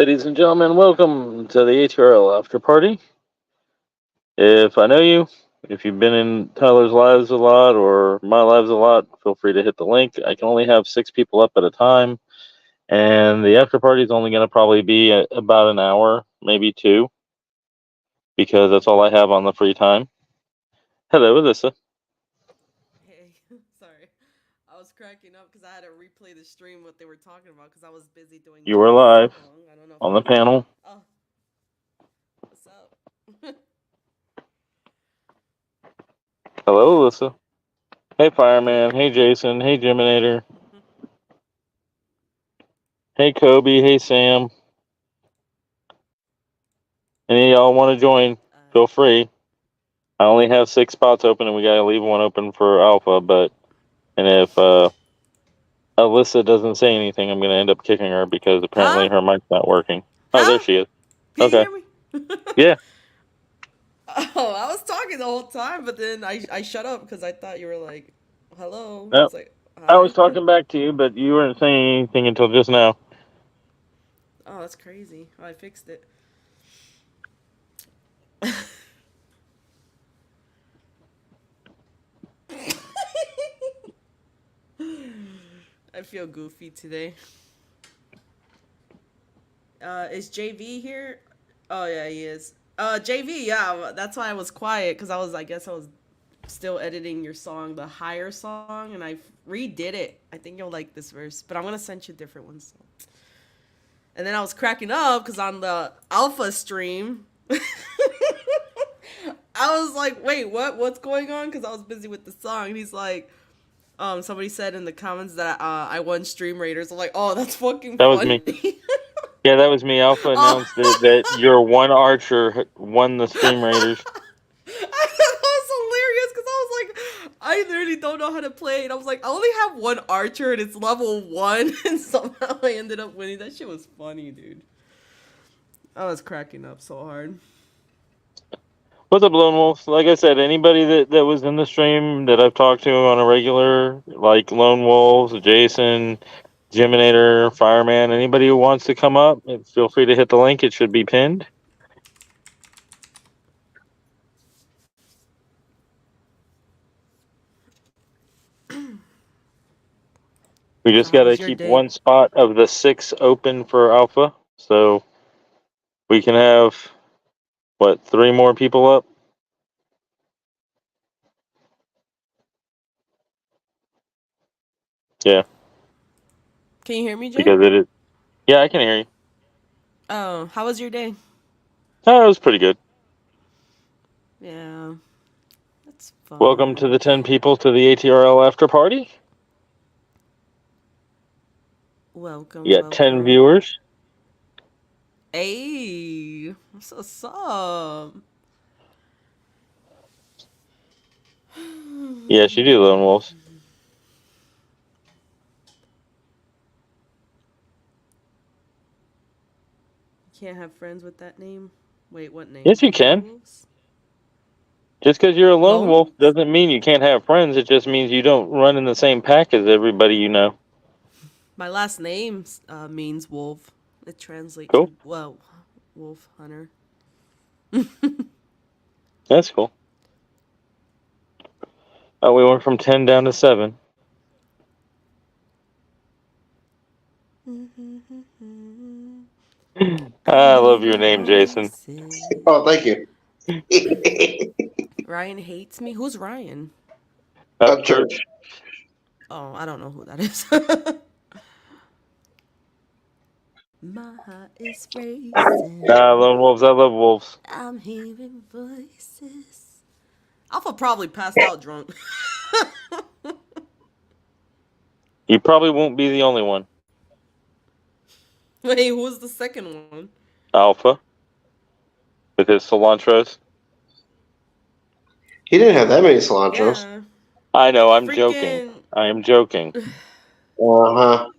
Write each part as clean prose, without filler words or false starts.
Ladies and gentlemen, welcome to the Atrl after party. If I know you, if you've been in Tyler's lives a lot or my lives a lot, feel free to hit the link. I can only have 6 people up at a time, and the after party is only going to probably be about an hour, maybe 2, because that's all I have on the free time. Hello, Alyssa. Hey, sorry. I was cracking up because I had to replay the stream what they were talking about because I was busy doing You are Jay's live song. I don't know if on you the can. panel. Oh, what's up? Hello, Alyssa. Hey, Fireman. Hey, Jason. Hey, Jiminator. Hey, Kobe. Hey, Sam. Any of y'all want to join? Feel free. I only have 6 spots open, and we gotta leave one open for Alpha. And if Alyssa doesn't say anything, I'm gonna end up kicking her because apparently Huh? her mic's not working. Oh, there Huh? she is. Can you Okay. hear me? Yeah, Oh, I was talking the whole time, but then I shut up because I thought you were like, hello. I no, was like, I was hi. talking back to you, but you weren't saying anything until just now. Oh, that's crazy. Oh, I fixed it. I feel goofy today. Is JV here? Oh yeah, he is. JV, yeah, that's why I was quiet because I guess I was still editing your song, the higher song, and I redid it. I think you'll like this verse, but I'm gonna send you different ones. And then I was cracking up because on the alpha stream, I was like, wait, what? What's going on? Because I was busy with the song. And he's like, somebody said in the comments that I won Stream Raiders. I'm like, oh, that's fucking That was me. funny. Yeah, that was me. Alpha Oh. announced that your one archer won the Stream Raiders. I thought that was hilarious because I was like, I literally don't know how to play. And I was like, I only have one archer and it's level 1. And somehow I ended up winning. That shit was funny, dude. I was cracking up so hard. What's up, Lone Wolf? Like I said, anybody that was in the stream that I've talked to on a regular, like Lone Wolves, Jason, Jiminator, Fireman, anybody who wants to come up, feel free to hit the link. It should be pinned. We just How got to was your keep day? one spot of the 6 open for Alpha, so we can have, what, 3 more people up? Yeah, Can you hear me, Jay? because it is. Yeah, I can hear you. Oh, how was your day? Oh, it was pretty good. Yeah, that's Welcome to fun. the 10 people to the ATRL after party. Welcome, You got 10 welcome. viewers. Hey, what's up? Yes, you do, Lone Wolves. You can't have friends with that name. Wait, what name? Yes, you Lone can. Wolves? Just because you're a lone Lone wolf Wolves? doesn't mean you can't have friends. It just means you don't run in the same pack as everybody you know. My last name means wolf. It translates Cool. to, well, wolf hunter. That's cool. Oh, we went from 10 down to 7. I love your Pretty name, Jason. Oh, voices. thank you. Ryan hates me. Who's Ryan? Up Up church. church. Oh, I don't know who that is. My heart is racing. Lone wolves. I love wolves. I'm hearing voices. Alpha probably passed out drunk. You probably won't be the only one. Wait, who was the second one? Alpha with his cilantros. He didn't have that many cilantros. Yeah. I know. I'm joking. Freaking. I am joking. Uh huh.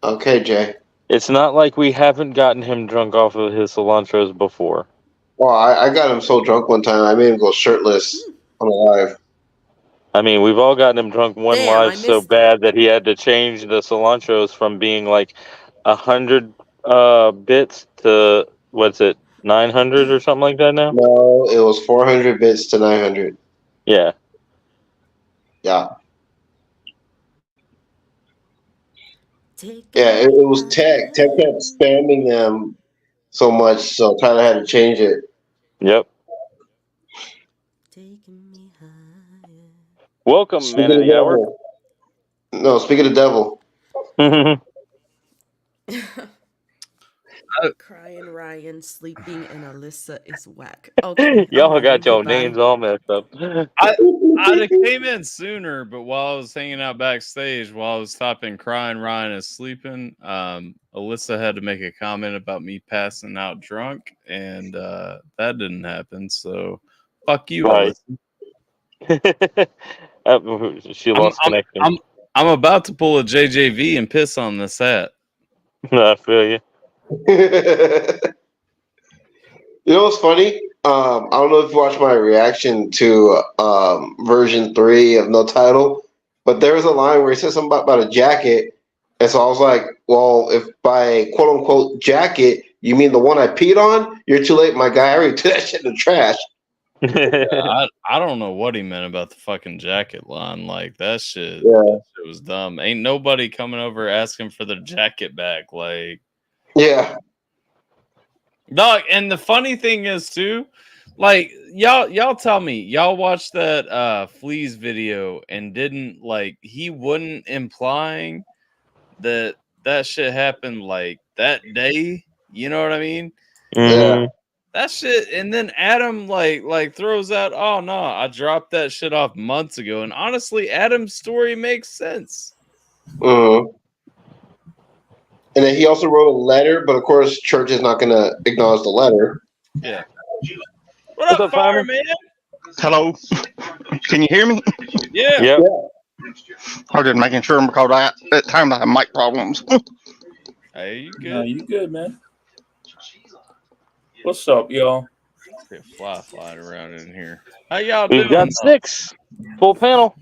Okay, Jay. It's not like we haven't gotten him drunk off of his cilantros before. Well, I got him so drunk one time I made him go shirtless on a live. I mean, we've all gotten him drunk one Damn, live I so missed it. bad that he had to change the cilantros from being like 100 bits to what's it, 900 or something like that now? No, it was 400 bits to 900. Yeah. Yeah. Taking Yeah, it me was Tech. Tech kept higher. spamming them so much, so Tyler had to change it. Yep. Taking me higher. Welcome, man Speaking of of the the hour. devil. No, speaking of the devil. Crying Ryan, sleeping, and Alyssa is whack. Okay, I'm Y'all leaving. got your Goodbye. names all messed up. I'd have came in sooner, but while I was hanging out backstage, while I was stopping crying, Ryan is sleeping. Alyssa had to make a comment about me passing out drunk, and that didn't happen. So, fuck you, Right. Alyssa. She I'm, lost I'm, connection. I'm, I'm about to pull a JJV and piss on this hat. I feel you. You know what's funny? I don't know if you watched my reaction to version 3 of No Title, but there was a line where he said something about a jacket, and so I was like, "Well, if by quote unquote jacket you mean the one I peed on, you're too late, my guy. I already threw that shit in the trash." I don't know what he meant about the fucking jacket line. Like that shit was dumb. Ain't nobody coming over asking for their jacket back. Like, Yeah, dog. And the funny thing is too, like y'all tell me y'all watched that Fleas video and didn't like he wasn't implying that that shit happened like that day. You know what I mean? yeah, That shit, and then Adam like throws out, "Oh no, I dropped that shit off months ago." And honestly, Adam's story makes sense. mhm. And then he also wrote a letter, but of course, church is not going to acknowledge the letter. Yeah. What What's up, up, Fireman? fireman? Hello. Can you hear me? Yeah. Yep. I was just making sure because at times I have mic problems. Hey, you No, good? you good, man. What's up, y'all? Get fly flying around in here. How y'all We've doing? got 6 full panel.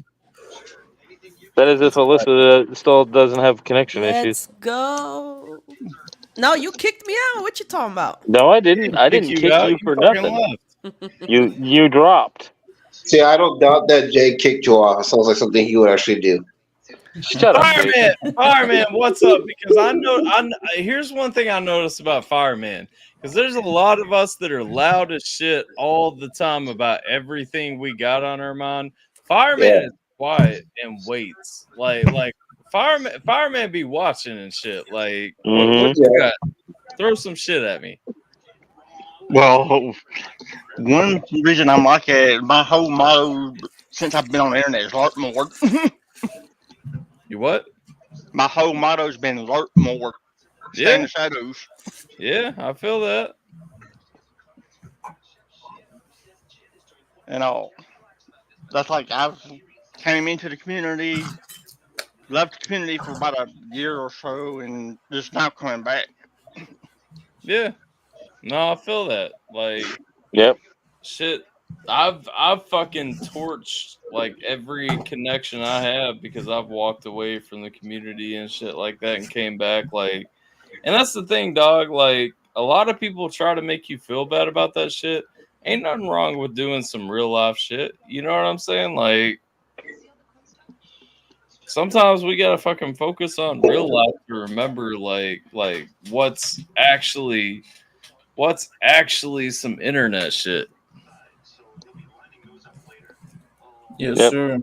That is if Alyssa still doesn't have connection issues. Let's go. No, you kicked me out. What you talking about? No, I didn't. I Kick didn't you kick out? you You for fucking nothing. left. You dropped. See, I don't doubt that Jay kicked you off. It sounds like something he would actually do. Shut up, Jake. Fireman, what's up? Because here's one thing I noticed about Fireman. Because there's a lot of us that are loud as shit all the time about everything we got on our mind. Fireman is quiet and waits. Like fireman be watching and shit. Like what Mm-hmm. you got? Throw some shit at me. Well, one reason I'm like it, my whole motto since I've been on the internet is learn more. You what? My whole motto's been learn more. Stay in Yeah, the shadows yeah, I feel that. and all. That's like I've came into the community, left the community for about a year or so, and just now coming back. Yeah. No, I feel that. Like Yep. shit. I've fucking torched like every connection I have because I've walked away from the community and shit like that and came back like and that's the thing, dog. Like a lot of people try to make you feel bad about that shit. Ain't nothing wrong with doing some real life shit. You know what I'm saying? Like sometimes we gotta fucking focus on real life to remember like what's actually some internet shit. Yes, Yep. sir.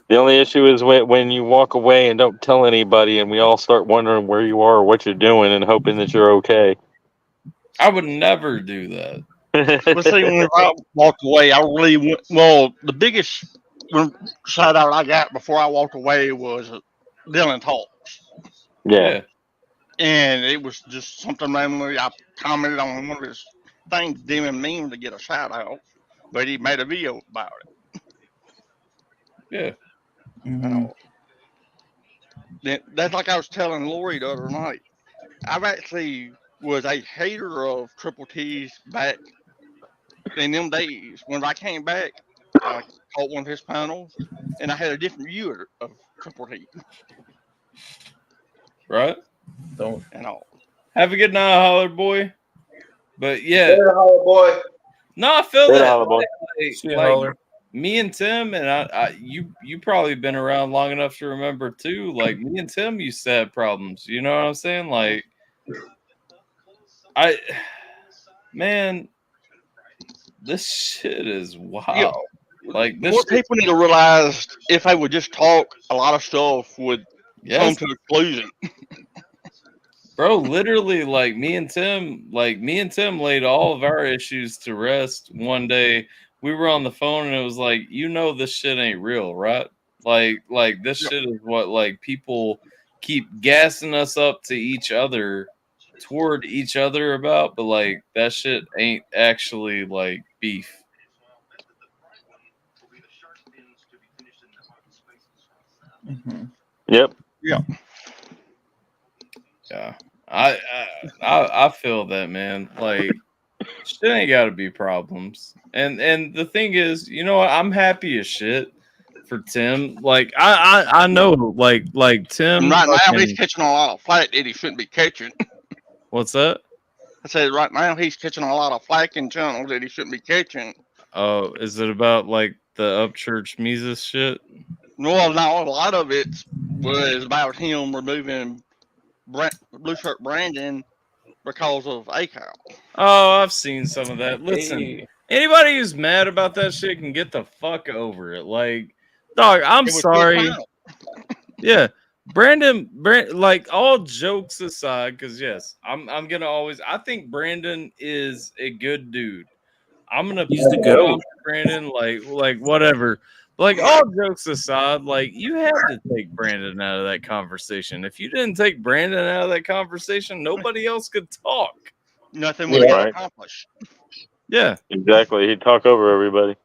The only issue is when you walk away and don't tell anybody, and we all start wondering where you are or what you're doing, and hoping that you're okay. I would never do that. But see, when I walked away, I really went, well. The biggest shout out I got before I walked away was Dylan Talks. Yeah. Yeah. And it was just something randomly. I commented on one of his things, didn't mean to get a shout out, but he made a video about Yeah. it. And Mm-hmm. all. That's like I was telling Lori the other night. I've actually was a hater of Triple T's back in them days. When I came back, I caught one of his panels, and I had a different view of Triple T Right? Don't and all. Have a good night, Holler Boy. But yeah, Later, Holler Boy. no, I feel Later, that. Holler Boy. See ya, Like Holler. me and Tim, and you probably been around long enough to remember too. Like me and Tim used to have problems. You know what I'm saying? Like man, this shit is wild. Yeah. Like this More shit, people need to realize if they would just talk, a lot of stuff would come yes, to a conclusion. bro. Literally, like me and Tim laid all of our issues to rest one day. We were on the phone and it was like, this shit ain't real, right? Like this Yeah. shit is what like people keep gassing us up to each other toward each other about, but like that shit ain't actually like beef. Mhm. Yep. Yeah. Yeah. I feel that, man. Like shit ain't gotta be problems. And the thing is, you know what, I'm happy as shit for Tim. Like I know like And Tim right now, he's fucking, catching a lot of flack that he shouldn't be catching. what's that? I said right now, he's catching a lot of flack in channels that he shouldn't be catching. Oh, is it about like the Upchurch Mises shit? Well, no, a lot of it was about him removing Blue Shirt Brandon because of ACAL. Oh, I've seen some of that. Listen, Hey. anybody who's mad about that shit can get the fuck over it. Like, dog, I'm It was his sorry. panel. Yeah. Brandon, like all jokes aside, because yes, I'm gonna always I think Brandon is a good dude. I'm gonna He's the put goat. on Brandon, like whatever. Like all jokes aside, like you had to take Brandon out of that conversation. If you didn't take Brandon out of that conversation, nobody else could talk. Nothing would have Yeah. got Right. accomplished. Yeah. Exactly. He'd talk over everybody.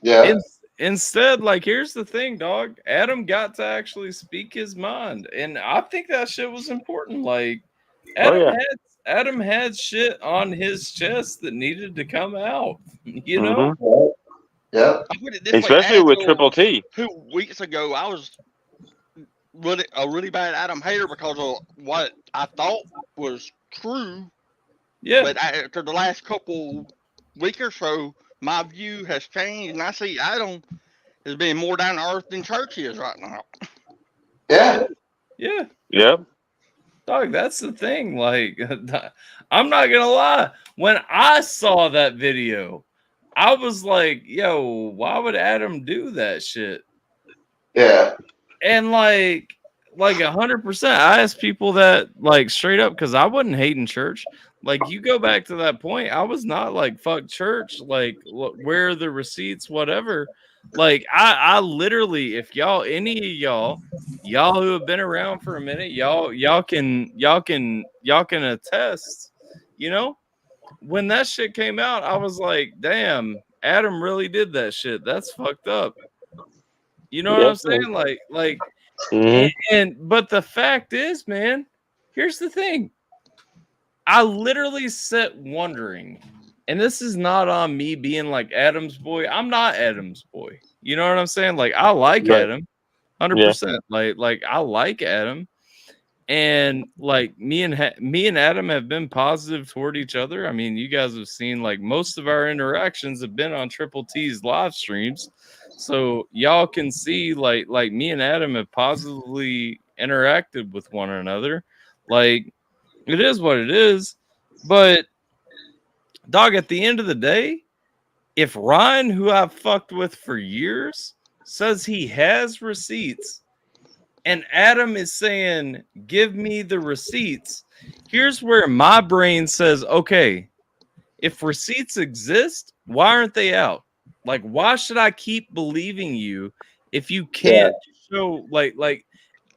Yeah. Instead, like here's the thing, dog. Adam got to actually speak his mind, and I think that shit was important. Like Oh yeah. Adam had shit on his chest that needed to come out. You know? hmm Yeah. I put it this way: Especially as with of Triple T. 2 weeks ago, I was a really bad Adam hater because of what I thought was true. Yeah. But after the last couple week or so, my view has changed, and I see Adam as being more down to earth than Church is right now. Yeah. Yeah. Yep. Dog, that's the thing. Like, I'm not gonna lie. When I saw that video, I was like, yo, why would Adam do that shit? Yeah. And like 100%, I asked people that like straight up because I wasn't hating church. Like, you go back to that point, I was not like fuck church, like where are the receipts, whatever. Like, I literally, if any of y'all who have been around for a minute, y'all can attest, you know, when that shit came out, I was like, damn, Adam really did that shit. That's fucked up. You know what I'm Yep. saying? Like, hmm but the fact is, man, here's the thing. I literally sit wondering, and this is not on me being like Adam's boy. I'm not Adam's boy. You know what I'm saying? Like, I like Right. Adam, Yeah. 100%. Like I like Adam, and like me and Adam have been positive toward each other. I mean, you guys have seen like most of our interactions have been on Triple T's live streams, so y'all can see like me and Adam have positively interacted with one another. Like, it is what it is. But dog, at the end of the day, if Ryan, who I've fucked with for years, says he has receipts, and Adam is saying, give me the receipts, here's where my brain says, okay, if receipts exist, why aren't they out? Like, why should I keep believing you if you can't show like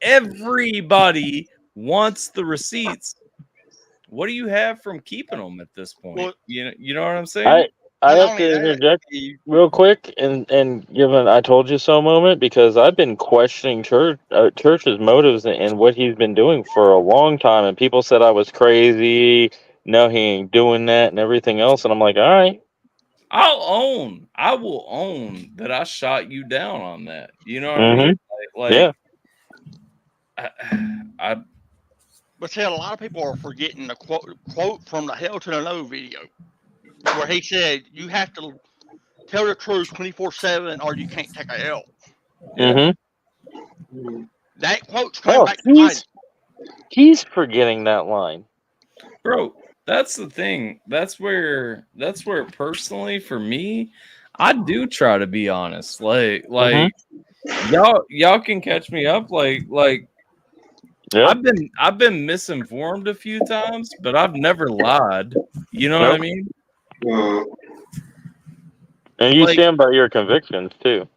everybody wants the receipts? What do you have from keeping them at this point? Well, You know what I'm saying? I not have only to that, interject he, real quick and give an "I told you so" moment because I've been questioning Church's motives and what he's been doing for a long time, and people said I was crazy. No, he ain't doing that and everything else, and I'm like, all right. I will own that I shot you down on that. You know what I Mm-hmm. mean? Yeah. I But see, a lot of people are forgetting the quote from the Hell to the No video, where he said, "You have to tell the truth 24/7, or you can't take a L." Yeah. That quote's coming Oh, back to bite. he's forgetting that line. Bro, that's the thing. That's where personally for me, I do try to be honest. Like y'all can catch me up like Yeah. I've been misinformed a few times, but I've never lied. You know what I Nope. mean? And you Like, stand by your convictions too.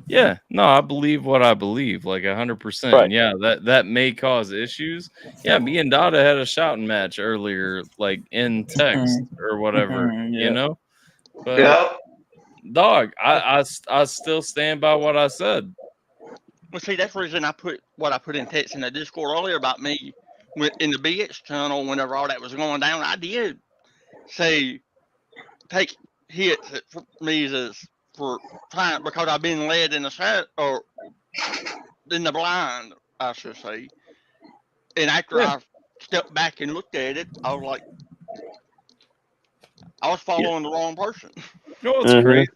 yeah, no, I believe what I believe, like 100%. Right. And yeah, that may cause issues. Yeah, me and Dada had a shouting match earlier, like in text or whatever, you Yeah. know. But Yeah. dog, I still stand by what I said. Well, see, that's the reason I put what I put in text in the Discord earlier about me in the BX channel. Whenever all that was going down, I did say take hits for me as for trying because I've been led in the side or in the blind, I should say. And after Yeah. I stepped back and looked at it, I was like, I was following the wrong person. You know what's Mhm. crazy?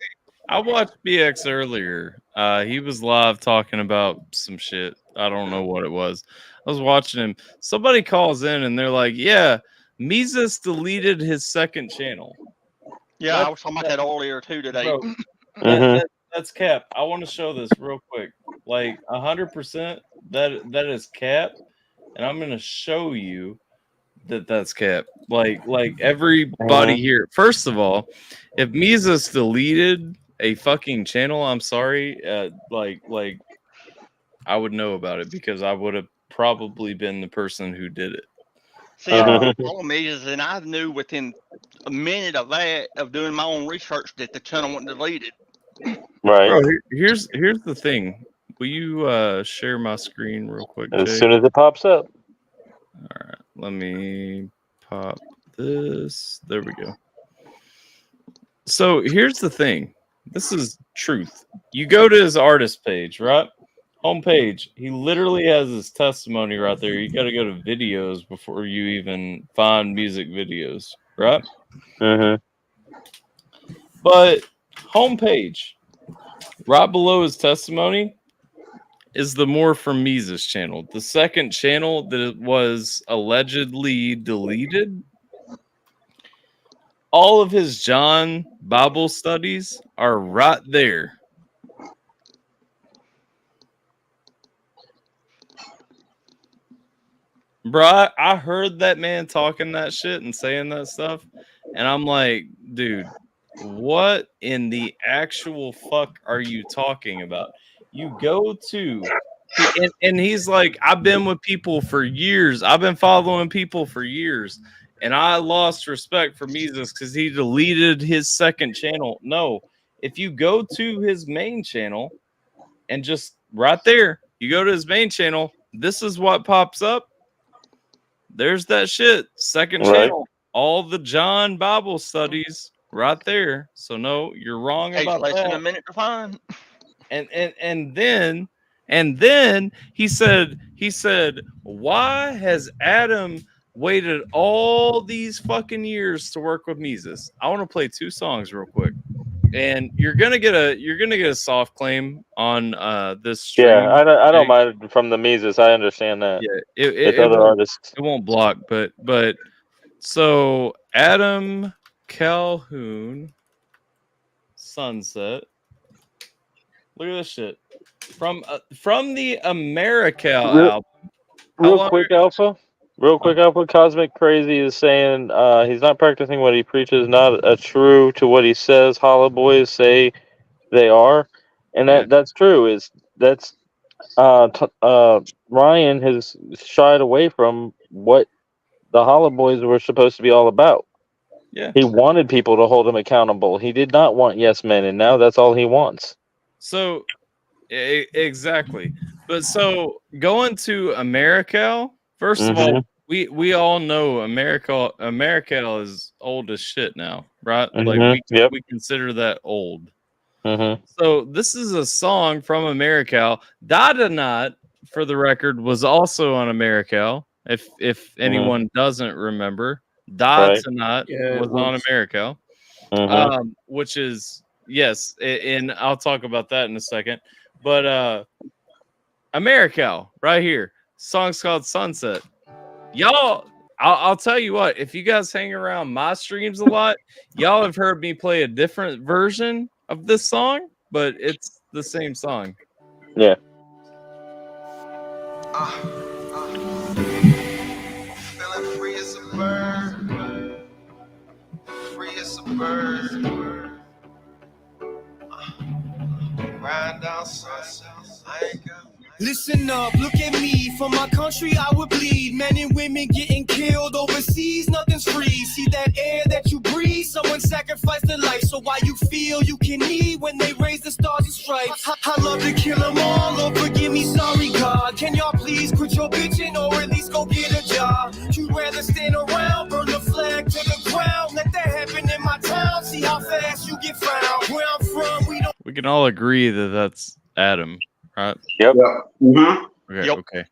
I watched BX earlier. He was live talking about some shit. I don't know what it was. I was watching him. Somebody calls in and they're like, "Yeah, Mises deleted his second channel." Yeah, I was talking about that earlier too today. Bro, Mhm. that's cap. I want to show this real quick. Like 100%. That is cap, and I'm gonna show you that's cap. Like everybody here. First of all, if Mises deleted a fucking channel, I'm sorry. Like I would know about it because I would have probably been the person who did it. See, the problem is, and I knew within a minute of that, of doing my own research, that the channel wasn't deleted. Right. Bro, here's the thing. Will you share my screen real quick, As Jay? soon as it pops up. All right, let me pop this. There we go. So here's the thing. This is truth. You go to his artist page, right? Homepage. He literally has his testimony right there. You got to go to videos before you even find music videos, right? Mhm. But homepage, right below his testimony, is the More from Mises channel. The second channel that was allegedly deleted. All of his John Bible studies are right there. Bro, I heard that man talking that shit and saying that stuff, and I'm like, dude, what in the actual fuck are you talking about? You go to, and he's like, I've been with people for years. I've been following people for years, and I lost respect for Mises because he deleted his second channel. No, if you go to his main channel and just right there, you go to his main channel, this is what pops up. There's that shit. Second Right. channel. All the John Bible studies right there. So no, you're wrong Takes about less than a that. minute to find. And then he said, why has Adam waited all these fucking years to work with Mises? I want to play two songs real quick. And you're gonna get a soft claim on this stream. Yeah, I don't mind from the Mises. I understand that. Yeah, It's other artists. it won't block, but so Adam Calhoun Sunset. Look at this shit from the Americal album. Real quick, Alpha. Cosmic Crazy is saying he's not practicing what he preaches, not true to what he says. Hollow Boys say they are, and that's true. Ryan has shied away from what the Hollow Boys were supposed to be all about. Yeah. He wanted people to hold him accountable. He did not want yes men, and now that's all he wants. So exactly. But so going to Americal, first of all, we all know Americal is old as shit now, right? Like we consider that old. So this is a song from Americal. Dada Not, for the record, was also on Americal. If anyone doesn't remember, Die Tonight Yeah, it was on was. America, Mhm. which is yes, and I'll talk about that in a second. But America, right here, song's called Sunset. Y'all, I'll tell you what, if you guys hang around my streams a lot, y'all have heard me play a different version of this song, but it's the same song. Yeah. Feeling free as a bird. Free as a bird. Riding down sunset. I ain't got. Listen up, look at me. For my country, I would bleed. Men and women getting killed overseas, nothing's free. See that air that you breathe? Someone sacrificed their life. So why you feel you can need when they raise the stars and stripes? I love to kill them all, Lord forgive me, sorry God. Can y'all please quit your bitching or at least go get a job? You'd rather stand around, burn the flag to the ground. Let that happen in my town, see how fast you get found. Where I'm from, We can all agree that that's Adam, right? Yep. Mm-hmm. Okay, Yep. okay.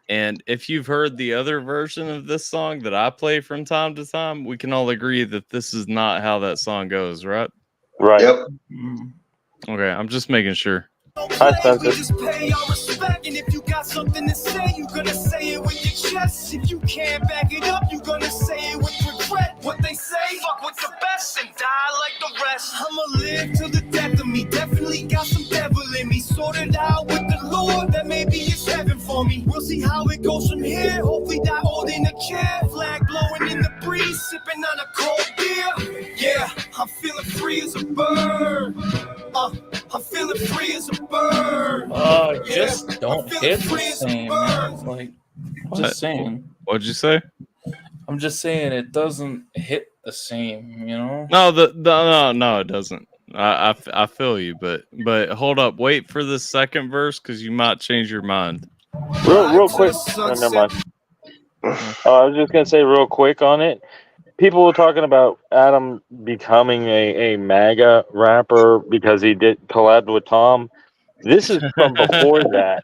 And if you've heard the other version of this song that I play from time to time, we can all agree that this is not how that song goes, right? Right. Yep. Mm. Okay, I'm just making sure. Hi, Spencer. we just pay our respect. And if you got something to say, you gonna say it with your chest. If you can't back it up, you gonna say it with regret. What they say, fuck with the best and die like the rest. I'ma live till the death of me. Definitely got some devil in me. Sorted out with the Lord, that maybe it's heaven for me. We'll see how it goes from here. Hopefully die old in a chair. Flag blowing in the breeze, sipping on a cold beer. Yeah, I'm feeling free as a bird. I'm feeling free as a bird. Just don't hit the same, man. Like, What? just saying. What'd you say? I'm just saying it doesn't hit the same, you know? No, no, it doesn't. I feel you, but hold up, wait for the second verse because you might change your mind. Real quick. Never mind. I was just gonna say real quick on it. People were talking about Adam becoming a MAGA rapper because he did collab with Tom. This is from before that.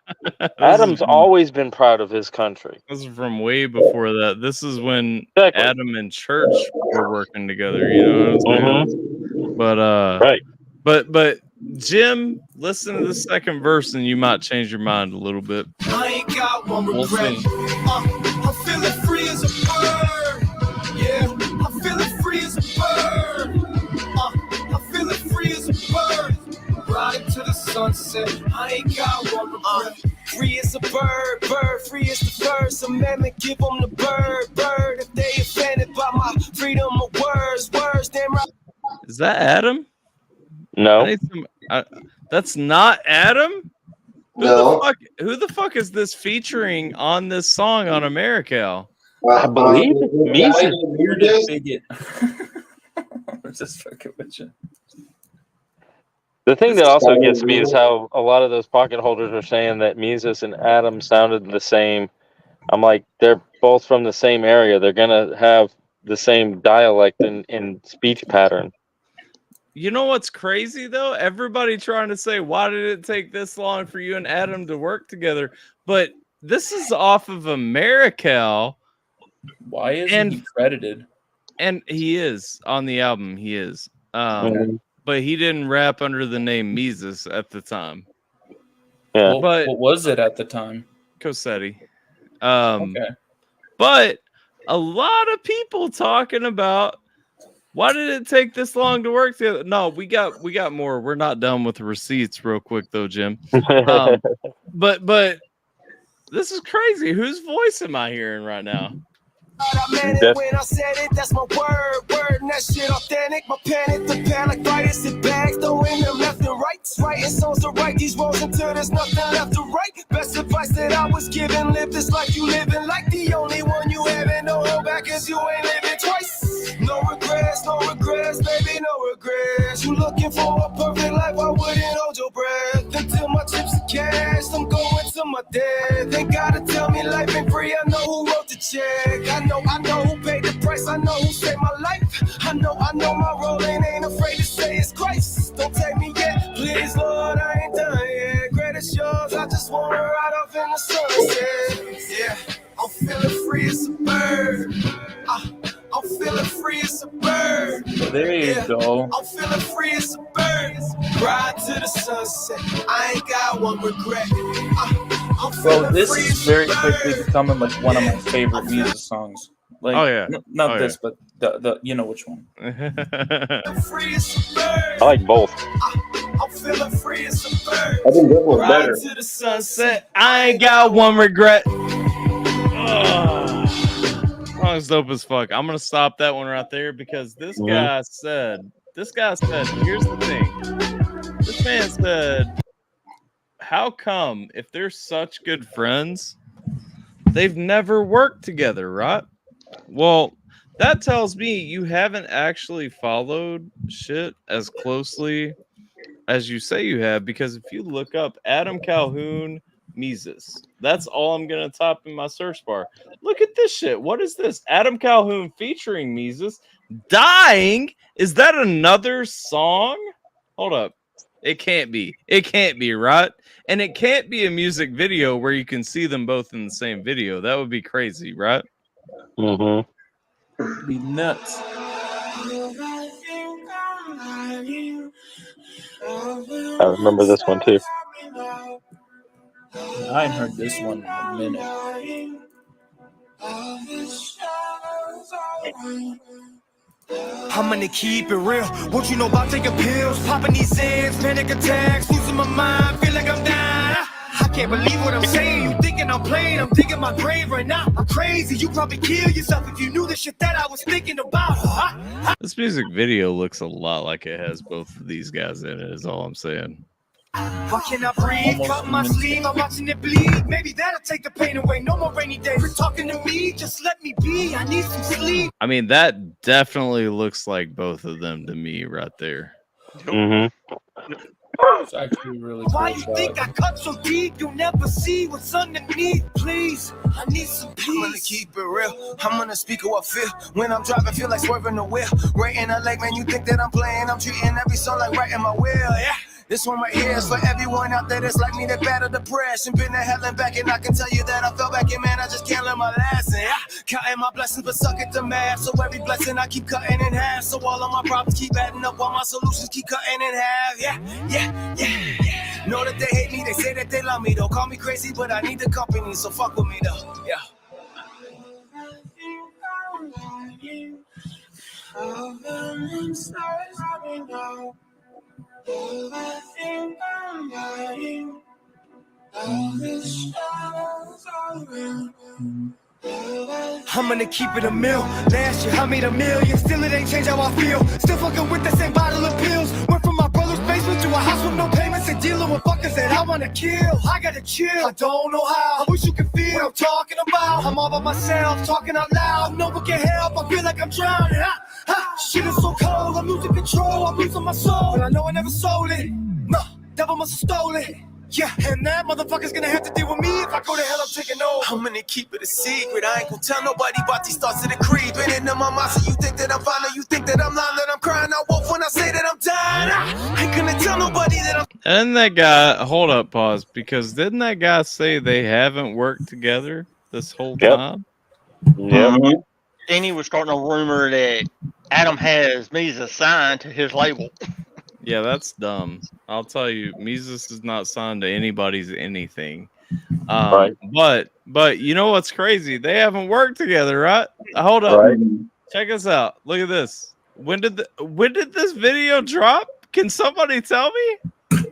Adam's always been proud of his country. This is from way before that. This is when Exactly. Adam and Church were working together. You know what I'm saying? But Right. but Jim, listen to the second verse and you might change your mind a little bit. I ain't got one We'll regret. see. I'm feeling free as a bird. Yeah, I'm feeling free as a bird. I'm feeling free as a bird. Riding to the sunset. I ain't got one regret. Free as a bird, bird, free as the First Amendment. Give them the bird, bird. If they offended by my freedom of words, words, damn right. Is that Adam? I No. need some, that's not Adam? No. Who the fuck is this featuring on this song on America? I believe Mises. Like, weirdest bigot. I'm just fucking with you. The thing that also gets me is how a lot of those pocket holders are saying that Mises and Adam sounded the same. I'm like, they're both from the same area. They're gonna have the same dialect and speech pattern. You know what's crazy though? Everybody trying to say, why did it take this long for you and Adam to work together? But this is off of America. Why isn't he credited? And he is on the album. He is. But he didn't rap under the name Mises at the time. Yeah. But What was it at the time? Cosetti. Okay. But a lot of people talking about why did it take this long to work together? No, we got more. We're not done with the receipts real quick though, Jim. But this is crazy. Whose voice am I hearing right now? I meant it when I said it, that's my word, and that shit authentic. My pen hit the pad like writers in bags, throwing them left and right. Writing songs to write these roles until there's nothing left to write. Best advice that I was given, live this life you living like the only one you having. No hold back cause you ain't living twice. No regrets, baby, no regrets. You looking for a perfect life, I wouldn't hold your breath until my chips are cashed. I'm going to my death. They gotta tell me life ain't free. I know who wrote the check. I know who paid the price. I know who saved my life. I know my role and ain't afraid to say it's Christ. Don't take me yet, please, Lord, I ain't done yet. Credit's yours, I just wanna ride off in the sunset. Yeah, I'm feeling free. I'm feeling free as a bird. There you go. I'm feeling free as a bird. Ride to the sunset. I ain't got one regret. I'm Bro, feeling this free is as a very bird. quickly becoming like one of my favorite music songs. Like, Oh, yeah. not Oh, this, but the you know which one. Free as a bird. I like both. I'm feeling free as a bird. I think this one's Ride better. to the sunset. Sunset. I ain't got one regret. Song's dope as fuck. I'm gonna stop that one right there because this guy said, here's the thing. This man said, how come if they're such good friends, they've never worked together, right? Well, that tells me you haven't actually followed shit as closely as you say you have, because if you look up Adam Calhoun Mises, that's all I'm gonna type in my search bar. Look at this shit. What is this? Adam Calhoun featuring Mises. Dying? Is that another song? Hold up. It can't be. It can't be, right? And it can't be a music video where you can see them both in the same video. That would be crazy, right? Mm-hmm. Be nuts. I remember this one too. I ain't heard this one in a minute. I'm gonna keep it real. What you know about taking pills, popping these Zans, panic attacks, losing my mind, feel like I'm dying. I can't believe what I'm saying. You thinking I'm playing? I'm digging my grave right now. I'm crazy. You probably kill yourself if you knew the shit that I was thinking about. This music video looks a lot like it has both of these guys in it, is all I'm saying. Why can't I breathe? Cut my sleeve, I'm watching it bleed. Maybe that'll take the pain away. No more rainy days. You're talking to me, just let me be. I need some sleep. I mean, that definitely looks like both of them to me right there. Mm-hmm. It's actually really Why cool you think I cut so deep? You'll never see what's underneath. Please, I need some peace. I'm gonna keep it real. I'm gonna speak how I feel. When I'm driving, feel like swerving the wheel. Right in the leg, man, you think that I'm playing. I'm treating every song like right in my wheel. Yeah. This one right here is for everyone out there that's like me that battle depression. Been to hell and back, and I can tell you that I fell back, and man, I just can't learn my lesson. Counting my blessings, but suck at the math. So every blessing I keep cutting in half. So all of my problems keep adding up, while my solutions keep cutting in half. Yeah. Know that they hate me, they say that they love me. Don't call me crazy, but I need the company, so fuck with me though. Yeah. I'm gonna keep it a mil. Last year I made $1 million. Still it ain't changed how I feel. Still fucking with the same bottle of pills. Went from my brother's basement to a house with no payments and dealing with fuckers that I wanna kill. I gotta chill. I don't know how. I wish you could feel what I'm talking about. I'm all by myself, talking out loud. No one can help. I feel like I'm drowning. Shit is so cold. I'm losing control. I'm losing my soul. But I know I never sold it. No, devil must have stole it. Yeah, and that motherfucker's gonna have to deal with me if I go to hell. I'm taking over. I'm gonna keep it a secret. I ain't gonna tell nobody about these thoughts of the creep. And into my mind, so you think that I'm fine, or you think that I'm lying, that I'm crying out wolf when I say that I'm dying. I ain't gonna tell nobody that I'm. And that guy, hold up, pause, because didn't that guy say they haven't worked together this whole time? Yep. Then he was starting a rumor that Adam has Mises signed to his label. Yeah, that's dumb. I'll tell you, Mises is not signed to anybody's anything. Right. But you know what's crazy? They haven't worked together, right? Hold up. Right. Check us out. Look at this. When did this video drop? Can somebody tell me?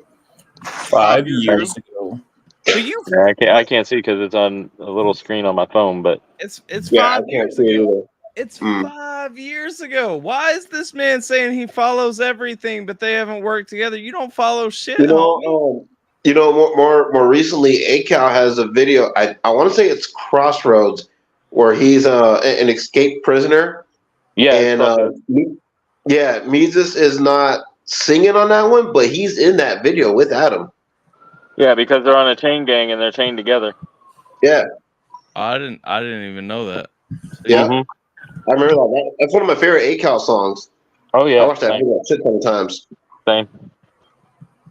5 years ago. But you, Yeah, I can't see because it's on a little screen on my phone, but it's Yeah, I 5 can't years see it ago. either. It's 5 years ago. Why is this man saying he follows everything, but they haven't worked together? You don't follow shit, homie. More recently, ACAL has a video. I want to say it's Crossroads, where he's an escaped prisoner. yeah, And Mises is not singing on that one, but he's in that video with Adam. yeah, because they're on a chain gang and they're chained together. Yeah, I didn't even know that. yeah. Mhm. I remember that. That's one of my favorite ACAL songs. Oh yeah, I watched that same. video a shit ton of times. Same.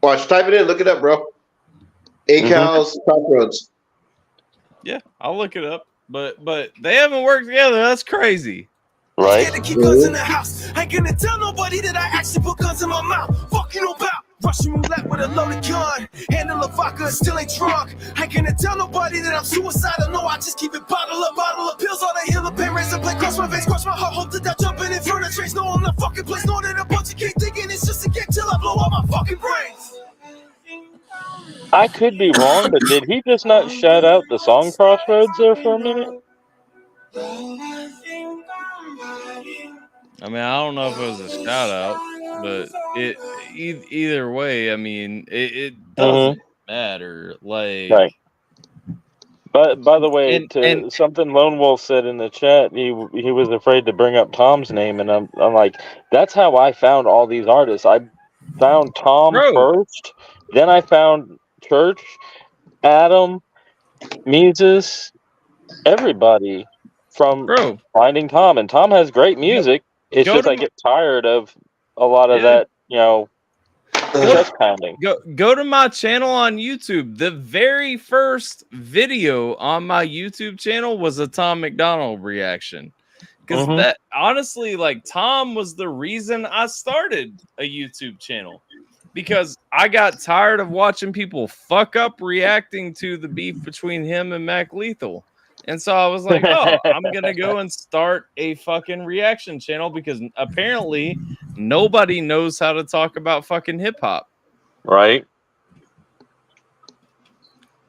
Watch, type it in, look it up, bro. ACAL's Crossroads. Yeah, I'll look it up. but they haven't worked together. That's crazy. Right? Scared to keep guns in the house. Ain't gonna tell nobody that I actually put guns in my mouth. Fuck you about. Russian roulette with a loaded gun. Handle a vodka, still ain't drunk. Ain't gonna tell nobody that I'm suicidal. No, I just keep it bottle of pills on the hill of pain. Razor blade cross my veins, cross my heart. Hope that I jumping in front of trains. No, I'm not fucking place. Know that a bunch of keep thinking it's just a game till I blow all my fucking brains. I could be wrong, but did he just not shout out the song Crossroads there for a minute? I mean, I don't know if it was a shout out, but either way, I mean, it doesn't matter. Like, Right. But by the way, and something Lone Wolf said in the chat, he was afraid to bring up Tom's name, and I'm like, that's how I found all these artists. I found Tom first, then I found Church, Adam, Mises, everybody from finding Tom, and Tom has great music. It's just I get tired of a lot of that, chest pounding. Go to my channel on YouTube. The very first video on my YouTube channel was a Tom McDonald reaction. Because that honestly, like, Tom was the reason I started a YouTube channel. Because I got tired of watching people fuck up reacting to the beef between him and Mac Lethal. And so I was like, oh, I'm going to go and start a fucking reaction channel because apparently nobody knows how to talk about fucking hip hop. Right.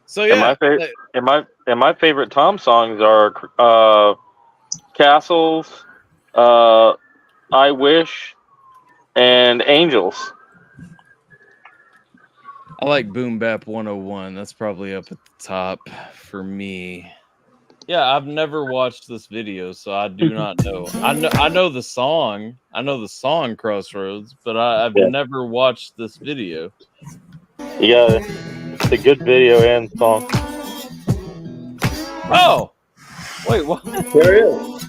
So yeah. And my favorite Tom songs are Castles, I Wish, and Angels. I like Boom Bap 101. That's probably up at the top for me. Yeah, I've never watched this video, so I do not know. I know the song. I know the song Crossroads, but I've never watched this video. Yeah, it's a good video and song. Oh, wait, what? There it is.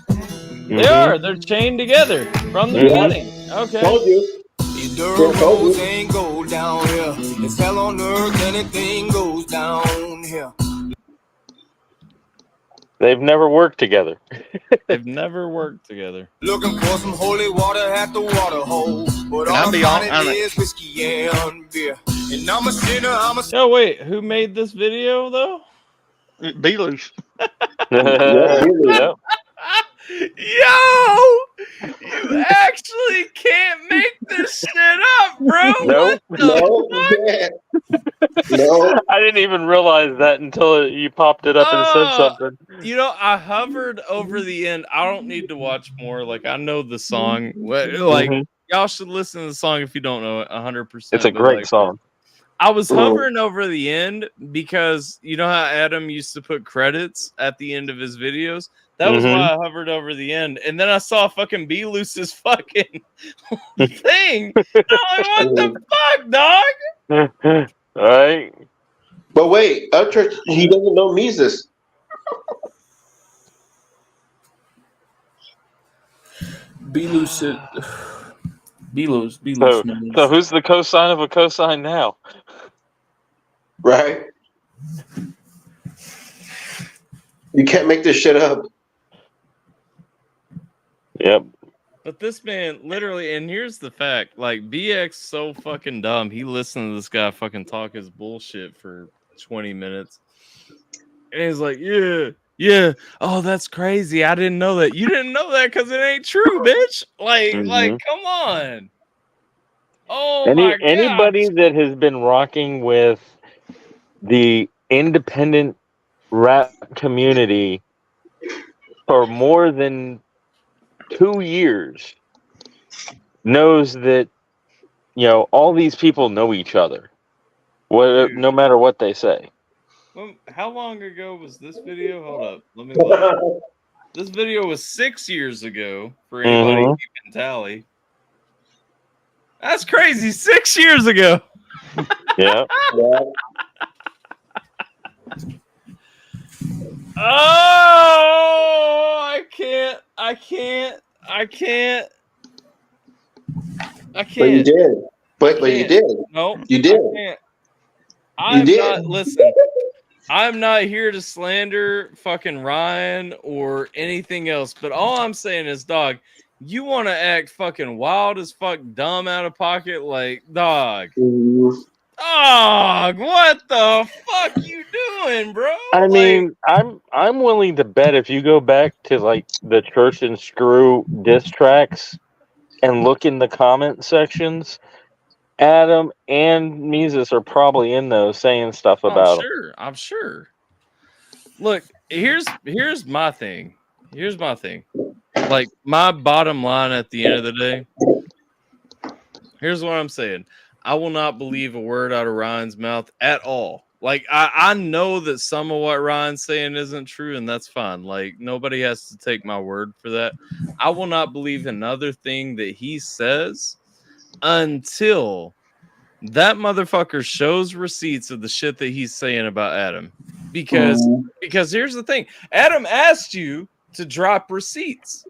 They are. They're chained together from the beginning. Okay. Told you. These dirt roads ain't go down here. It's hell on earth, anything goes down here. They've never worked together. They've never worked together. Looking for some holy water at the water hole. But all I find is whiskey and beer. And I'm a sinner, Oh, wait. Who made this video, though? Be loose. Yep. Yo! You actually can't make this shit up, bro! Nope. No. I didn't even realize that until you popped it up and said something. You know, I hovered over the end. I don't need to watch more. Like, I know the song. Like, y'all should listen to the song if you don't know it 100%. It's a great song. I was hovering over the end because you know how Adam used to put credits at the end of his videos? That was why I hovered over the end. And then I saw fucking B Loose's fucking thing. And I'm like, what the fuck, dog? All right. But wait, Atrl, he doesn't know Mises. Be lucid. Be loose. So who's the cosine of a cosine now? Right? You can't make this shit up. Yep. But this man literally, and here's the fact, like, BX so fucking dumb. He listened to this guy fucking talk his bullshit for 20 minutes. And he's like, yeah. Oh, that's crazy. I didn't know that. You didn't know that because it ain't true, bitch. Like, come on. Oh, my God. Anybody that has been rocking with the independent rap community for more than 2 years knows that, all these people know each other, no matter what they say. Well, how long ago was this video? Hold up. Let me look. This video was 6 years ago for anybody keeping tally. That's crazy. 6 years ago. Yeah. Oh, I can't. But you did. But you did. No, you did. I can't. I'm not. Listen. I'm not here to slander fucking Ryan or anything else, but all I'm saying is, dog, you want to act fucking wild as fuck, dumb out of pocket, like, dog. Dog, what the fuck you doing, bro? I Like, mean, I'm willing to bet if you go back to like the Church and Screw diss tracks and look in the comment sections, Adam and Mises are probably in those saying stuff about him. I'm sure. Look, here's my thing. Here's my thing. Like, my bottom line at the end of the day, here's what I'm saying. I will not believe a word out of Ryan's mouth at all. Like, I know that some of what Ryan's saying isn't true, and that's fine. Like, nobody has to take my word for that. I will not believe another thing that he says until that motherfucker shows receipts of the shit that he's saying about Adam. Because here's the thing. Adam asked you to drop receipts.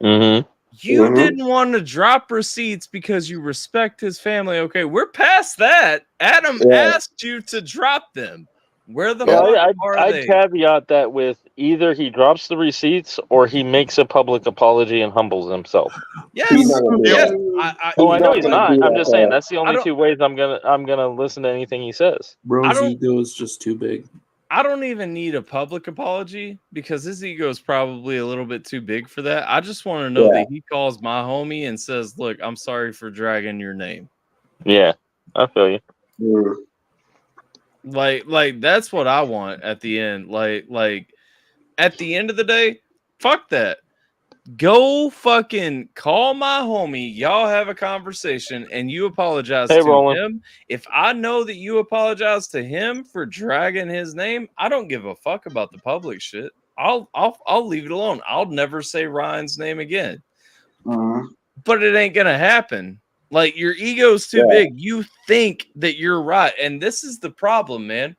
Mm-hmm. You didn't want to drop receipts because you respect his family. Okay, we're past that. Adam asked you to drop them. Where the fuck are I'd they? caveat that with either he drops the receipts or he makes a public apology and humbles himself. Yes. He's not gonna do Yes. that. I know he's gonna not. do I'm that, just saying though. that's the only two ways I'm gonna listen to anything he says. Bro's ego is just too big. I don't even need a public apology because his ego is probably a little bit too big for that. I just want to know that he calls my homie and says, "Look, I'm sorry for dragging your name." Yeah, I feel you. Like that's what I want at the end. Like at the end of the day, fuck that. Go fucking call my homie. Y'all have a conversation and you apologize to him. If I know that you apologize to him for dragging his name, I don't give a fuck about the public shit. I'll leave it alone. I'll never say Ryan's name again. But it ain't gonna happen. Like, your ego's too big. You think that you're right, and this is the problem, man.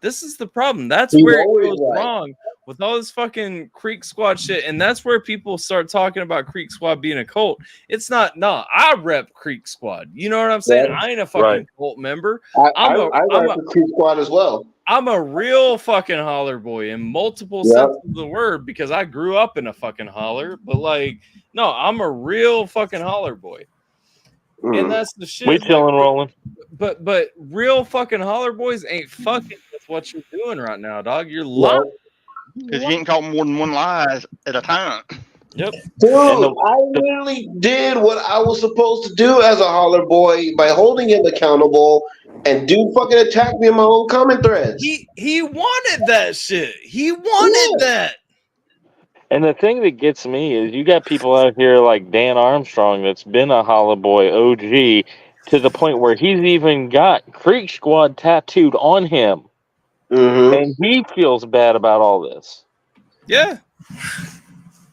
This is the problem. That's where it goes wrong with all this fucking Creek Squad shit. And that's where people start talking about Creek Squad being a cult. It's not. No, I rep Creek Squad. You know what I'm saying? I ain't a fucking cult member. I rep Creek Squad as well. I'm a real fucking holler boy in multiple senses of the word because I grew up in a fucking holler. But, like, no, I'm a real fucking holler boy. And that's the shit. We chilling, rolling. But real fucking holler boys ain't fucking with what you're doing right now, dog. You're lying. Because you ain't caught more than one lie at a time. Yep. Dude, I literally did what I was supposed to do as a holler boy by holding him accountable, and dude fucking attacked me in my own comment threads. He wanted that shit. He wanted that. And the thing that gets me is you got people out here like Dan Armstrong that's been a Holla Boy OG to the point where he's even got Creek Squad tattooed on him. And he feels bad about all this. Yeah.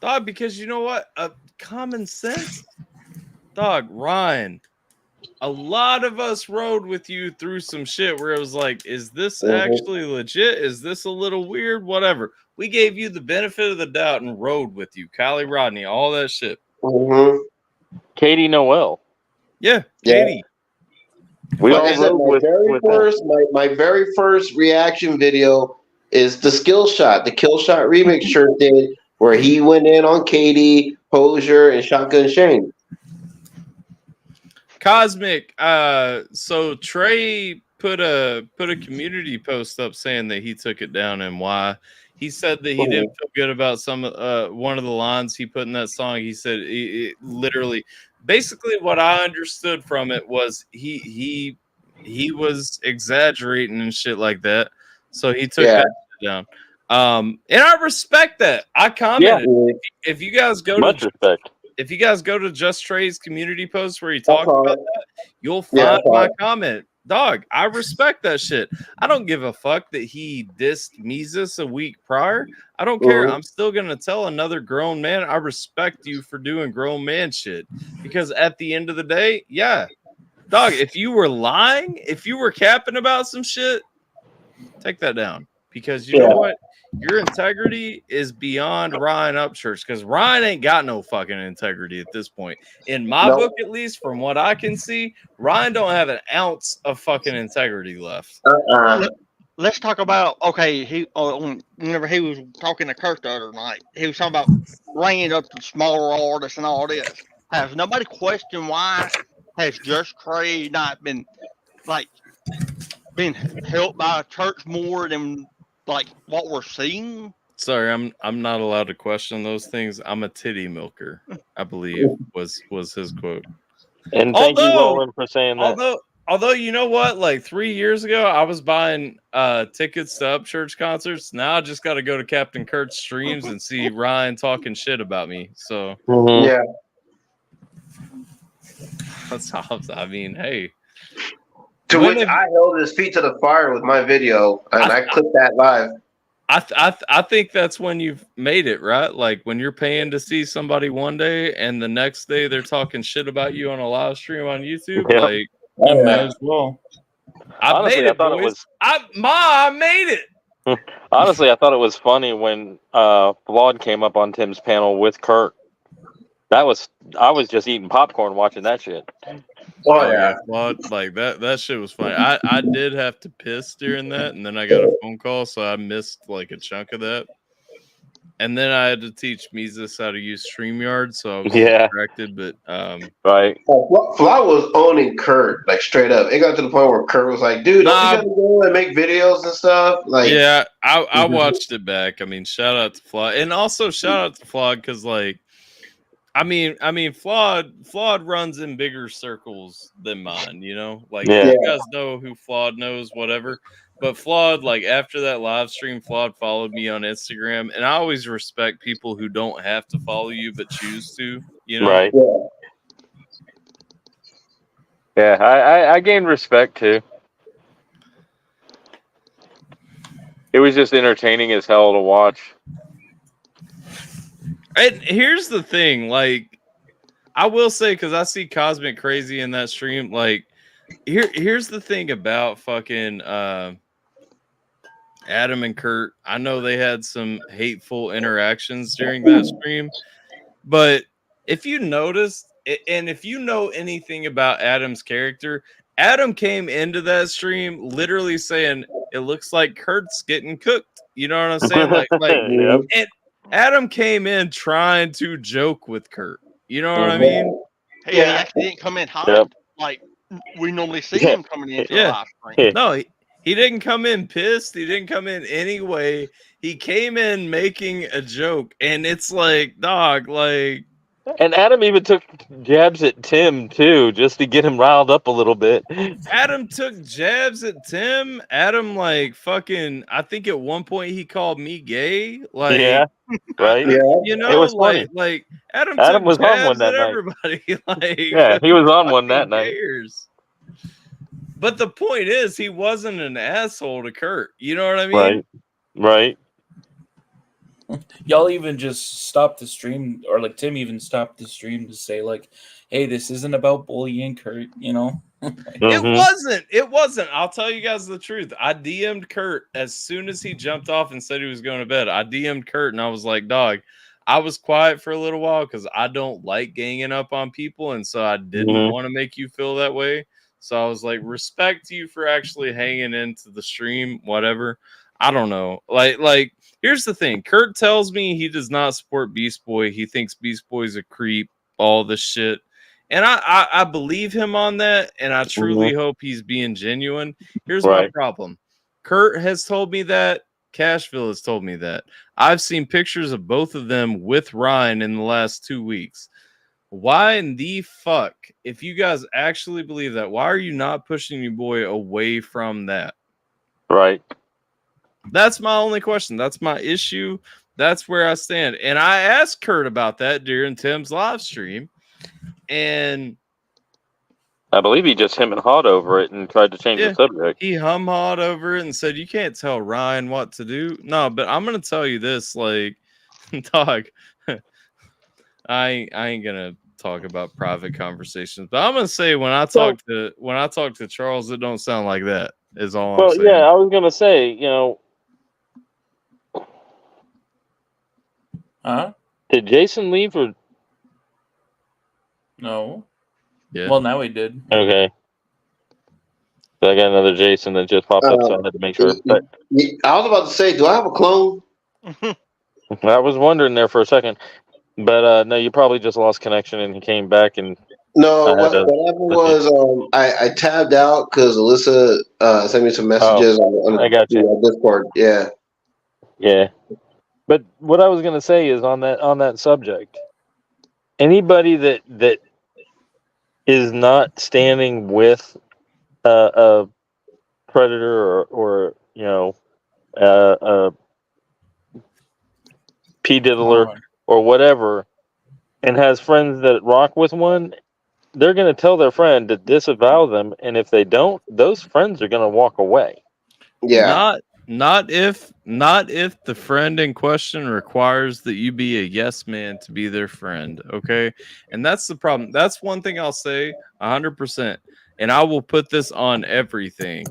Dog, because you know what? Common sense. Dog, Ryan, a lot of us rode with you through some shit where it was like, is this actually legit? Is this a little weird? Whatever. We gave you the benefit of the doubt and rode with you. Kylie Rodney, all that shit. Katie Noel. Yeah, Katie. We all rode with my very first reaction video is the Skill Shot, the Kill Shot remix shirt did, where he went in on Katie, Hosier, and Shotgun Shane. Cosmic. So Trey put a community post up saying that he took it down and why. He said that he didn't feel good about one of the lines he put in that song. He said it literally, basically, what I understood from it was he was exaggerating and shit like that. So he took that down. And I respect that. I commented. If you guys go if you guys go to Just Trey's community post where he talked about that, you'll find my comment. Dog, I respect that shit. I don't give a fuck that he dissed Mises a week prior. I don't care. I'm still going to tell another grown man, I respect you for doing grown man shit. Because at the end of the day, dog, if you were lying, if you were capping about some shit, take that down. Because you know what? Your integrity is beyond Ryan Upchurch because Ryan ain't got no fucking integrity at this point. In my book, at least, from what I can see, Ryan don't have an ounce of fucking integrity left. let's talk about whenever he was talking to Kurt the other night, he was talking about bringing up the smaller artists and all this. Has nobody questioned why has Just Cray not been like been helped by a church more than like what we're seeing? Sorry, I'm not allowed to question those things. I'm a titty milker, I believe was his quote. And thank you, Roland, for saying that. Although you know what, like 3 years ago, I was buying tickets to Upchurch concerts. Now I just got to go to Captain Kurt's streams and see Ryan talking shit about me. So Mhm. Yeah. that's all. I mean, hey. To When which have- I held his feet to the fire with my video, and I clipped that live. I think that's when you've made it, right? Like when you're paying to see somebody one day and the next day they're talking shit about you on a live stream on YouTube. Yep. Like I might as well. I Honestly, made I it, thought it boys. was- I made it. Honestly, I thought it was funny when Flawed came up on Tim's panel with Kurt. I was just eating popcorn watching that shit. Oh yeah. Well, like that shit was funny. I did have to piss during that, and then I got a phone call, so I missed like a chunk of that. And then I had to teach Mises how to use StreamYard, so I was Yeah. distracted. But Right. Fly was owning Kurt like straight up. It got to the point where Kurt was like, "Dude, don't you gotta go and make videos and stuff?" Like, yeah, I watched it back. I mean, shout out to Flawed, and also shout out to Flawed because like. I mean, Flawed runs in bigger circles than mine, you know? Like, Yeah. you guys know who Flawed knows, whatever. But Flawed, like, after that live stream, Flawed followed me on Instagram. And I always respect people who don't have to follow you but choose to, you know? Right. Yeah, I gained respect, too. It was just entertaining as hell to watch. And here's the thing, like, I will say, because I see Cosmic Crazy in that stream, like, here's the thing about fucking Adam and Kurt. I know they had some hateful interactions during that stream, but if you noticed, and if you know anything about Adam's character, Adam came into that stream literally saying, "It looks like Kurt's getting cooked." You know what I'm saying? Like, Yep. and Adam came in trying to joke with Kurt. You know what I mean? Hey, he actually didn't come in hot Yep. like we normally see Yeah. him coming into Yeah. the live stream. No, he didn't come in pissed. He didn't come in any way. He came in making a joke, and it's like, dog, like. And Adam even took jabs at Tim, too, just to get him riled up a little bit. Adam took jabs at Tim. Adam, like, fucking, I think at one point he called me gay. Like, Yeah, right? You know, It was funny. like Adam Adam took was on one jabs that at night. everybody. Like, Yeah, he was on who one that fucking night. cares? But the point is, he wasn't an asshole to Kurt. You know what I mean? Right, right. Y'all even just stopped the stream, or like Tim even stopped the stream to say like, "Hey, this isn't about bullying Kurt," you know. Mhm. It wasn't. I'll tell you guys the truth. I DM'd Kurt as soon as he jumped off and said he was going to bed. I DM'd Kurt and I was like, dog, I was quiet for a little while because I don't like ganging up on people. And so I didn't Mhm. want to make you feel that way. So I was like, respect you for actually hanging into the stream, whatever. I don't know. Like, here's the thing. Kurt tells me he does not support Beast Boy. He thinks Beast Boy's a creep, all this shit. And I believe him on that, and I truly hope he's being genuine. Here's my Right. problem. Kurt has told me that. Cashville has told me that. I've seen pictures of both of them with Ryan in the last 2 weeks. Why in the fuck, if you guys actually believe that, why are you not pushing your boy away from that? Right. That's my only question. That's my issue. That's where I stand. And I asked Kurt about that during Tim's live stream. And I believe he just him and hawed over it and tried to change the subject. he hum-hawed over it and said, "You can't tell Ryan what to do." No, but I'm gonna tell you this, like, dog. I ain't gonna talk about private conversations, but I'm gonna say when I talk to Charles, it don't sound like that. Is all I'm Well, saying. yeah, I was gonna say, you know, Huh? did Jason leave or? No. Yeah. Well, now he did. Okay. I got another Jason that just popped up, so I had to make sure. But I was about to say, do I have a clone? I was wondering there for a second. But no, you probably just lost connection and he came back and No, I had what to. happened was I tabbed out because Alyssa sent me some messages on I got you. Discord. Yeah. Yeah. But what I was going to say is on that subject, anybody that is not standing with a predator or a p diddler or whatever, and has friends that rock with one, they're going to tell their friend to disavow them, and if they don't, those friends are going to walk away. Yeah. Not if the friend in question requires that you be a yes man to be their friend, okay? And that's the problem. That's one thing I'll say 100%. And I will put this on everything.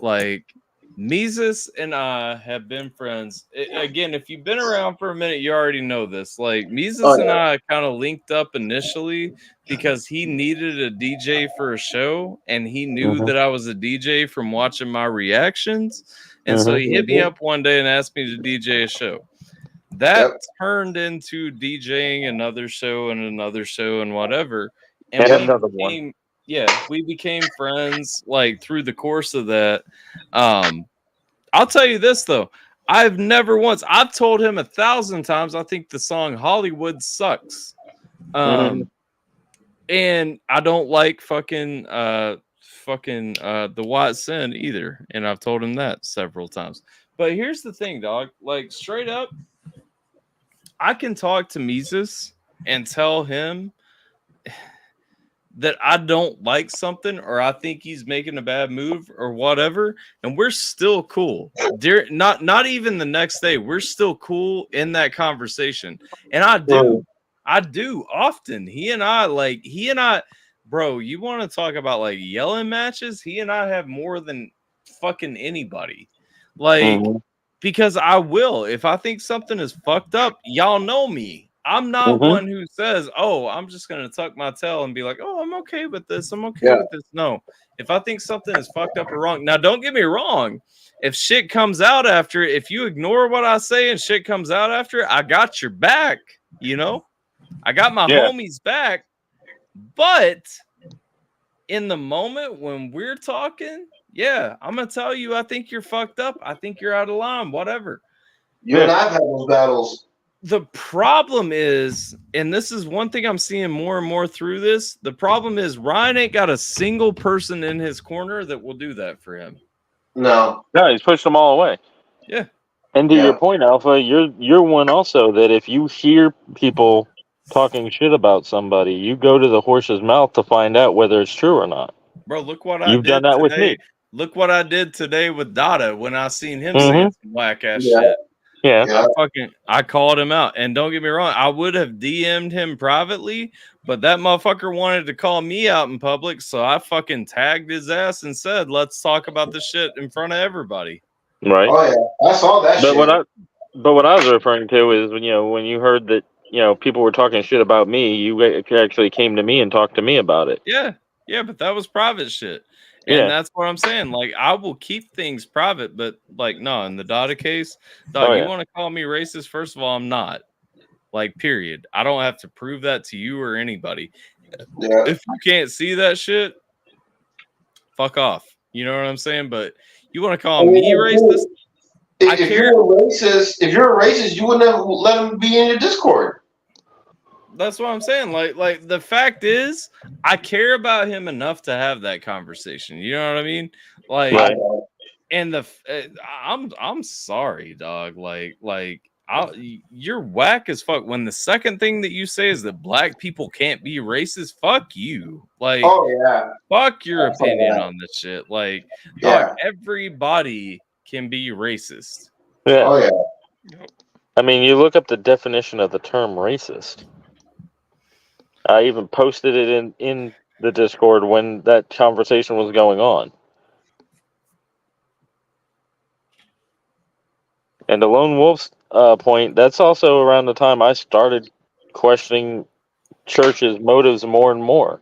Like Mises and I have been friends. Again, if you've been around for a minute, you already know this. Like Mises and I kind of linked up initially because he needed a DJ for a show, and he knew that I was a DJ from watching my reactions. And so he hit me up one day and asked me to DJ a show. That turned into DJing another show and whatever. And another one. we became friends like through the course of that. I'll tell you this though. I've told him 1,000 times I think the song Hollywood sucks. And I don't like fucking the White Sin either. And I've told him that several times. But here's the thing, dog. Like straight up, I can talk to Mises and tell him that I don't like something or I think he's making a bad move or whatever, and we're still cool. Not even the next day. We're still cool in that conversation. And I do often. He and I, bro, you want to talk about like yelling matches? He and I have more than fucking anybody. Like, because I will. If I think something is fucked up, y'all know me. I'm not one who says, oh, I'm just going to tuck my tail and be like, oh, I'm okay with this. I'm okay with this. No. If I think something is fucked up or wrong. Now, don't get me wrong. If shit comes out after, if you ignore what I say and shit comes out after, I got your back. You know, I got my homies back. But in the moment when we're talking, I'm going to tell you, I think you're fucked up. I think you're out of line, whatever. You and I've had those battles. The problem is, and this is one thing I'm seeing more and more through this, the problem is Ryan ain't got a single person in his corner that will do that for him. No, he's pushed them all away. Yeah. And to your point, Alpha, you're one also that if you hear people talking shit about somebody, you go to the horse's mouth to find out whether it's true or not. Bro, look what You've done that with me. Look what I did today with Dada when I seen him saying some whack ass shit. Yeah. I called him out. And don't get me wrong, I would have DM'd him privately, but that motherfucker wanted to call me out in public, so I fucking tagged his ass and said, let's talk about this shit in front of everybody. Right. Oh yeah, I saw that shit. What I was referring to is when you heard that people were talking shit about me, you actually came to me and talked to me about it. Yeah, but that was private shit. And that's what I'm saying. Like, I will keep things private, but like, no, in the Dada case, dog, you want to call me racist? First of all, I'm not. Like, period. I don't have to prove that to you or anybody. Yeah. If you can't see that shit, fuck off. You know what I'm saying? But you want to call me racist? If you're a racist, you would never let him be in your Discord. That's what I'm saying. Like the fact is, I care about him enough to have that conversation. You know what I mean? Like, and I'm sorry, dog. You're whack as fuck. When the second thing that you say is that black people can't be racist, fuck you. Like, fuck your opinion on this shit. Like, dog, everybody can be racist. Yeah. Oh yeah. I mean, you look up the definition of the term racist. I even posted it in the Discord when that conversation was going on. And the Lone Wolf's point, that's also around the time I started questioning church's motives more and more,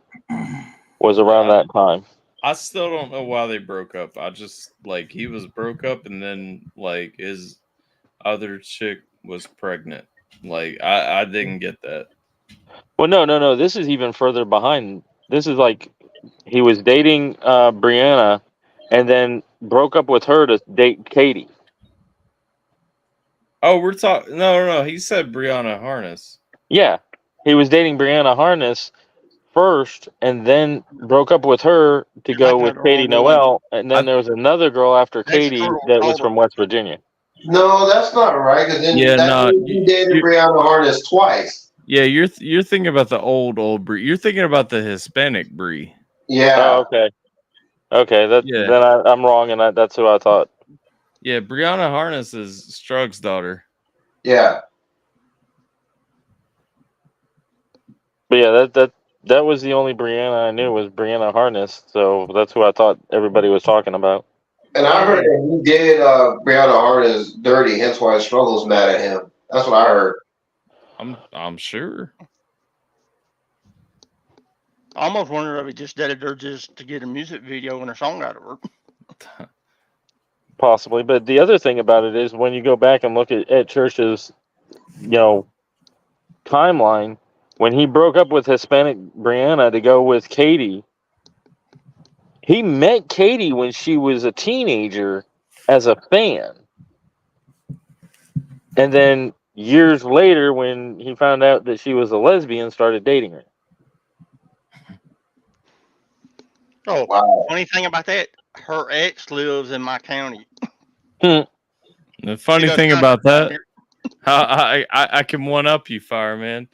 was around that time. I still don't know why they broke up. I just like he was broke up, and then like his other chick was pregnant. Like I didn't get that. Well, no. This is even further behind. This is like he was dating Brianna, and then broke up with her to date Katie. Oh, we're talking. No. He said Brianna Harness. Yeah, he was dating Brianna Harness first, and then broke up with her to You're go thinking with of the Katie wrong one. Noel, and then there was another girl after That's Katie Turtle that was Calder. from West Virginia. No, that's not right. Because then Yeah, that no, means you dated you- Brianna Harness twice. Yeah, you're thinking about the old Brie. You're thinking about the Hispanic Brie. Yeah, Oh, okay. Yeah. Then I'm wrong, and that's who I thought. Yeah, Brianna Harness is Strug's daughter. yeah. But yeah, that was the only Brianna I knew was Brianna Harness, so that's who I thought everybody was talking about. And I heard that he did Brianna Harness dirty, hence why Struggle's mad at him. That's what I heard. I'm sure. I almost wonder if he just did it just to get a music video and a song out of her. Possibly, but the other thing about it is when you go back and look at Church's, timeline, when he broke up with Hispanic Brianna to go with Katie, he met Katie when she was a teenager as a fan. And then years later, when he found out that she was a lesbian, started dating her. Oh, Wow. funny thing about that, her ex lives in my county. The funny does thing country about down that, here. I can one up you, fireman.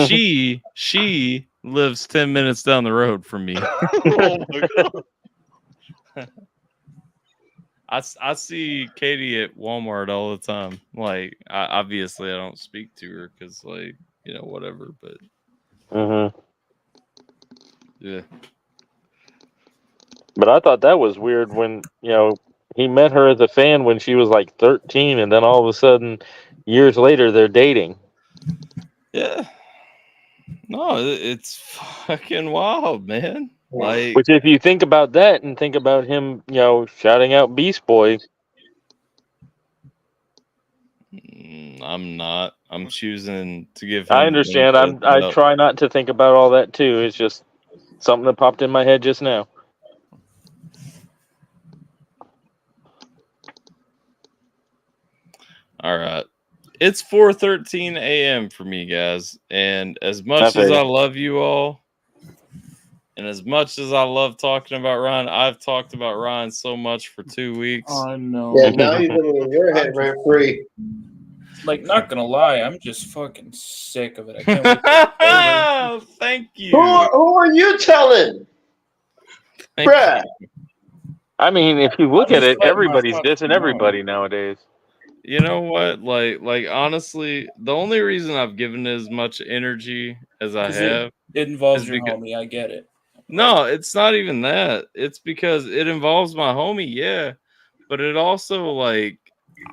She lives 10 minutes down the road from me. Oh my god. I see Katie at Walmart all the time. Like, obviously I don't speak to her because, like, whatever. But yeah, But I thought that was weird when, he met her as a fan when she was like 13, and then all of a sudden, years later, they're dating. yeah. No, it's fucking wild, man. Like, Which, if you think about that and think about him, shouting out Beast Boy. I'm not. I'm choosing to give him. I the understand. benefit of the I doubt. try not to think about all that too. It's just something that popped in my head just now. All right. It's 4:13 a.m. for me, guys. And as much I as feel I you. love you all, and as much as I love talking about Ryan, I've talked about Ryan so much for 2 weeks. Oh no. Yeah, now you're living in your head rent free. Like, not gonna lie, I'm just fucking sick of it. I can't wait till it's over. Thank you. Who are you telling? Thank Bruh. you. I mean, if you look I'm at just it, letting everybody's my fucking dissing know. everybody nowadays. You know what? Like honestly, the only reason I've given as much energy as I 'Cause have it involves is your because homie. I get it. no, it's not even that. It's because it involves my homie, yeah, but it also like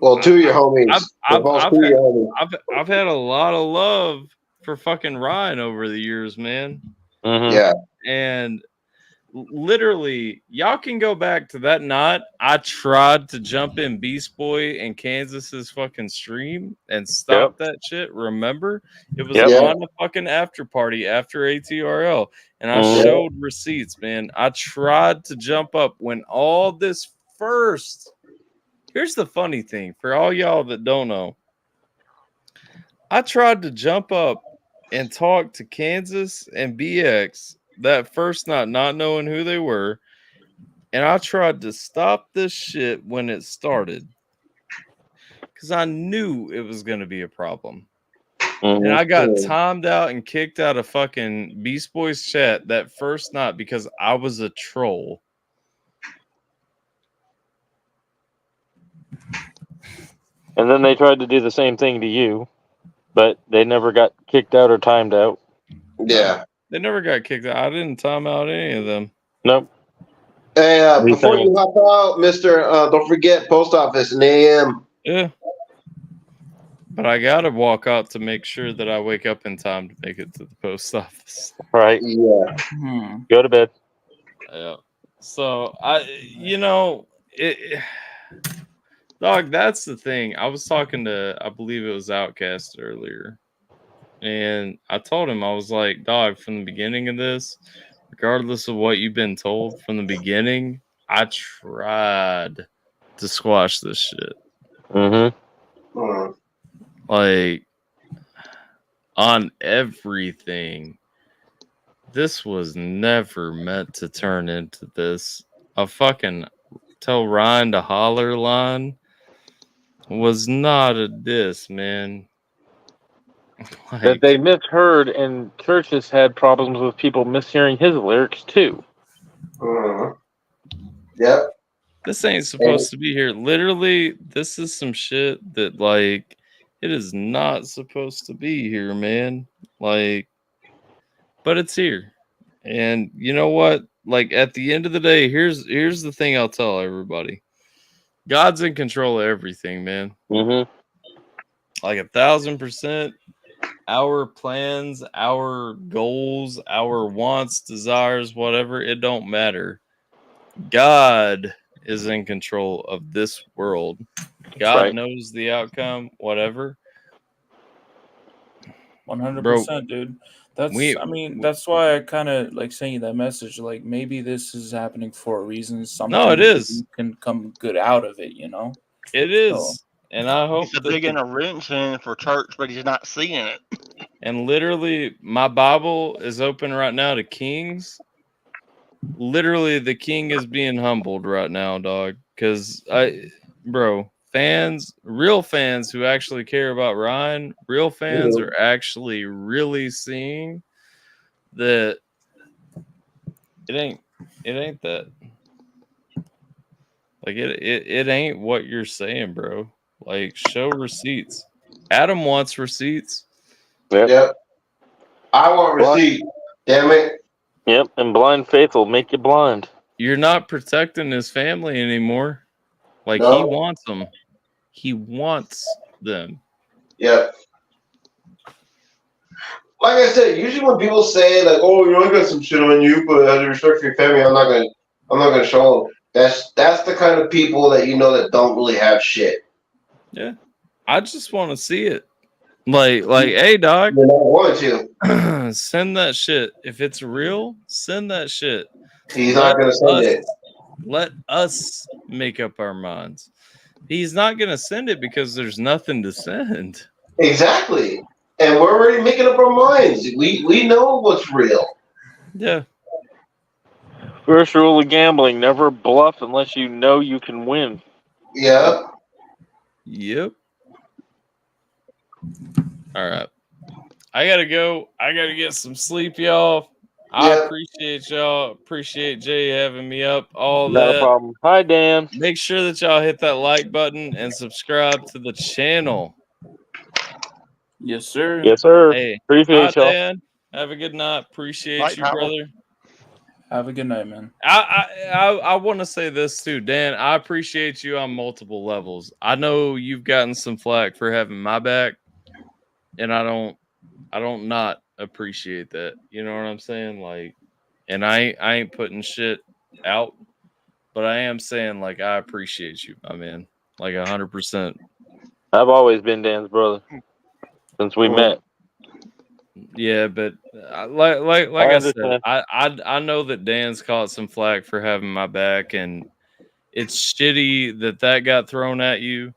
Well, two of your homies. I've Both two of your homies. I've had a lot of love for fucking Ryan over the years, man. Mm-hmm. Yeah. And literally, y'all can go back to that night. I tried to jump in Beast Boy and Kansas's fucking stream and stop that shit. Remember? It was Yep. on the fucking after party after ATRL. And I Mhm. showed receipts, man. I tried to jump up when all this first. Here's the funny thing for all y'all that don't know. I tried to jump up and talk to Kansas and BX that first night, not knowing who they were. And I tried to stop this shit when it started because I knew it was going to be a problem. Mhm. And I got timed out and kicked out of fucking Beast Boys chat that first night because I was a troll. And then they tried to do the same thing to you, but they never got kicked out or timed out. Yeah. They never got kicked out. I didn't time out any of them. Nope. Hey, before you hop out, Mister, don't forget post office in AM. Yeah. But I gotta walk out to make sure that I wake up in time to make it to the post office. Right. Yeah. Go to bed. Yeah. So dog, that's the thing. I was talking to, I believe it was Outcast earlier, and I told him, I was like, dog, from the beginning of this, regardless of what you've been told from the beginning, I tried to squash this shit. Mm. Like, on everything. This was never meant to turn into this. A fucking tell Ryan to holler line was not a diss, man. That they misheard, and churches had problems with people mishearing his lyrics too. Yep. This ain't supposed to be here. Literally, this is some shit that, like, it is not supposed to be here, man. Like, but it's here. And you know what? Like, at the end of the day, here's the thing I'll tell everybody. God's in control of everything, man. Like 1,000%. Our plans, our goals, our wants, desires, whatever, it don't matter. God is in control of this world. God knows the outcome, whatever. 100%, dude. That's why I kind of like sent you that message. Like, maybe this is happening for a reason. Something No, it is. can come good out of it, you know? It is. So, and I hope it's a big intervention for church, but he's not seeing it. And literally, my Bible is open right now to Kings. Literally, the king is being humbled right now, dog. Because fans, real fans who actually care about Ryan, real fans are actually really seeing that it ain't that. Like it ain't what you're saying, bro. Like, show receipts. Adam wants receipts. Yep. I want receipts. Damn it. Yep, and blind faith will make you blind. You're not protecting his family anymore. Like, he wants them. He wants them. Yep. Like I said, usually when people say like, "Oh, you know, I got some shit on you, but out of respect for your family, I'm not gonna show them." That's the kind of people that you know that don't really have shit. Yeah, I just want to see it. Like, hey, dog, you don't want to send that shit. If it's real, send that shit. He's not gonna send it. Let us make up our minds. He's not gonna send it because there's nothing to send. Exactly. And we're already making up our minds. We know what's real. Yeah. First rule of gambling: never bluff unless you know you can win. Yep. Yep. All right. I gotta go. I gotta get some sleep, y'all. I appreciate y'all. Appreciate Jay having me up. All Not that. a problem. Hi, Dan. Make sure that y'all hit that like button and subscribe to the channel. Yes, sir. Yes, sir. Hey, Appreciate y'all. Dan. Have a good night. Appreciate you, brother. Have a good night, man. I want to say this too, Dan. I appreciate you on multiple levels. I know you've gotten some flack for having my back, and I don't not appreciate that. You know what I'm saying? Like, and I ain't putting shit out, but I am saying, like, I appreciate you, my man. Like 100%. I've always been Dan's brother since we met. Yeah, but like I said, I know that Dan's caught some flack for having my back, and it's shitty that got thrown at you,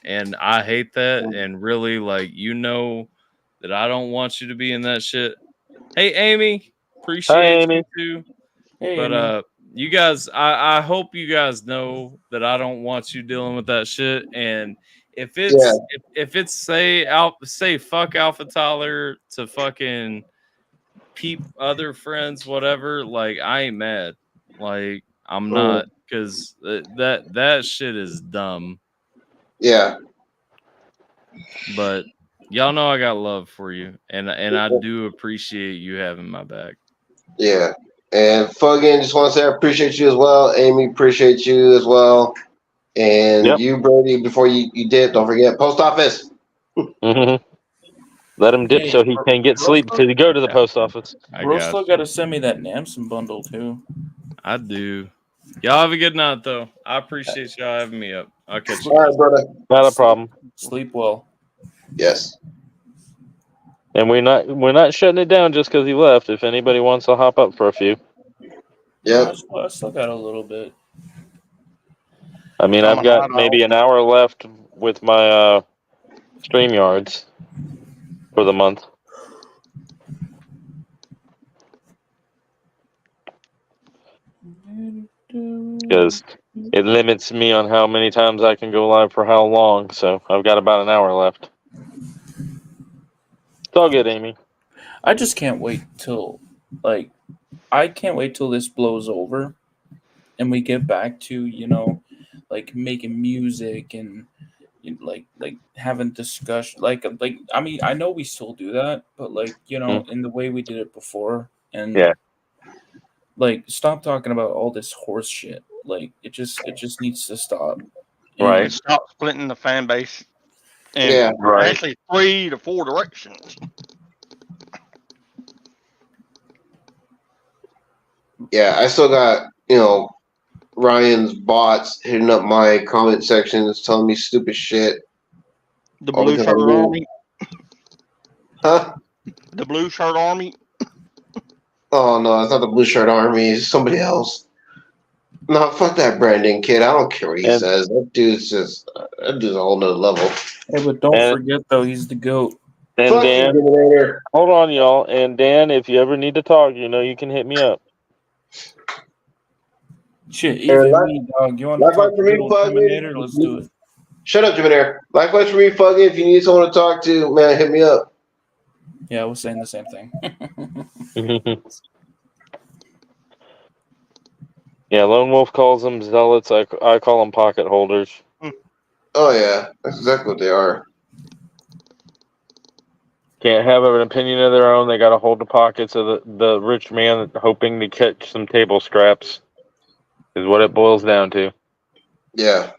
and I hate that. And really, like, you know that I don't want you to be in that shit. Hey, Amy, appreciate you too. Hey, but Amy. you guys, I hope you guys know that I don't want you dealing with that shit. And if it's if it's say fuck alphatyler to fucking other friends, whatever, like, I ain't mad. Like, I'm not, because that shit is dumb. Yeah. But y'all know I got love for you, and I do appreciate you having my back. Yeah. And again, just want to say I appreciate you as well. Amy, appreciate you as well. And you, Brody, before you dip, don't forget post office. Let him dip so he can get sleep until he go to the post office. Bro still got to send me that Namson bundle too. I do. Y'all have a good night, though. I appreciate y'all having me up. I'll catch you All guys. right, brother. Not a problem. Sleep well. Yes. And we're not shutting it down just because he left. If anybody wants to hop up for a few, Yep. I still got a little bit. I mean, I'm I've a got hot maybe dog. an hour left with my StreamYards for the month. Because it limits me on how many times I can go live for how long. So I've got about an hour left. It's all good, Amy. I just can't wait till, like, I can't wait till this blows over and we get back to, like making music and like having discussion. Like I mean, I know we still do that, but like, in the way we did it before. And Yeah. like, stop talking about all this horse shit. Like, it just needs to stop. Right. And stop splitting the fan base in Yeah. Right. actually 3 to 4 directions. Yeah. I still got, Ryan's bots hitting up my comment sections, telling me stupid shit. The All blue because shirt I'm new. army. Huh? The blue shirt army. Oh no, it's not the Blue Shirt Army. It's somebody else. No, fuck that Brandon kid. I don't care what he And- says. That dude's a whole nother level. Hey, but don't And- forget though, he's the GOAT. And Fuck Dan, you, Intimidator. hold on, y'all. And Dan, if you ever need to talk, you can hit me up. Shit, Hey, even like- me, dog. You want to likewise talk for to me, the old fucking- Terminator? Let's do it. Shut up, Intimidator. Likewise for me, fucking. If you need someone to talk to, man, hit me up. Yeah, I was saying the same thing. Yeah, Lone Wolf calls them zealots. I call them pocket holders. Oh yeah, that's exactly what they are. Can't have an opinion of their own. They got to hold the pockets of the rich man hoping to catch some table scraps is what it boils down to. Yeah.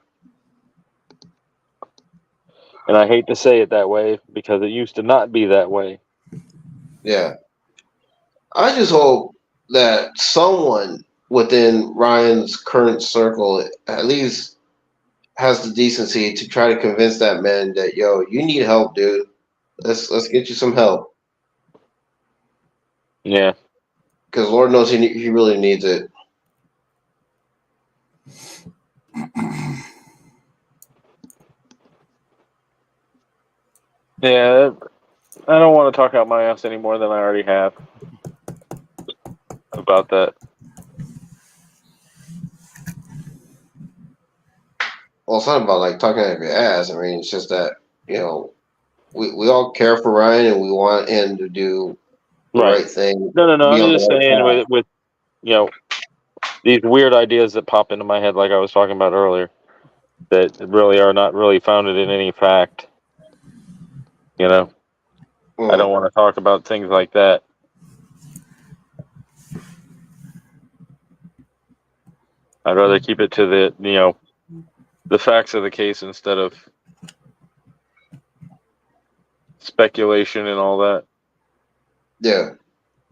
And I hate to say it that way because it used to not be that way. Yeah. I just hope that someone within Ryan's current circle at least has the decency to try to convince that man that, yo, you need help, dude. Let's get you some help. Yeah. Because Lord knows he really needs it. Yeah, I don't want to talk out my ass any more than I already have about that. Well, it's not about like talking out of your ass. I mean, it's just that, we all care for Ryan and we want him to do the right thing. No. be I'm on the just right saying path. with these weird ideas that pop into my head, like I was talking about earlier, that really are not really founded in any fact. I don't want to talk about things like that. I'd rather keep it to the facts of the case instead of speculation and all that. Yeah.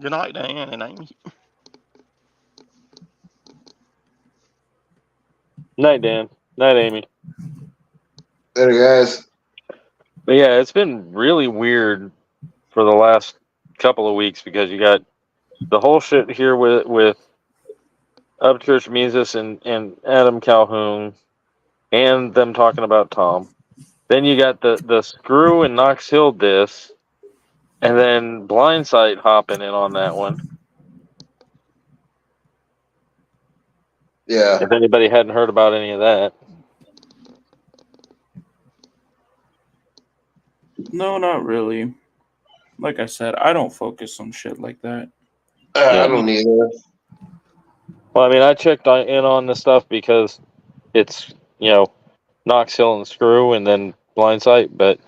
Good night, Dan and Amy. Night, Dan. Night, Amy. Later, guys. But yeah, it's been really weird for the last couple of weeks because you got the whole shit here with Upchurch Mises and Adam Calhoun and them talking about Tom. Then you got the Screw and Knox Hill diss, and then Blindsight hopping in on that one. Yeah. If anybody hadn't heard about any of that. No, not really. Like I said, I don't focus on shit like that. I don't either. Well, I mean, I checked in on the stuff because it's, Knox Hill and Screw and then Blindsight, but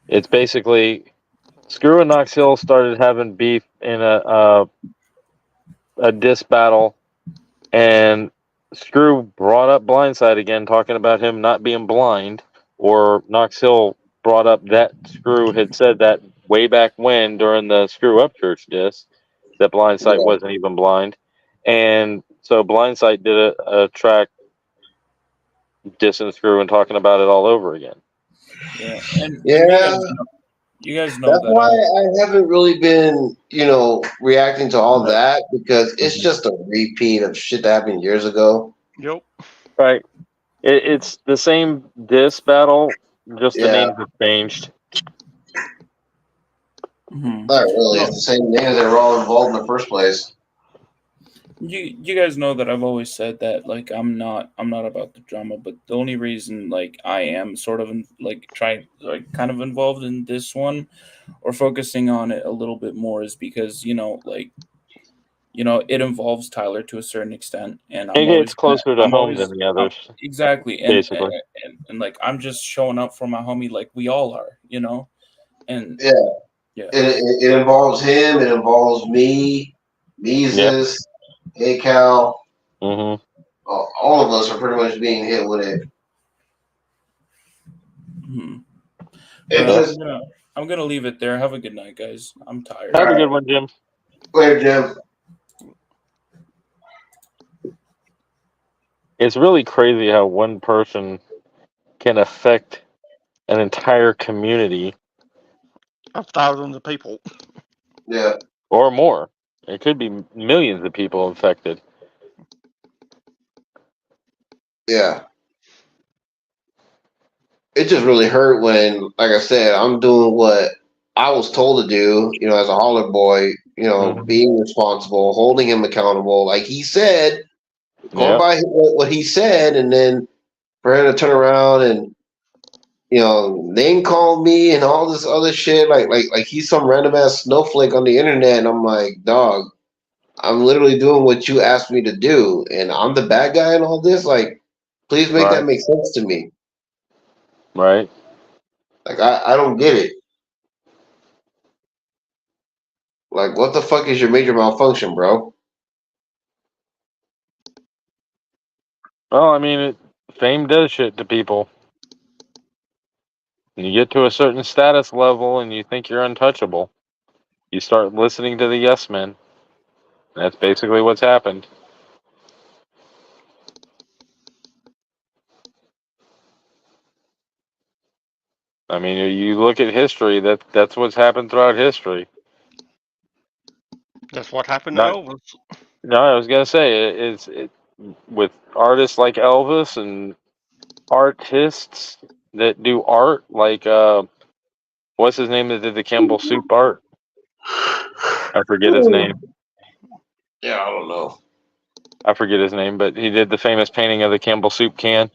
it's basically Screw and Knox Hill started having beef in a diss battle, and Screw brought up Blindsight again, talking about him not being blind, or Knox Hill brought up that Screw had said that way back when during the Screw Upchurch diss that Blindsight wasn't even blind. And so Blindsight did a track dissing Screw and talking about it all over again. Yeah, and Yeah, you guys know that's that why I haven't really been, reacting to all that because it's just a repeat of shit that happened years ago. Yep. Right. It's the same diss battle, just the Yeah, names have changed. not really. It's the same names that were all involved in the first place. you guys know that I've always said that like I'm not about the drama, but the only reason like I am sort of kind of involved in this one or focusing on it a little bit more is because it involves Tyler to a certain extent, and It gets closer to home than the others, exactly, basically. and like I'm just showing up for my homie like we all are, and Yeah, yeah, it involves him. It involves me, Yeah. Mises, Hey Cal. Mm-hmm. All of us are pretty much being hit with it. mhm. It But just I'm gonna leave it there. Have a good night, guys. I'm tired. Have a right. good one, Jim. Later, Jim. It's really crazy how one person can affect an entire community Of thousands of people. Yeah, or more. It could be millions of people infected. yeah. It just really hurt when, like I said, I'm doing what I was told to do, as a holler boy, Mm-hmm. being responsible, holding him accountable. Like he said, going Yeah. by what he said, and then for him to turn around and, name call me and all this other shit, like he's some random ass snowflake on the internet. And I'm like, dog, I'm literally doing what you asked me to do, and I'm the bad guy in all this. Like, please make that Right. make sense to me. Right. Like, I don't get it. Like, what the fuck is your major malfunction, bro? Well, I mean, fame does shit to people. You get to a certain status level and you think you're untouchable. You start listening to the yes men. That's basically what's happened. I mean, you look at history. That's what's happened throughout history. That's what happened to Not Elvis. No, I was gonna say with artists like Elvis and artists that do art, like what's his name that did the Campbell Soup art? I forget his name. Yeah, I don't know. I forget his name, but he did the famous painting of the Campbell Soup can,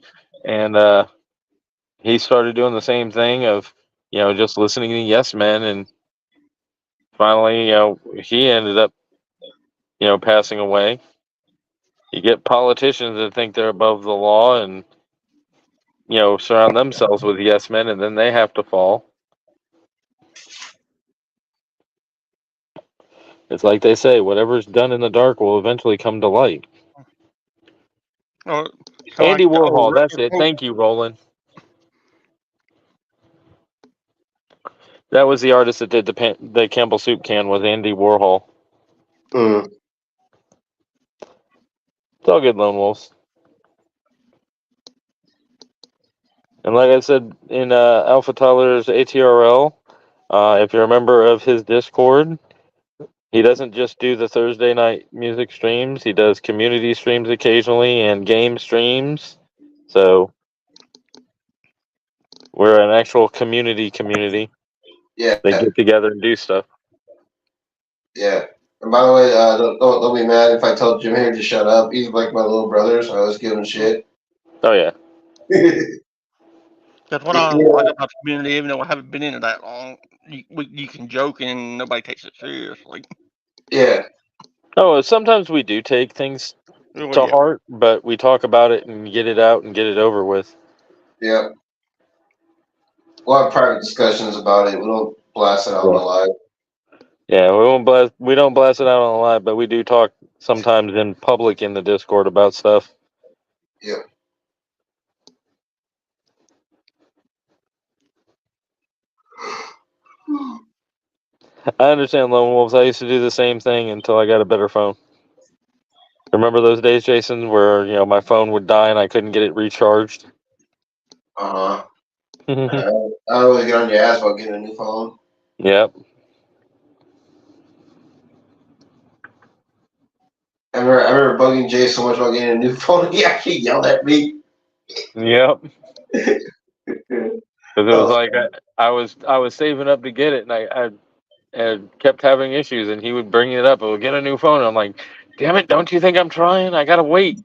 and he started doing the same thing of just listening to yes men, and finally he ended up passing away. You get politicians that think they're above the law and surround themselves with yes men, and then they have to fall. It's like they say, whatever's done in the dark will eventually come to light. Or kind of Andy like the old Warhol, that's record it. quote. Thank you, Roland. That was the artist that did the Campbell Soup can, was Andy Warhol. Mm. It's all good, Lone Wolves. And like I said in alphatyler's ATRL, if you're a member of his Discord, he doesn't just do the Thursday night music streams. He does community streams occasionally and game streams. So we're an actual community. Yeah, They get together and do stuff. yeah. And by the way, don't be mad if I tell Jim here to shut up. He's like my little brother, so I always give him shit. Oh yeah. That's what I Yeah, like about the community. Even though I haven't been in it that long, you can joke and nobody takes it seriously. yeah, Oh, sometimes we do take things Oh to yeah, heart, but we talk about it and get it out and get it over with. yeah. We'll have private discussions about it. We don't blast it out in Yeah. the live. Yeah, we don't blast it out on the live, but we do talk sometimes in public in the Discord about stuff. Yep. I understand, Lone Wolves. I used to do the same thing until I got a better phone. Remember those days, Jason, where my phone would die and I couldn't get it recharged? I always get on your ass about getting a new phone. Yep. I remember bugging Jay so much about getting a new phone. He actually yelled at me. Yep. Because it was like I was saving up to get it, and I kept having issues, and he would bring it up. We'll get a new phone. And I'm like, damn it! Don't you think I'm trying? I gotta wait.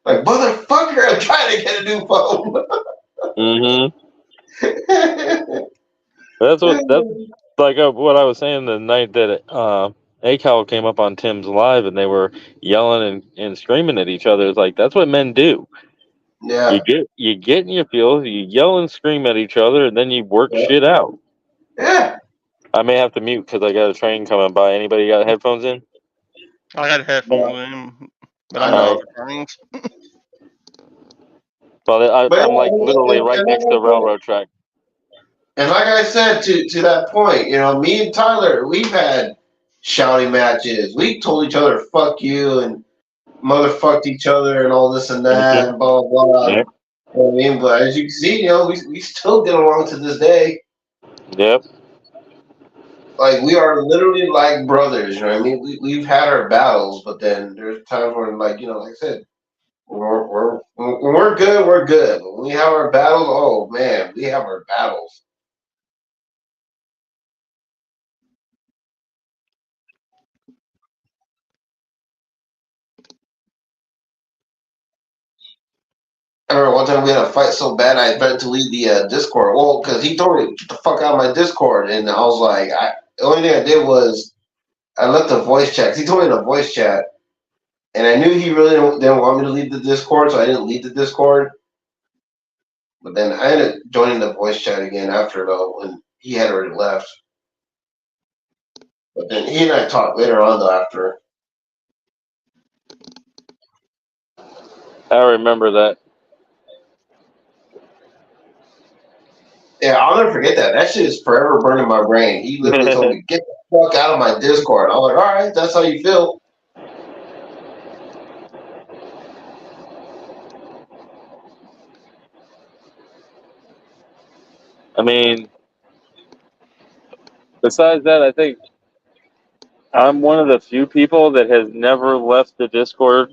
Like, motherfucker, I'm trying to get a new phone. That's like what I was saying the night that ACAL came up on Tim's live, and they were yelling and screaming at each other. It's like that's what men do. Yeah. You get in your feels, you yell and scream at each other, and then you work shit out. Yeah. I may have to mute because I got a train coming by. Anybody got headphones in? I got headphones in, but I I know know. the trains. Well, But I'm like literally right next to the railroad track. And like I said, to that point, me and Tyler, we've had shouting matches. We told each other "fuck you" and motherfucked each other and all this and that and blah blah blah. Yep. You know what I mean? But as you can see, we still get along to this day. Yep. Like we are literally like brothers. You know what I mean? We've had our battles, but then there's times when, like I said, when we're good, we're good. But when we have our battles, oh man, we have our battles. I remember one time we had a fight so bad I threatened to leave the Discord. Well, because he told me to get the fuck out of my Discord, and I was like, the only thing I did was I left a voice chat. 'Cause he told me in a voice chat, and I knew he really didn't want me to leave the Discord, so I didn't leave the Discord. But then I ended up joining the voice chat again after, though, when he had already left. But then he and I talked later on, though, after. I remember that. Yeah, I'll never forget that. That shit is forever burned in my brain. He literally told me, "Get the fuck out of my Discord." I was like, "All right, that's how you feel." I mean, besides that, I think I'm one of the few people that has never left the Discord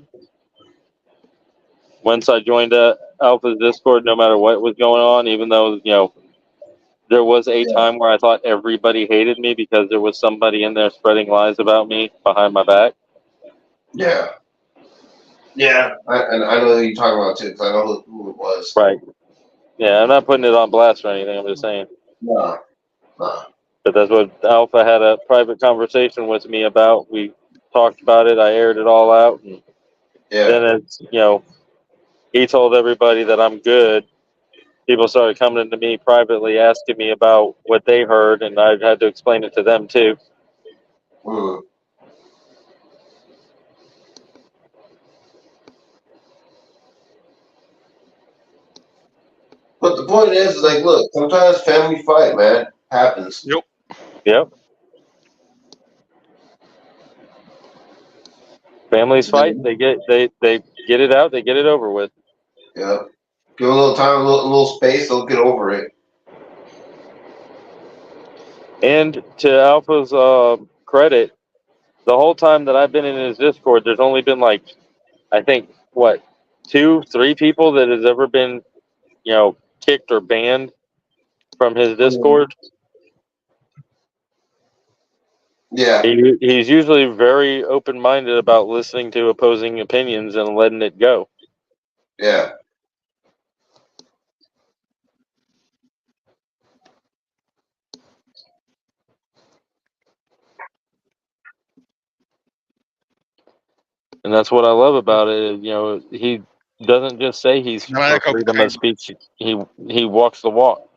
once I joined Alpha's Discord, no matter what was going on, even though, there was a Yeah. time where I thought everybody hated me because there was somebody in there spreading lies about me behind my back. Yeah. Yeah. And I know who you're talking about, too, because I know who it was. Right. Yeah, I'm not putting it on blast or anything. I'm just saying. Nah. But that's what Alpha had a private conversation with me about. We talked about it. I aired it all out. And Yeah. then it's, he told everybody that I'm good. People started coming to me privately asking me about what they heard, and I had to explain it to them too. Mm. But the point is, like, look, sometimes family fight, man, happens. Yep. Yep. Families fight. They get it out. They get it over with. Yeah. Give a little time, a little space, they'll get over it. And to Alpha's credit, the whole time that I've been in his Discord, there's only been I think 2, 3 people that has ever been, kicked or banned from his Discord. Yeah. He's usually very open-minded about listening to opposing opinions and letting it go. Yeah. And that's what I love about it. He doesn't just say he's Not an for echo freedom of chamber. speech. He walks the walk.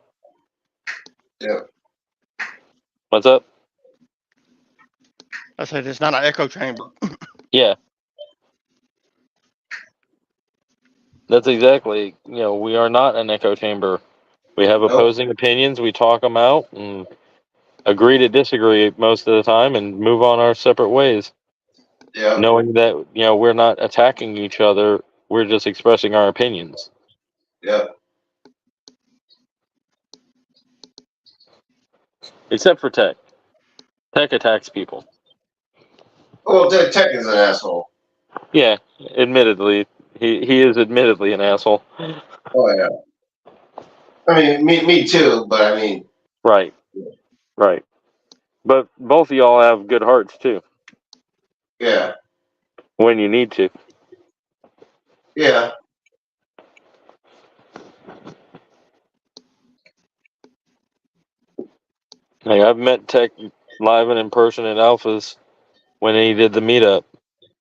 Yeah. What's up? I said it's not an echo chamber. Yeah. That's exactly. We are not an echo chamber. We have opposing opinions. We talk them out and agree to disagree most of the time and move on our separate ways. Yeah. knowing that we're not attacking each other, we're just expressing our opinions. Yeah. Except for Tech. Tech attacks people. Well, Tech is an asshole. Yeah, admittedly, he is admittedly an asshole. Oh yeah. I mean, me too. But I mean, Right, right. But both of y'all have good hearts too. yeah, When you need to. yeah. Like I've met Tech live and in person at Alphas when he did the meetup.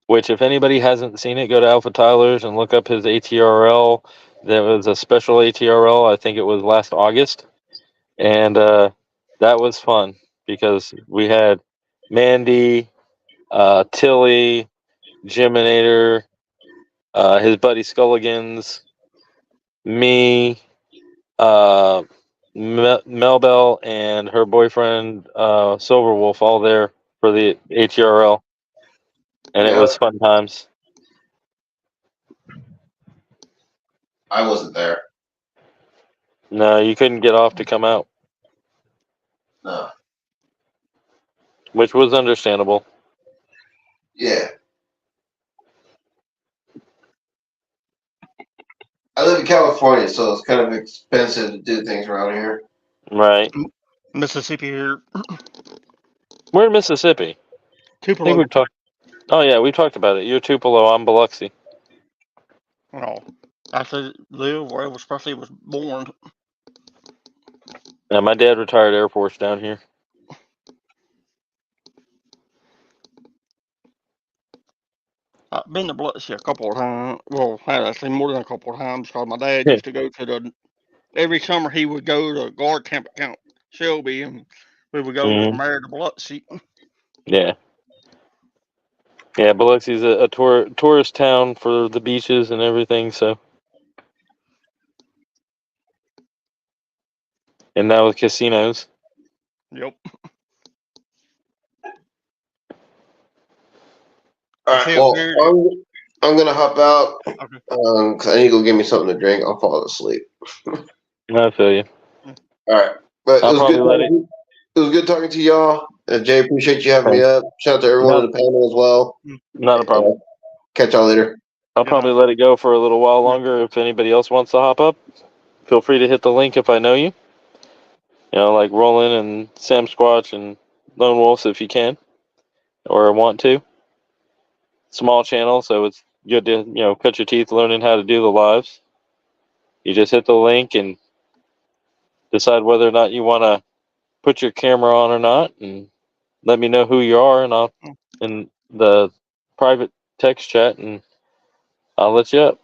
Which, if anybody hasn't seen it, go to alphatyler's and look up his ATRL. There was a special ATRL. I think it was last August, and that was fun because we had Mandy, Tilly, Jiminator, his buddy Skulligans, me, uh, Melbell, and her boyfriend Silverwolf all there for the ATRL, and it Yep. was fun times. I wasn't there. No, you couldn't get off to come out, No. which was understandable. Yeah. I live in California, so it's kind of expensive to do things around here. Right. Mississippi here. We're in Mississippi. I think Tupelo. we've talked. Oh yeah, we talked about it. You're Tupelo. I'm Biloxi. Well, I said live where Elvis Presley was born. Yeah, my dad retired Air Force down here. I've been to Biloxi a couple of times. Well, actually more than a couple of times because my dad used to go to the. Every summer he would go to guard camp at Camp Shelby, and we would go Mhm. from there to Biloxi. Yeah. Yeah, Biloxi's a tourist town for the beaches and everything. So, and now with casinos. Yep. All You right. see up Well, here. I'm gonna hop out Okay. because I need to go get me something to drink. I'll fall asleep. I feel you. All right. But I'll probably let it. it was good talking to y'all. Jay, appreciate you having me Thanks. up. Shout out to everyone Not, on the panel as well. not a problem. Catch y'all later. I'll probably let it go for a little while longer. If anybody else wants to hop up, feel free to hit the link if I know you. Like Roland and Sam Squatch and Lone Wolves if you can or want to. Small channel, so it's good to cut your teeth learning how to do the lives. You just hit the link and decide whether or not you want to put your camera on or not, and let me know who you are, and I'll in the private text chat, and I'll let you up.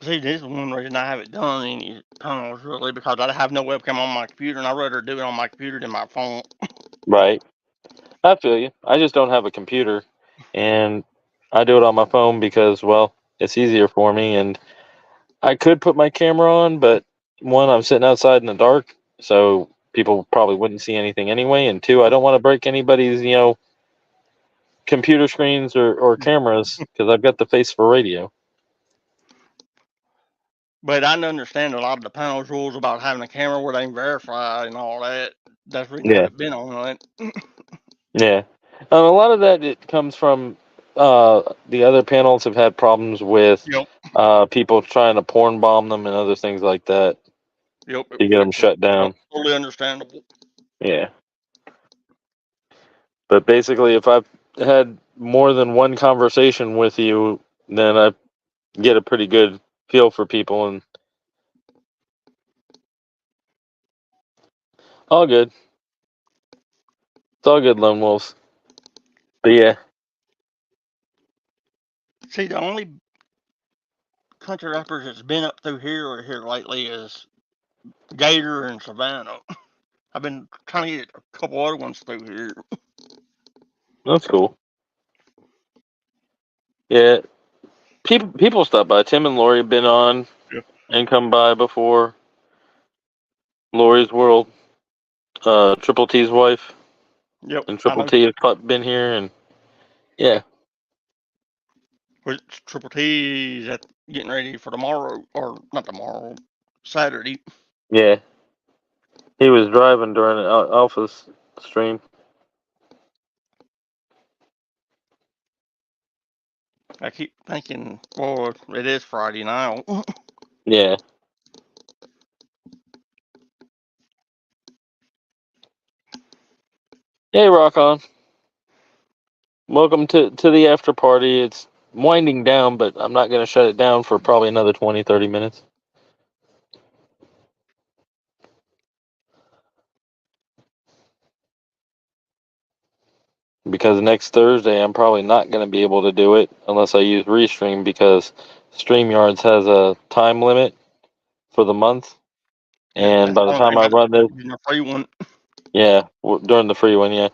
See, this is one reason I haven't done any tunnels really because I have no webcam on my computer, and I'd rather do it on my computer than my phone. Right. I feel you. I just don't have a computer, and I do it on my phone because, well, it's easier for me, and I could put my camera on, but one, I'm sitting outside in the dark, so people probably wouldn't see anything anyway, and two, I don't want to break anybody's, computer screens or cameras because I've got the face for radio. But I understand a lot of the panel's rules about having a camera where they can verify and all that. That's the reason I Yeah. haven't been on it. Yeah. A lot of that it comes from the other panels have had problems with Yep. people trying to porn bomb them and other things like that Yep. to get them shut down. Totally understandable. Yeah. But basically, if I've had more than one conversation with you, then I get a pretty good feel for people, and all good. It's all good, Lone Wolves. But yeah. See, the only country rappers that's been up through here lately is Gator and Savannah. I've been trying to get a couple other ones through here. That's cool. Yeah. People stop by. Tim and Lori have been on and come by before. Lori's World, Triple T's wife, Yep. and Triple T has been here, and Yeah. Which Triple T is getting ready for tomorrow, or not tomorrow, Saturday. Yeah. He was driving during Alpha's stream. I keep thinking, well, it is Friday now. Yeah. Hey, Rock On. Welcome to the after party. It's winding down, but I'm not going to shut it down for probably another 20, 30 minutes. Because next Thursday, I'm probably not going to be able to do it unless I use Restream, because StreamYards has a time limit for the month. And That's by the the only time thing I I run this, using a free one. yeah, during the free one, yeah.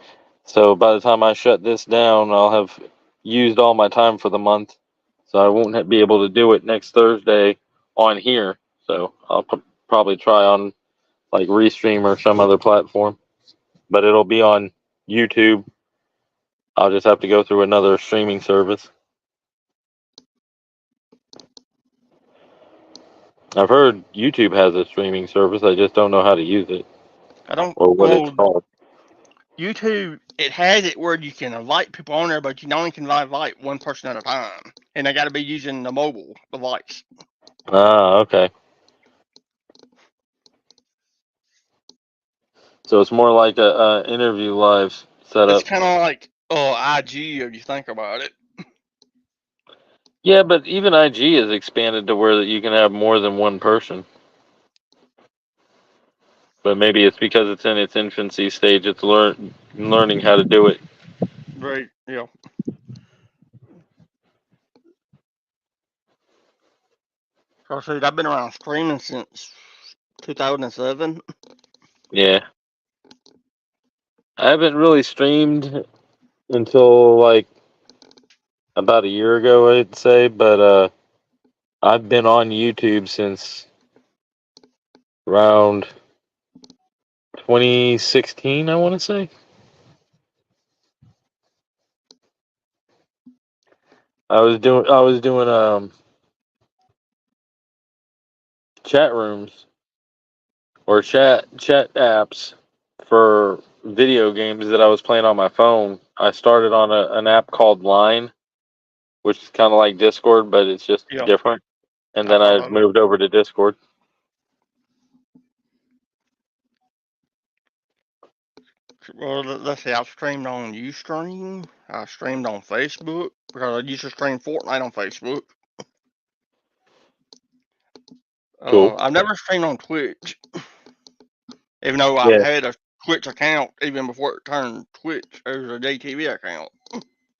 So by the time I shut this down, I'll have used all my time for the month. So I won't be able to do it next Thursday on here. So I'll probably try on like Restream or some other platform. But it'll be on YouTube. I'll just have to go through another streaming service. I've heard YouTube has a streaming service. I just don't know how to use it I don't. or what it's Well, called. YouTube, it has it where you can invite people on there, but you only can invite one person at a time, and they got to be using the mobile device. Ah, okay. So it's more like a interview live setup. It's kind of like IG if you think about it. Yeah, but even IG is expanded to where that you can have more than one person. But maybe it's because it's in its infancy stage. It's learning how to do it. Right? Yeah. So see, I've been around streaming since 2007. Yeah, I haven't really streamed until like about a year ago, I'd say. But I've been on YouTube since around 2016, I want to say. I was doing chat rooms or chat apps for video games that I was playing on my phone. I started on an app called Line, which is kind of like Discord, but it's just Yeah, different. And I've then heard I of it. moved over to Discord. Well, let's see. I've streamed on Ustream. I streamed on Facebook because I used to stream Fortnite on Facebook. Cool. I've never streamed on Twitch, even though I've Yeah. had a Twitch account even before it turned Twitch. It was a JTV account.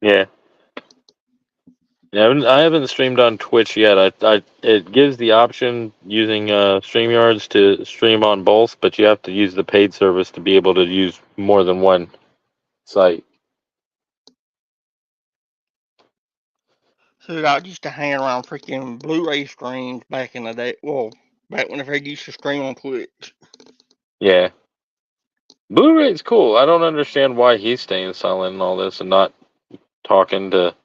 Yeah. Yeah, I haven't streamed on Twitch yet. It gives the option using StreamYards to stream on both, but you have to use the paid service to be able to use more than one site. So I used to hang around freaking Blu-ray streams back in the day. Well, back whenever I used to stream on Twitch. Yeah. Blu-ray's cool. I don't understand why he's staying silent and all this and not talking to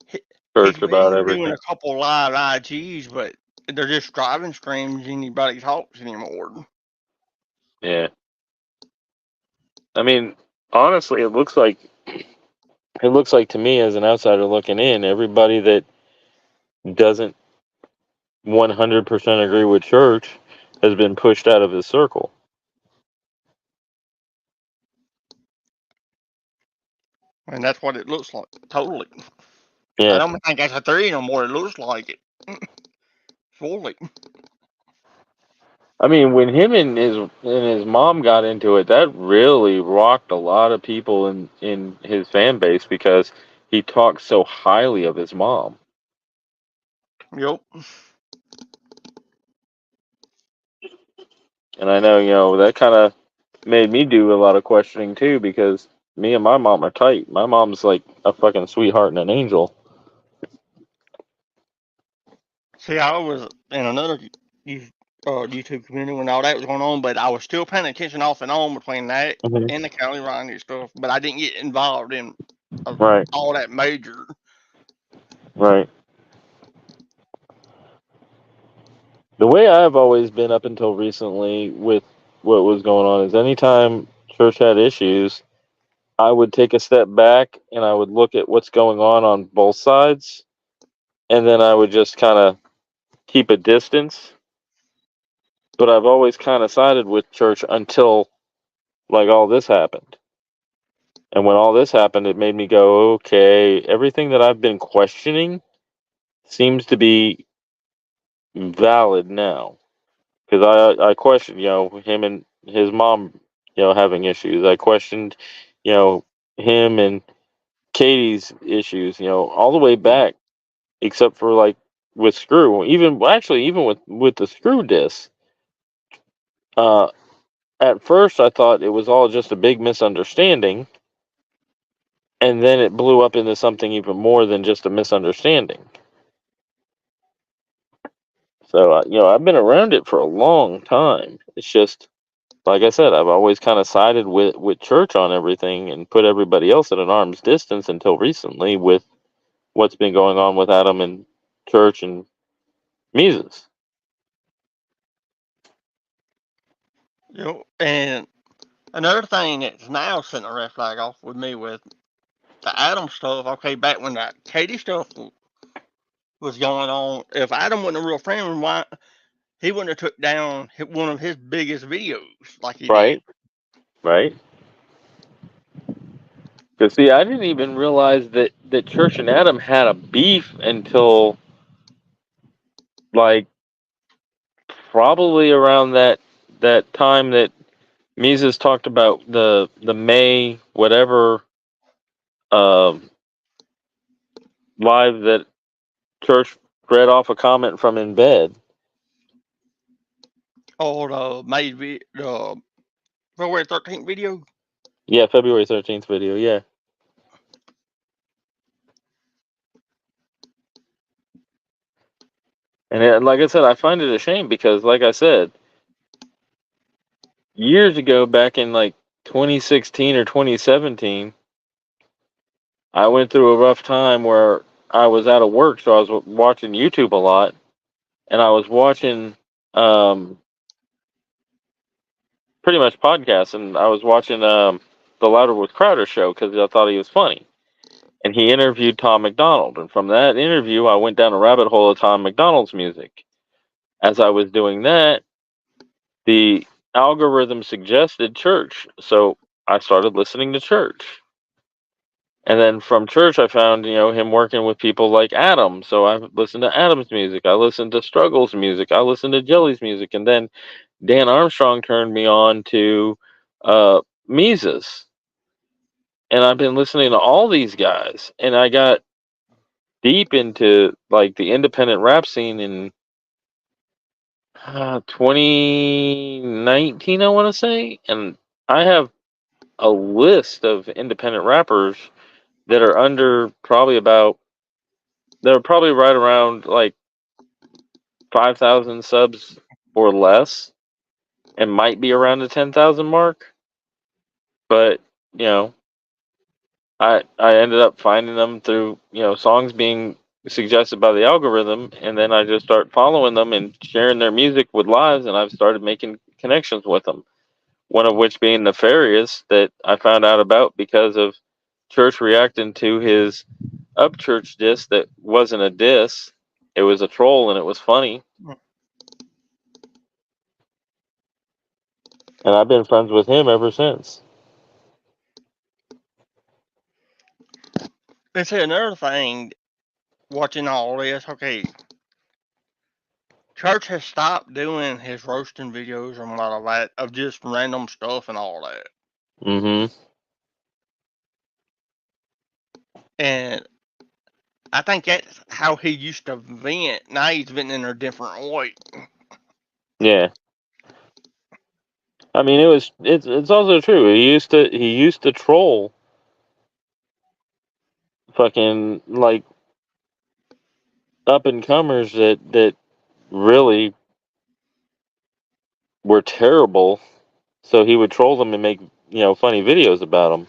He's Church about been doing everything. a couple live IGs, but they're just driving streams. Anybody talks anymore. Yeah. I mean, honestly, it looks like to me as an outsider looking in, everybody that doesn't 100% agree with Church has been pushed out of his circle. And that's what it looks like. Totally. I Yeah. don't think that's a theory no more. It looks like it. Fully. I mean, when him and his mom got into it, that really rocked a lot of people in his fan base because he talks so highly of his mom. Yep. And I know, that kind of made me do a lot of questioning too, because me and my mom are tight. My mom's like a fucking sweetheart and an angel. See, I was in another YouTube community when all that was going on, but I was still paying attention off and on between that Mhm. and the county line and stuff. But I didn't get involved in of Right. all that major. Right. The way I've always been up until recently with what was going on is anytime church had issues, I would take a step back and I would look at what's going on both sides, and then I would just kind of keep a distance. But I've always kind of sided with church until like all this happened. And when all this happened, it made me go, okay, everything that I've been questioning seems to be valid now. Because I questioned, him and his mom, having issues. I questioned, you know, him and Katie's issues, all the way back, except for like with Screw. Even well, actually, even with the Screw disc. Uh, at first, I thought it was all just a big misunderstanding, and then it blew up into something even more than just a misunderstanding. So, I've been around it for a long time. It's just, like I said, I've always kind of sided with church on everything and put everybody else at an arm's distance until recently with what's been going on with Adam and church and Mises. And another thing that's now setting a red flag off with me with the Adam stuff. Okay, back when that Katie stuff was going on, if Adam wasn't a real friend, why he wouldn't have took down one of his biggest videos like he did. Right, right. Because see, I didn't even realize that Church and Adam had a beef until like probably around that time that Mises talked about the May whatever um live that Church read off a comment from in bed. Or the February 13th video. Yeah, February 13th video. Yeah, and like I said, I find it a shame because, like I said, years ago, back in like 2016 or 2017, I went through a rough time where I was out of work, so I was watching YouTube a lot, and I was watching pretty much podcasts, and I was watching the Louder with Crowder show because I thought he was funny, and he interviewed Tom McDonald, and from that interview, I went down a rabbit hole of Tom McDonald's music. As I was doing that, the algorithm suggested church, so I started listening to church. And then from church, I found, him working with people like Adam. So I listened to Adam's music. I listened to Struggles music. I listened to Jelly's music. And then Dan Armstrong turned me on to Mises. And I've been listening to all these guys. And I got deep into like the independent rap scene in 2019, I want to say. And I have a list of independent rappers that are under they're probably right around like 5,000 subs or less, and might be around the 10,000 mark. But you know, I ended up finding them through songs being suggested by the algorithm, and then I just start following them and sharing their music with lives, and I've started making connections with them. One of which being Nefarious that I found out about because of Church reacting to his Upchurch diss that wasn't a diss. It was a troll and it was funny. And I've been friends with him ever since. Let's say another thing. Watching all this, okay, Church has stopped doing his roasting videos and a lot of that of just random stuff and all that. Mm-hmm. And I think that's how he used to vent. Now he's venting in a different way. Yeah. I mean, it's also true. He used to troll fucking like up and comers that really were terrible. So he would troll them and make funny videos about them.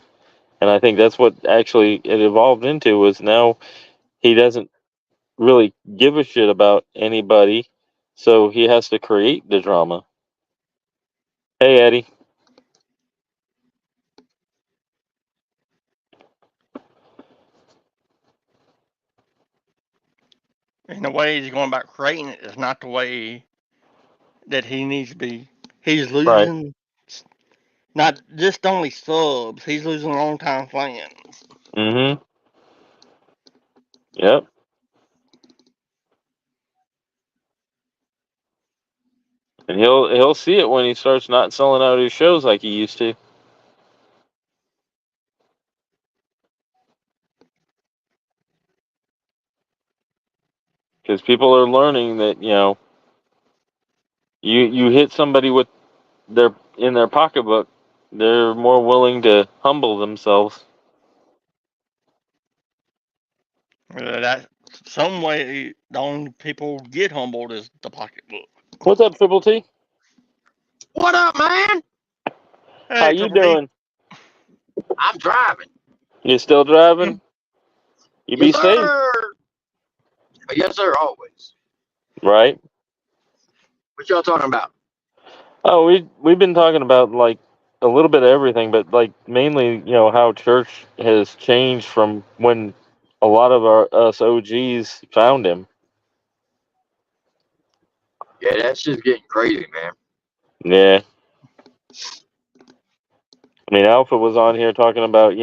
And I think that's what actually it evolved into, was now he doesn't really give a shit about anybody, so he has to create the drama. Hey, Eddie. And the way he's going about creating it is not the way that he needs to be. He's Right. losing not just only subs, he's losing long-time fans. Mm-hmm. Yep. And he'll see it when he starts not selling out his shows like he used to. Because people are learning that, you hit somebody with their in their pocketbook, they're more willing to humble themselves. That some way the only people get humbled is the pocketbook. What's up, Triple T? What up, man? How Hey, you Triple D. doing? I'm driving. You still driving? You be Yes, safe, sir. Yes, sir, always. right? What y'all talking about? Oh, we've been talking about like a little bit of everything, but like mainly, how church has changed from when a lot of us OGs found him. Yeah, that shit's getting crazy, man. Yeah. I mean, Alpha was on here talking about,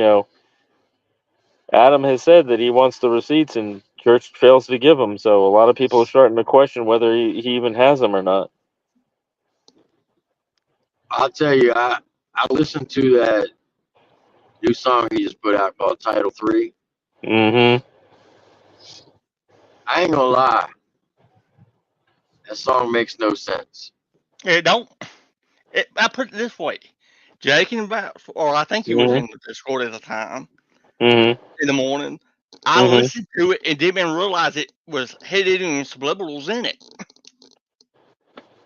Adam has said that he wants the receipts and church fails to give them. So a lot of people are starting to question whether he even has them or not. I'll tell you, I listened to that new song he just put out called Title 3. Mm-hmm. I ain't gonna lie. That song makes no sense. It don't. I put it this way. Jake and or I think he was Mm-hmm. in the Discord at the time, Mm-hmm. in the morning. I Mm-hmm. listened to it and didn't even realize it was hidden subliminals in it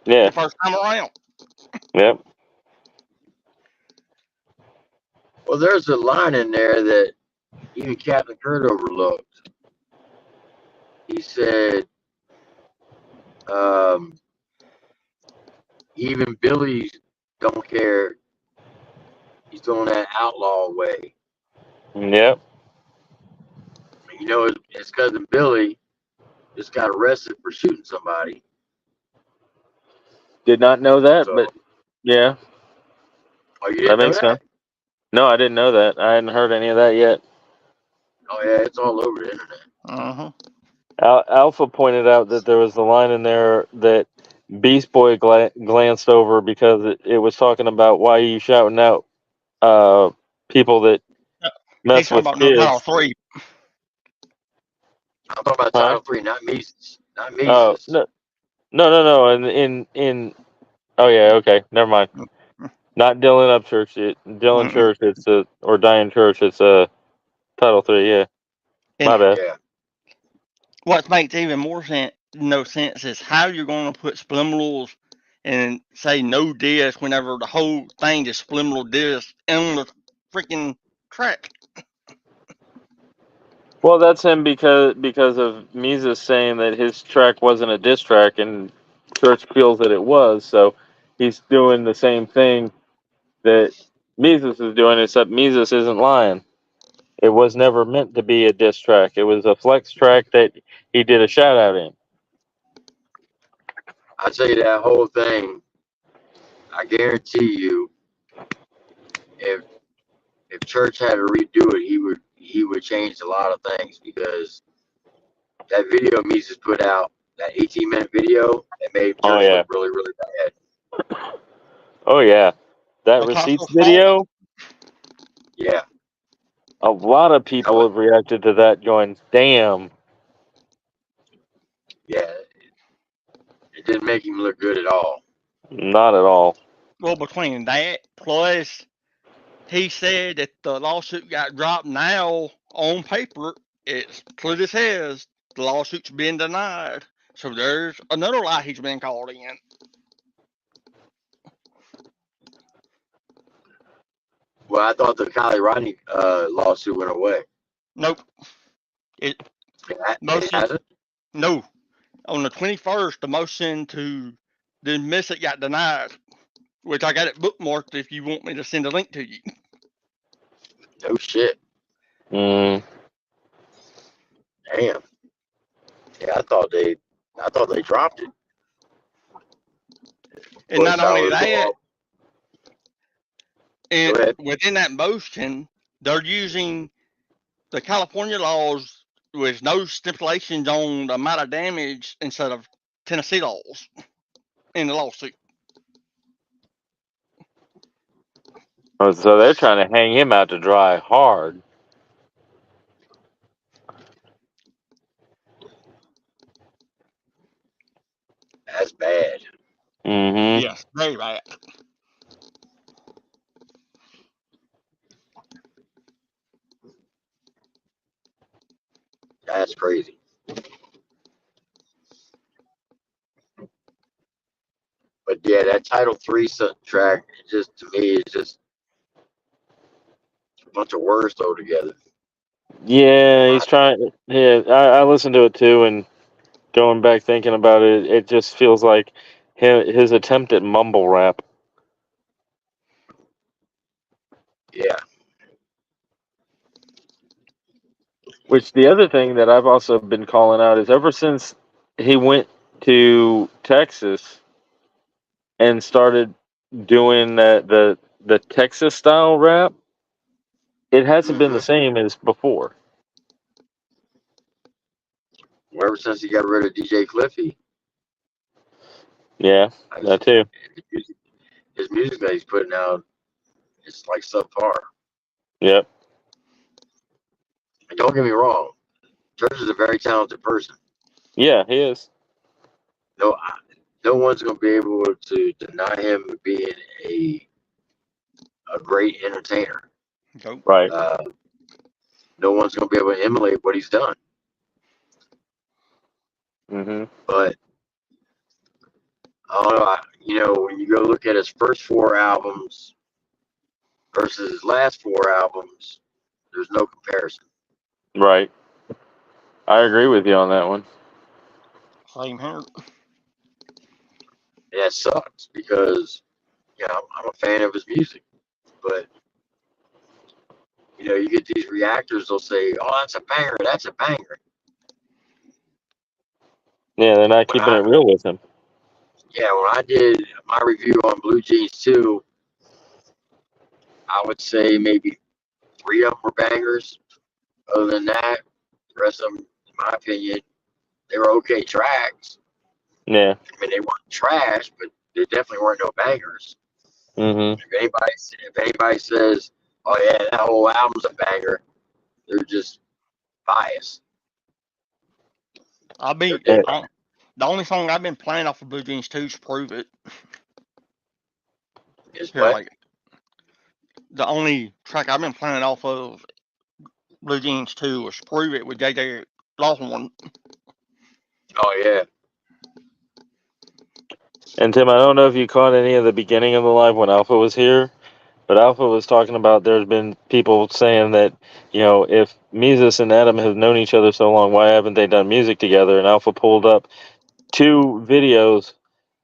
Yeah. the first time around. Yep. Well, there's a line in there that even Captain Kurt overlooked. He said, even Billy don't care. He's going that outlaw way. Yep. You know, his cousin Billy just got arrested for shooting somebody. Did not know that, So, but yeah, oh, you that didn't know makes sense. that? No, I didn't know that. I hadn't heard any of that yet. Oh, yeah, it's all over the internet. Uh-huh. Alpha pointed out that there was the line in there that Beast Boy glanced over because it was talking about why you shouting out people that He's mess talking with about no Title kids. 3. I'm talking about Huh? Title 3, not Mises. Not Oh, Mises. no, no, no, no. In oh yeah, okay, never mind. Not Dylan Upchurch. Dylan Mm-mm. Church. It's or Diane Church. It's Title 3. Yeah, my And bad. Yeah. what makes even more no sense is how you're going to put subliminals and say no disc whenever the whole thing is subliminal disc on the freaking track. Well, that's him because of Mises saying that his track wasn't a diss track, and Church feels that it was. So he's doing the same thing that Mises is doing, except Mises isn't lying. It was never meant to be a diss track. It was a flex track that he did a shout out in. I tell you, that whole thing, I guarantee you, if Church had to redo it, he would change a lot of things, because that video Mises put out, that 18-minute video, it made Oh Church yeah, look really, really bad. oh yeah, that receipts Apostle's fault. video. Yeah. A lot of That people was, have reacted to that, going, "Damn, yeah, it didn't make him look good at all. not at all." Well, between that plus he said that the lawsuit got dropped now on paper, it's clear as hell the lawsuit's been denied. So there's another lie he's been called in. Well, I thought the Kylie Rodney lawsuit went away. Nope. It It motion hasn't. no. On the 21st, the motion to dismiss it got denied, which I got it bookmarked if you want me to send a link to you. No shit. Mm. Damn. Yeah, I thought they dropped it. And But not only so, that, Go and ahead. within that motion, they're using the California laws with no stipulations on the amount of damage instead of Tennessee laws in the lawsuit. Oh, so they're trying to hang him out to dry hard. That's bad. Mm-hmm. Yes, very bad. That's crazy. But yeah, that Title III track, just to me, is just a bunch of words thrown together. Yeah, he's trying. Yeah, I listened to it too, and going back thinking about it, it just feels like his attempt at mumble rap. Yeah. Which the other thing that I've also been calling out is ever since he went to Texas and started doing the Texas style rap, it hasn't been the same as before. Well, ever since he got rid of DJ Cliffy, Yeah, I that just, too. his music that he's putting out is like subpar. Yep. And don't get me wrong, Church is a very talented person. Yeah, he is. No, no one's going to be able to deny him being a great entertainer. Nope. Right. No one's going to be able to emulate what he's done. Mm-hmm. But I don't know. When you go look at his first 4 albums versus his last 4 albums, there's no comparison. Right. I agree with you on that one. Same here. And that sucks because, I'm a fan of his music. But, you get these reactors, they'll say, oh, that's a banger, that's a banger. Yeah, they're not keeping it real with him. Yeah, when I did my review on Blue Jeans 2, I would say maybe 3 of them were bangers. Other than that, the rest of them, in my opinion, they were okay tracks. Yeah. I mean, they weren't trash, but they definitely weren't no bangers. Mm-hmm. If anybody says, "Oh yeah, that whole album's a banger," they're just biased. The only song I've been playing off of Blue Jeans 2 is Prove It. Is Here, what? like, the only track I've been playing off of Blue Jeans 2 was Prove It with JJ Lawson. Oh yeah. And Tim, I don't know if you caught any of the beginning of the live when Alpha was here, but Alpha was talking about there's been people saying that, if Mises and Adam have known each other so long, why haven't they done music together? And Alpha pulled up 2 videos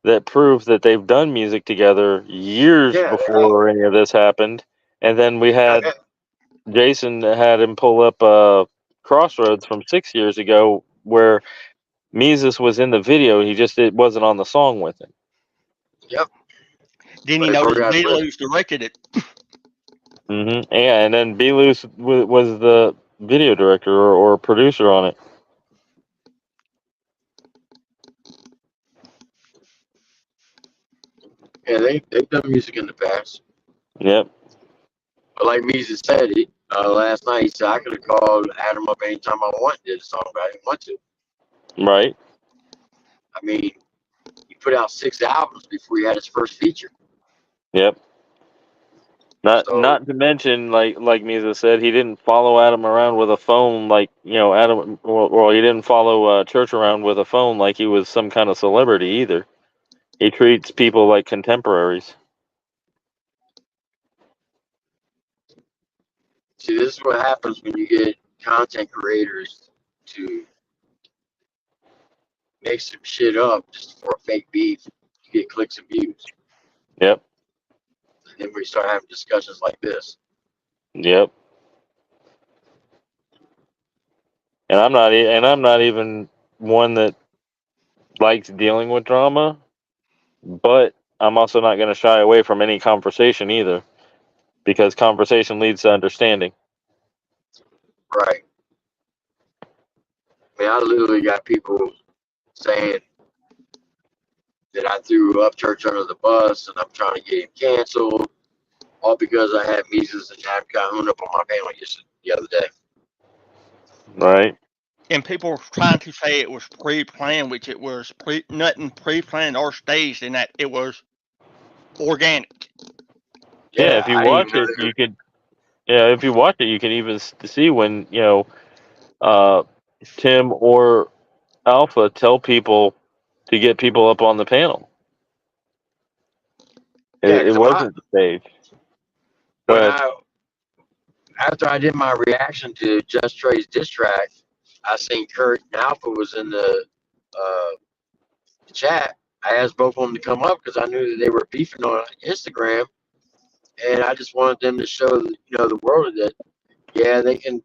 that prove that they've done music together years Yeah. before any of this happened. And then we had Jason had him pull up Crossroads from 6 years ago where Mises was in the video. It wasn't on the song with him. Yep. Then But you they notice forgot B. what. Lou's directed it. Mm-hmm. Yeah, and then B. Luce was the video director or producer on it. Yeah, they've done music in the past. Yep. But like Mises said, last night he said I could have called Adam up anytime I want and did a song, but I didn't want to. Right. I mean, he put out 6 albums before he had his first feature. Yep. Not So not to mention, like Mises said, he didn't follow Adam around with a phone like Adam. Well, he didn't follow Church around with a phone like he was some kind of celebrity either. He treats people like contemporaries. See, this is what happens when you get content creators to make some shit up just for a fake beef. You get clicks and views. Yep. And then we start having discussions like this. Yep. And I'm not even one that likes dealing with drama, but I'm also not going to shy away from any conversation either, because conversation leads to understanding. Right. I mean, I literally got people saying that I threw Up Church under the bus and I'm trying to get him canceled, all because I had Mises and Adam Calhoun up on my panel the other day. Right. And people were trying to say it was pre-planned, which it was nothing pre-planned or staged, in that it was organic. Yeah, if you I didn't watch even know it, they were, you could. Yeah, if you watch it, you can even see when Tim or Alpha tell people to get people up on the panel. yeah, It because wasn't staged. when But after I did my reaction to Just Trey's diss track, I seen Kurt and Alpha was in the chat. I asked both of them to come up because I knew that they were beefing on Instagram, and I just wanted them to show the world that they can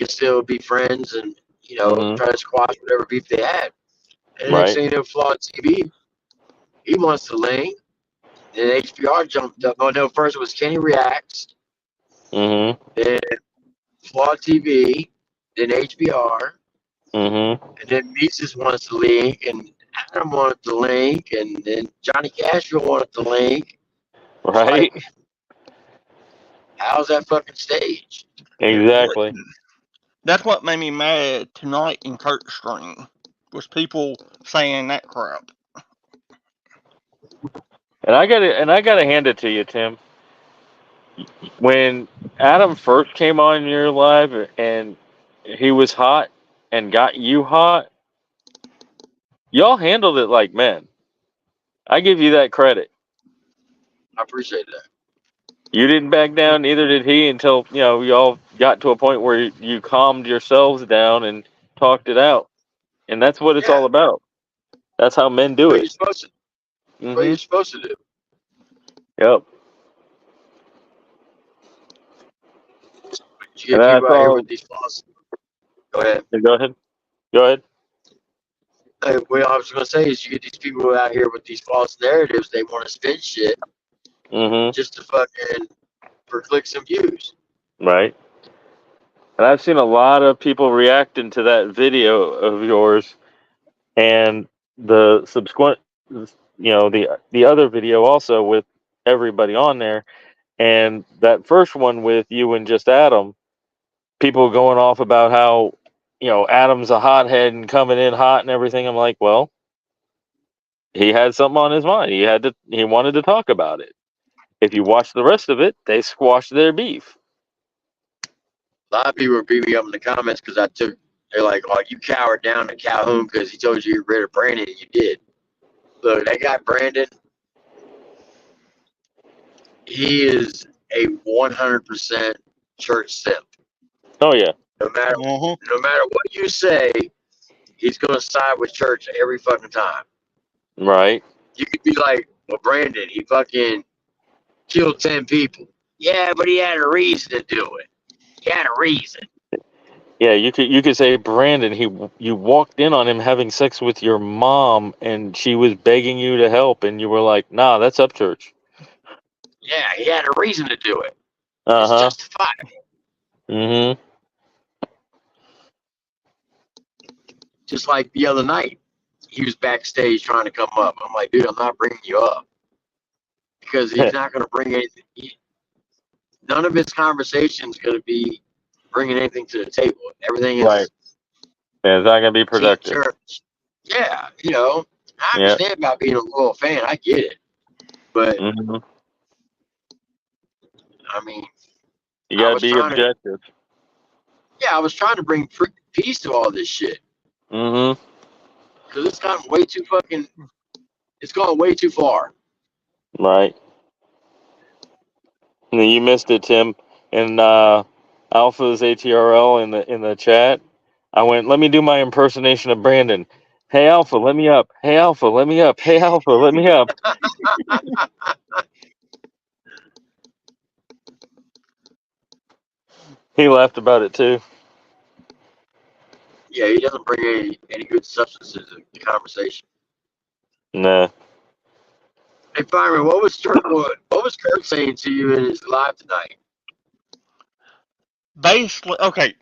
still be friends and try to squash whatever beef they had. And the next right. thing you know, Flawed TV, he wants to link. Then HBR jumped up. Oh no, first it was Kenny Reacts, Mhm. then Flawed TV, then HBR, Mhm. and then Mises wants to link, and Adam wanted to link, and then Johnny Cashville wanted to link. It's Right. like, how's that fucking stage? Exactly. That's what made me mad tonight in Kurt's stream, was people saying that crap. And I gotta hand it to you, Tim. When Adam first came on your live and he was hot and got you hot, y'all handled it like men. I give you that credit. I appreciate that. You didn't back down, neither did he, until y'all got to a point where you calmed yourselves down and talked it out. And that's what it's Yeah, all about. That's how men do what it. you're supposed to. What Mhm. you're supposed to do. Yep. You And get people that's out here all. with these false. Go ahead. Go ahead. Go ahead. What I was gonna say is, you get these people out here with these false narratives. They want to spin shit Mhm. just to fucking for clicks and views. Right. And I've seen a lot of people reacting to that video of yours and the subsequent, the other video also with everybody on there, and that first one with you and just Adam. People going off about how Adam's a hothead and coming in hot and everything. I'm like, well, he had something on his mind. He wanted to talk about it. If you watch the rest of it, they squashed their beef. A lot of people beat me up in the comments because they're like, oh, you cowered down to Calhoun because he told you to get rid of Brandon, and you did. Look, that guy Brandon, he is a 100% church simp. Oh yeah. No matter what you say, he's gonna side with church every fucking time. Right. You could be like, well, Brandon, he fucking killed 10 people. Yeah, but he had a reason to do it. He had a reason. Yeah, you could say, Brandon, you walked in on him having sex with your mom and she was begging you to help and you were like, nah, that's up church. Yeah, he had a reason to do it. It's Uh-huh. justified. Mm-hmm. Just like the other night, he was backstage trying to come up. I'm like, dude, I'm not bringing you up because he's not going to bring anything. None of his conversation is going to be bringing anything to the table. Everything Right. is Yeah, it's not gonna be team productive. church. Yeah, I Yeah. understand about being a loyal fan. I get it. But, Mm-hmm. I mean, You I gotta was be trying to, objective. I was trying to bring peace to all this shit Mm-hmm. because it's gotten way too fucking, it's gone way too far. Right. And you missed it, Tim. And Alpha's ATRL in the chat. I went, let me do my impersonation of Brandon. Hey Alpha, let me up. Hey Alpha, let me up. Hey Alpha, let me up. He laughed about it too. Yeah, he doesn't bring any good substance to the conversation. Nah. Hey, Byron, what was Kurt saying to you in his live tonight? Basically, okay.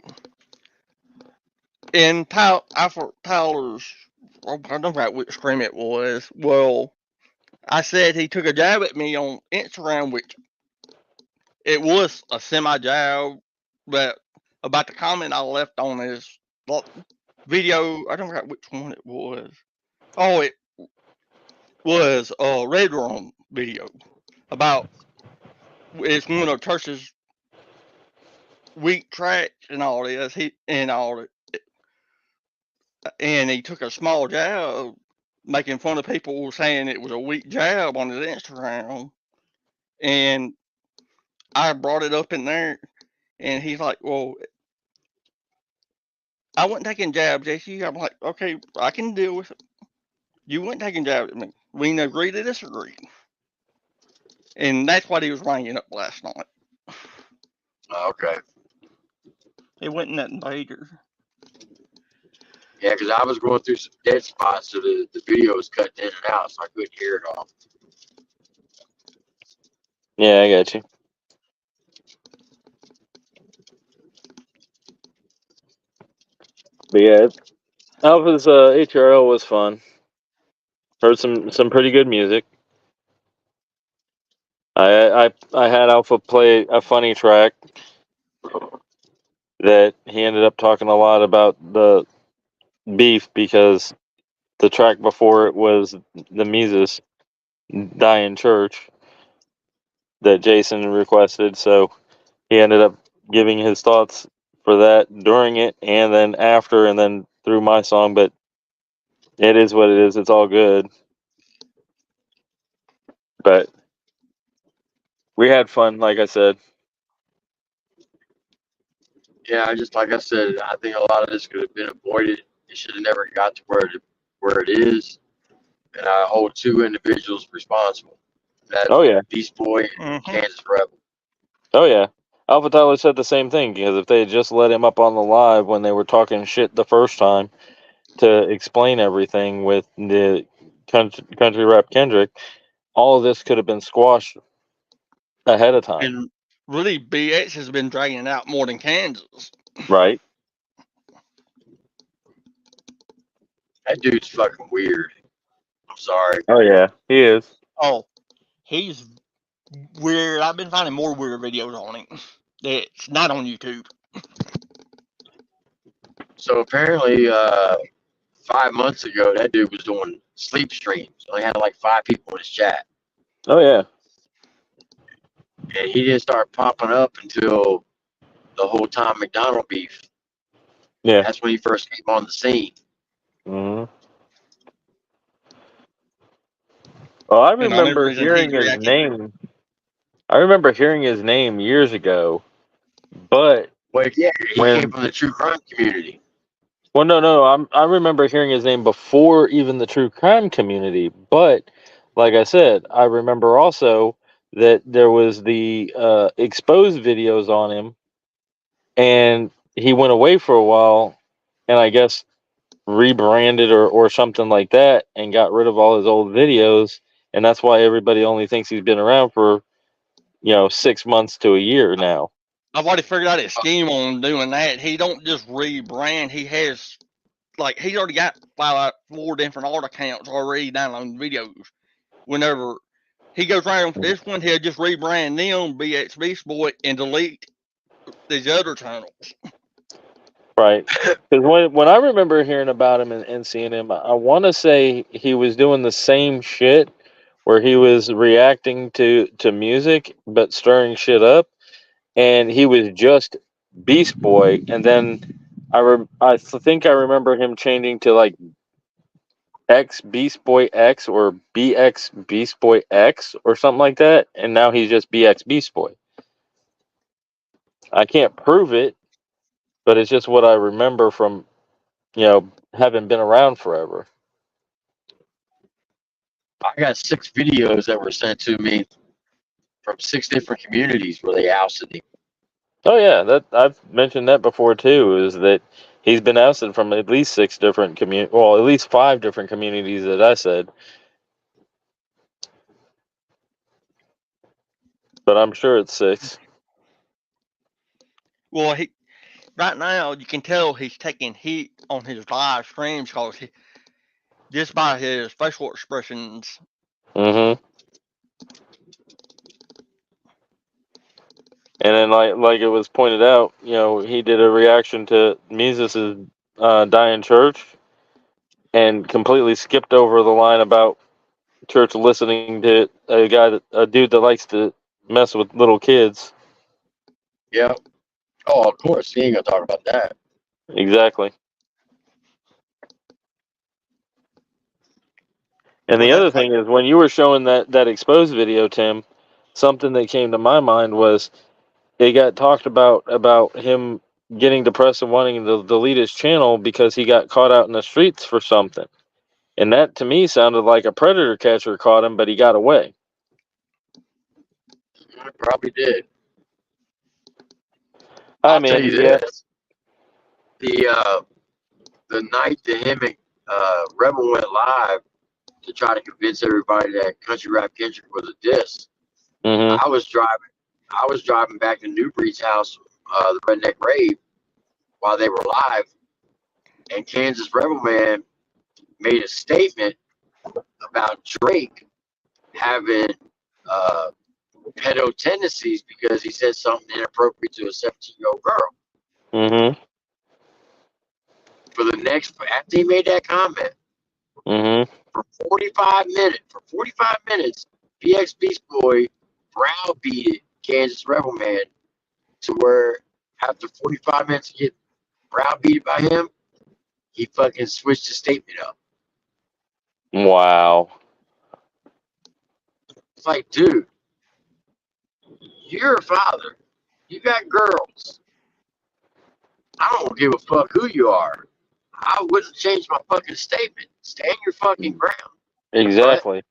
In Tyler's, I don't know which stream it was. Well, I said he took a jab at me on Instagram, which it was a semi jab, but about the comment I left on his video, I don't know which one it was. Oh, it was a Red Room video about it's one of Church's weak tracks and all this. And he took a small jab, making fun of people saying it was a weak jab on his Instagram. And I brought it up in there, and he's like, "Well, I wasn't taking jabs at you." I'm like, "Okay, I can deal with it. You weren't taking jabs at me. We can agree to disagree." And that's what he was bringing up last night. Okay. It wasn't nothing major. Yeah, because I was going through some dead spots, so the video was cutting in and out, so I couldn't hear it all. Yeah, I got you. But yeah, Alpha's HRL was fun. Heard some pretty good music. I had Alpha play a funny track that he ended up talking a lot about the beef because the track before it was the Mises dying church that Jason requested, so he ended up giving his thoughts for that during it and then after and then through my song, but it is what it is. It's all good. But we had fun, like I said. Yeah, like I said, I think a lot of this could have been avoided. It should have never got to where it is, and I hold two individuals responsible. That's Oh yeah. Beast Boy and Kansas Rebel. Oh yeah. alphatyler said the same thing because if they had just let him up on the live when they were talking shit the first time to explain everything with the country rap Kendrick, all of this could have been squashed ahead of time. And really, BX has been dragging it out more than Kansas. Right. That dude's fucking weird. I'm sorry. Oh yeah, he is. Oh, he's weird. I've been finding more weird videos on him. It's not on YouTube. So apparently, 5 months ago, that dude was doing sleep streams. Only had like 5 people in his chat. Oh yeah. And he didn't start popping up until the whole Tom McDonald beef. Yeah. That's when he first came on the scene. Mm-hmm. Well, I And the only remember reason he's hearing his reacting, name. I remember hearing his name years ago, but Well, yeah, he when came from the true crime community. well, no, I remember hearing his name before even the true crime community. But like I said, I remember also that there was the exposed videos on him, and he went away for a while, and I guess rebranded or something like that, and got rid of all his old videos, and that's why everybody only thinks he's been around for 6 months to a year now. I've already figured out his scheme on doing that. He don't just rebrand. He has, like, he's already got 4 different art accounts already downloading videos. Whenever he goes around for this one, he'll just rebrand them BX Beast Boy and delete these other channels. Right. Because when I remember hearing about him and seeing him, I want to say he was doing the same shit where he was reacting to music but stirring shit up, and he was just Beast Boy, and then I think I remember him changing to like X Beast Boy X or BX Beast Boy X or something like that, and now he's just BX Beast Boy. I can't prove it, but it's just what I remember from, having been around forever. I got 6 videos that were sent to me from 6 different communities where they ousted him. Oh yeah, that I've mentioned that before too. Is that he's been ousted from at least 6 different well, at least 5 different communities that I said. But I'm sure it's 6. Well, right now you can tell he's taking heat on his live streams because just by his facial expressions. Mm-hmm. And then, like it was pointed out, he did a reaction to Mises's dying church, and completely skipped over the line about church listening to a dude that likes to mess with little kids. Yeah. Oh, of course. He ain't gonna talk about that. Exactly. And Well, the other that's like thing is, when you were showing that exposed video, Tim, something that came to my mind was it got talked about him getting depressed and wanting to delete his channel because he got caught out in the streets for something. And that to me sounded like a predator catcher caught him, but he got away. I probably did. I I'll tell mean, you yeah. this: the night that him and Rebel went live to try to convince everybody that Country Rap Kendrick was a diss, Mm-hmm. I was driving back to Newbreed's house, the Redneck Rave, while they were live, and Kansas Rebel Man made a statement about Drake having pedo tendencies because he said something inappropriate to a 17-year-old girl. Mm-hmm. After he made that comment, Mm-hmm. for 45 minutes, PX Beast Boy browbeated Kansas Rebel Man to where after 45 minutes to get browbeated by him, he fucking switched his statement up. Wow. It's like, dude, you're a father. You got girls. I don't give a fuck who you are. I wouldn't change my fucking statement. Stand your fucking ground. But Exactly.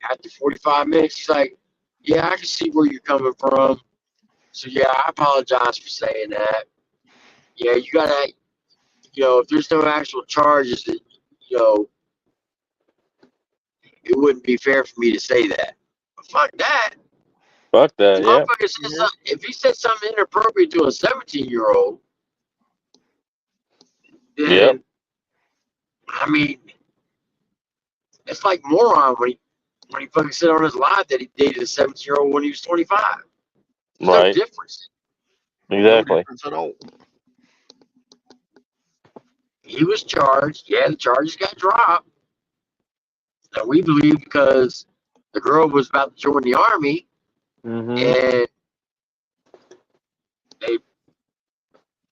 after 45 minutes, he's like, yeah, I can see where you're coming from. So, yeah, I apologize for saying that. Yeah, you gotta, if there's no actual charges, that, it wouldn't be fair for me to say that. But fuck that. Fuck If the that. Yeah. motherfucker said something, if he said something inappropriate to a 17-year-old, Yep. then, I mean, it's like moron when he fucking said on his live that he dated a 17-year-old when he was 25. There's no Right. difference. no Exactly. difference at all. He was charged. Yeah, the charges got dropped. And we believe because the girl was about to join the army, Mm-hmm. and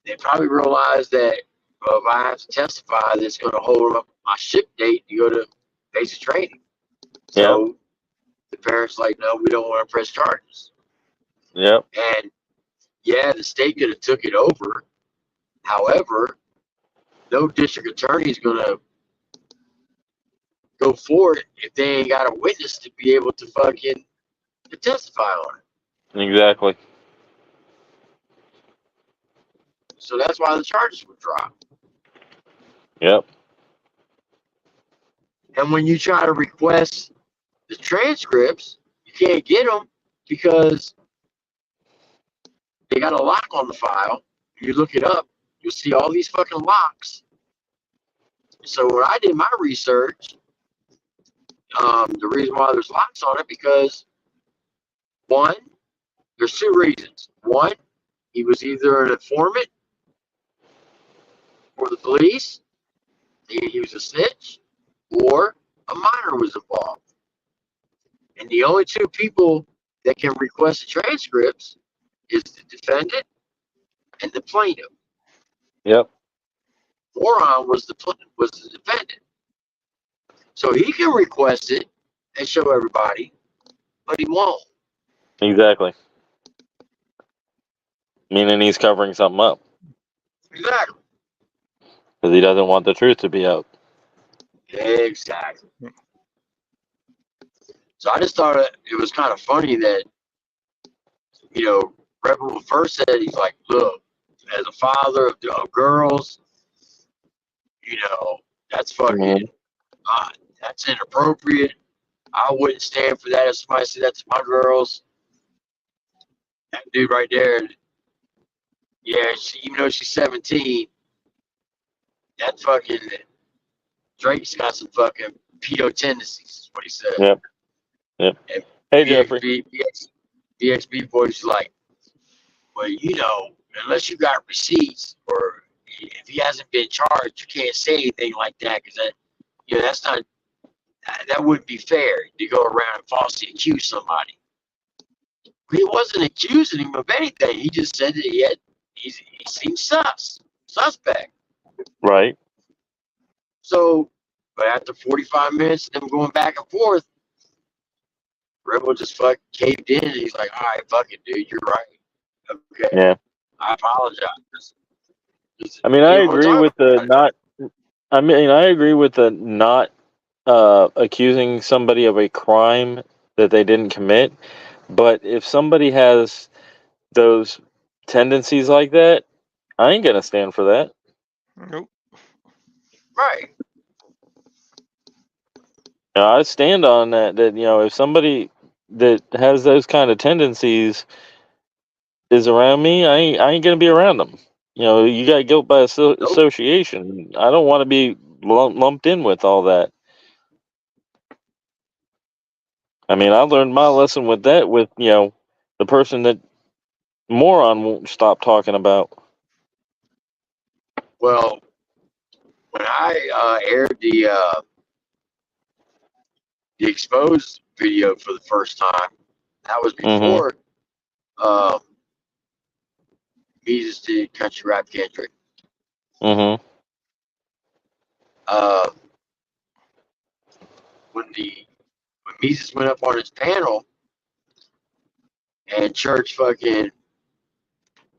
they probably realized that, well, if I have to testify, that's going to hold up my ship date to go to basic training. So the parents like, no, we don't want to press charges. Yep. And yeah, the state could have took it over. However, no district attorney is going to go forward if they ain't got a witness to be able to fucking to testify on it. Exactly. So that's why the charges were dropped. Yep. And when you try to request the transcripts, you can't get them because they got a lock on the file. You look it up, you'll see all these fucking locks. So when I did my research, the reason why there's locks on it because one, there's 2 reasons. One, he was either an informant for the police, he was a snitch, or a minor was involved. And the only 2 people that can request the transcripts is the defendant and the plaintiff. Yep. Moron was the defendant. So he can request it and show everybody, but he won't. Exactly. Meaning he's covering something up Exactly. because he doesn't want the truth to be out. Exactly. So I just thought it was kind of funny that, you know, Rebel first said, he's like, look, as a father of girls, you know, that's fucking, that's inappropriate. I wouldn't stand for that if somebody said that to my girls. That dude right there, yeah, even though she's 17, that fucking Drake's got some fucking pedo tendencies, is what he said. Yep. Yep. And Hey, Jeffrey. BXB boys like, well, you know, unless you got receipts or if he hasn't been charged, you can't say anything like that because that, you know, that's not, that wouldn't be fair to go around and falsely accuse somebody. He wasn't accusing him of anything. He just said that he seemed suspect. Right. So, but after 45 minutes of them going back and forth, Rebel just fucking caved in and he's like, all right, fuck it, dude, you're right. Okay. Yeah. I apologize. I mean, I agree with the not. I mean, I agree with the not accusing somebody of a crime that they didn't commit. But if somebody has those tendencies like that, I ain't gonna stand for that. Nope. Right. I stand on that. That if somebody that has those kind of tendencies is around me, I ain't gonna be around them. You got guilt by association. I don't want to be lumped in with all that. I mean, I learned my lesson with that. With the person that moron won't stop talking about. Well, when I aired the exposed video for the first time, that was before Mises did Country Rap Kendrick. Mm-hmm. When Mises went up on his panel and Church fucking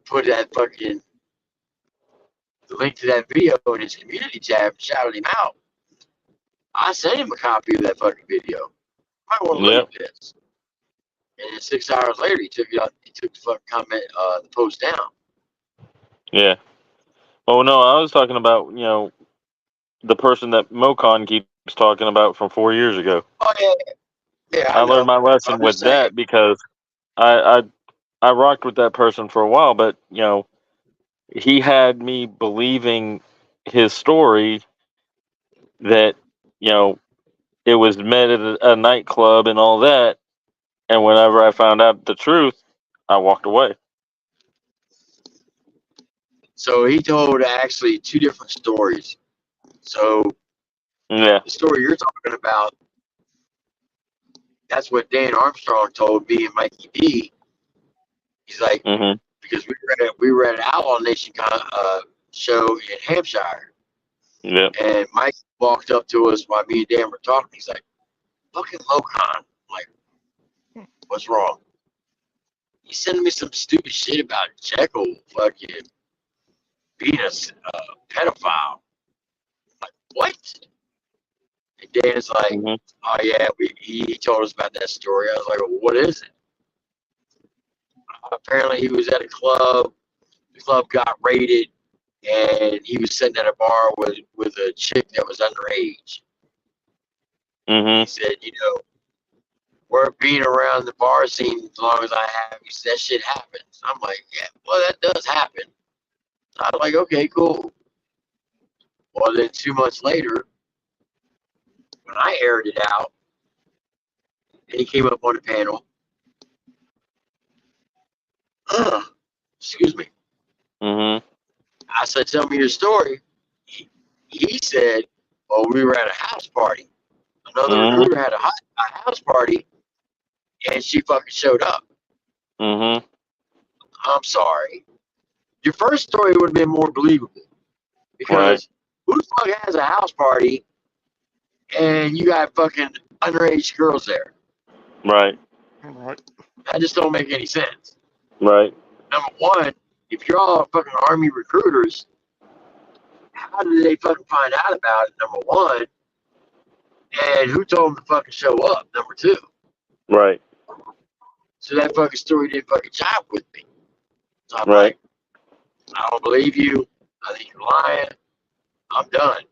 put that fucking the link to that video in his community tab, shouted him out. I sent him a copy of that fucking video. I want to look at this. And then 6 hours later, he took it out. He took the fucking comment, the post down. Yeah. Oh no, I was talking about the person that Mocon keeps talking about from 4 years ago. Oh yeah, yeah. I learned my lesson with that because I rocked with that person for a while, but he had me believing his story that it was met at a nightclub and all that, and whenever I found out the truth, I walked away. So he told actually two different stories. So yeah, the story you're talking about, that's what Dan Armstrong told me and Mikey D. He's like, because we were at an Outlaw Nation show in Hampshire. Yeah. And Mike walked up to us while me and Dan were talking. He's like, fucking Mocon. I'm like, what's wrong? He's sending me some stupid shit about Jekyll fucking being a pedophile. I'm like, what? And Dan's like, oh yeah, he told us about that story. I was like, well, what is it? Apparently he was at a club. The club got raided, and he was sitting at a bar with a chick that was underage. He said, we're being around the bar scene as long as I have. He said, that shit happens. I'm like, yeah, well, that does happen. I was like, okay, cool. Well, then 2 months later, when I aired it out, and he came up on the panel, excuse me. I said, tell me your story. He said, oh, we were at a house party. Another recruiter had a house party, and she fucking showed up. I'm sorry. Your first story would have been more believable. Because who the fuck has a house party and you got fucking underage girls there? Right. Right. That just don't make any sense. Right. Number one, if you're all fucking Army recruiters, how did they fucking find out about it? Number one, and who told them to fucking show up? Number two. Right. So that fucking story didn't fucking jive with me. So I'm Right. like, I don't believe you. I think you're lying. I'm done.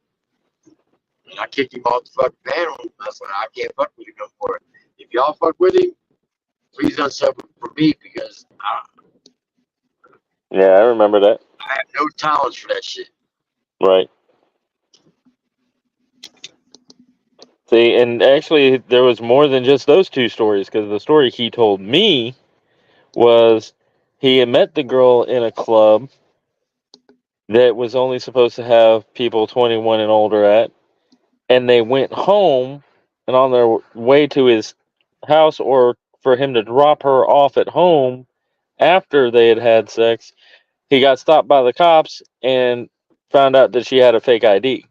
And I kicked him off the fucking panel. I said, I can't fuck with him no more. If y'all fuck with him, please don't suffer for me because Yeah, I remember that. I have no tolerance for that shit. Right. See, and actually, there was more than just those two stories, because the story he told me was he had met the girl in a club that was only supposed to have people 21 and older at, and they went home, and on their way to his house, or for him to drop her off at home after they had had sex, he got stopped by the cops and found out that she had a fake ID.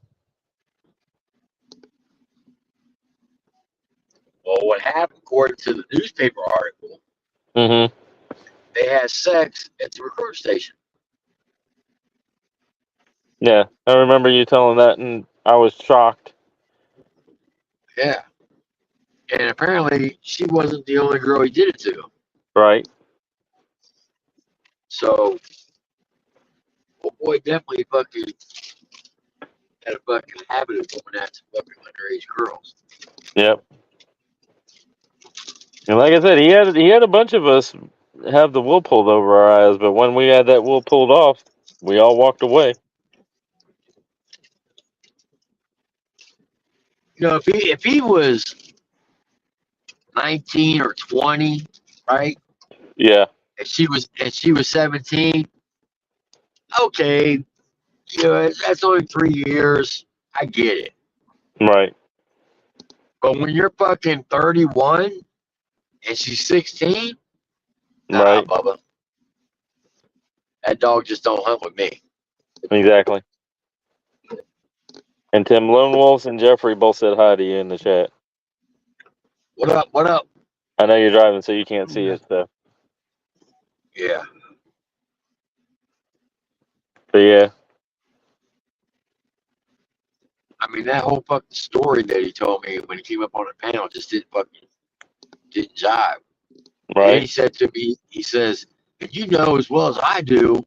Well, what happened, according to the newspaper article, Mm-hmm. they had sex at the recruit station. Yeah, I remember you telling that, and I was shocked. Yeah. And apparently, she wasn't the only girl he did it to. Right. So, old boy definitely fucking had a fucking habit of going after fucking underage girls. Yep. And like I said, he had a bunch of us have the wool pulled over our eyes, but when we had that wool pulled off, we all walked away. You know, if he was 19 or 20, right? Yeah. And she was 17, okay, you know, that's only 3 years. I get it. Right. But when you're fucking 31 and she's 16, nah, Right. Bubba. That dog just don't hunt with me. Exactly. And Tim Lone Wolves and Jeffrey both said hi to you in the chat. What up? What up? I know you're driving, so you can't see it, so. Yeah. But yeah. I mean, that whole fucking story that he told me when he came up on the panel just didn't jive. And he Right. said to me, he says, and you know as well as I do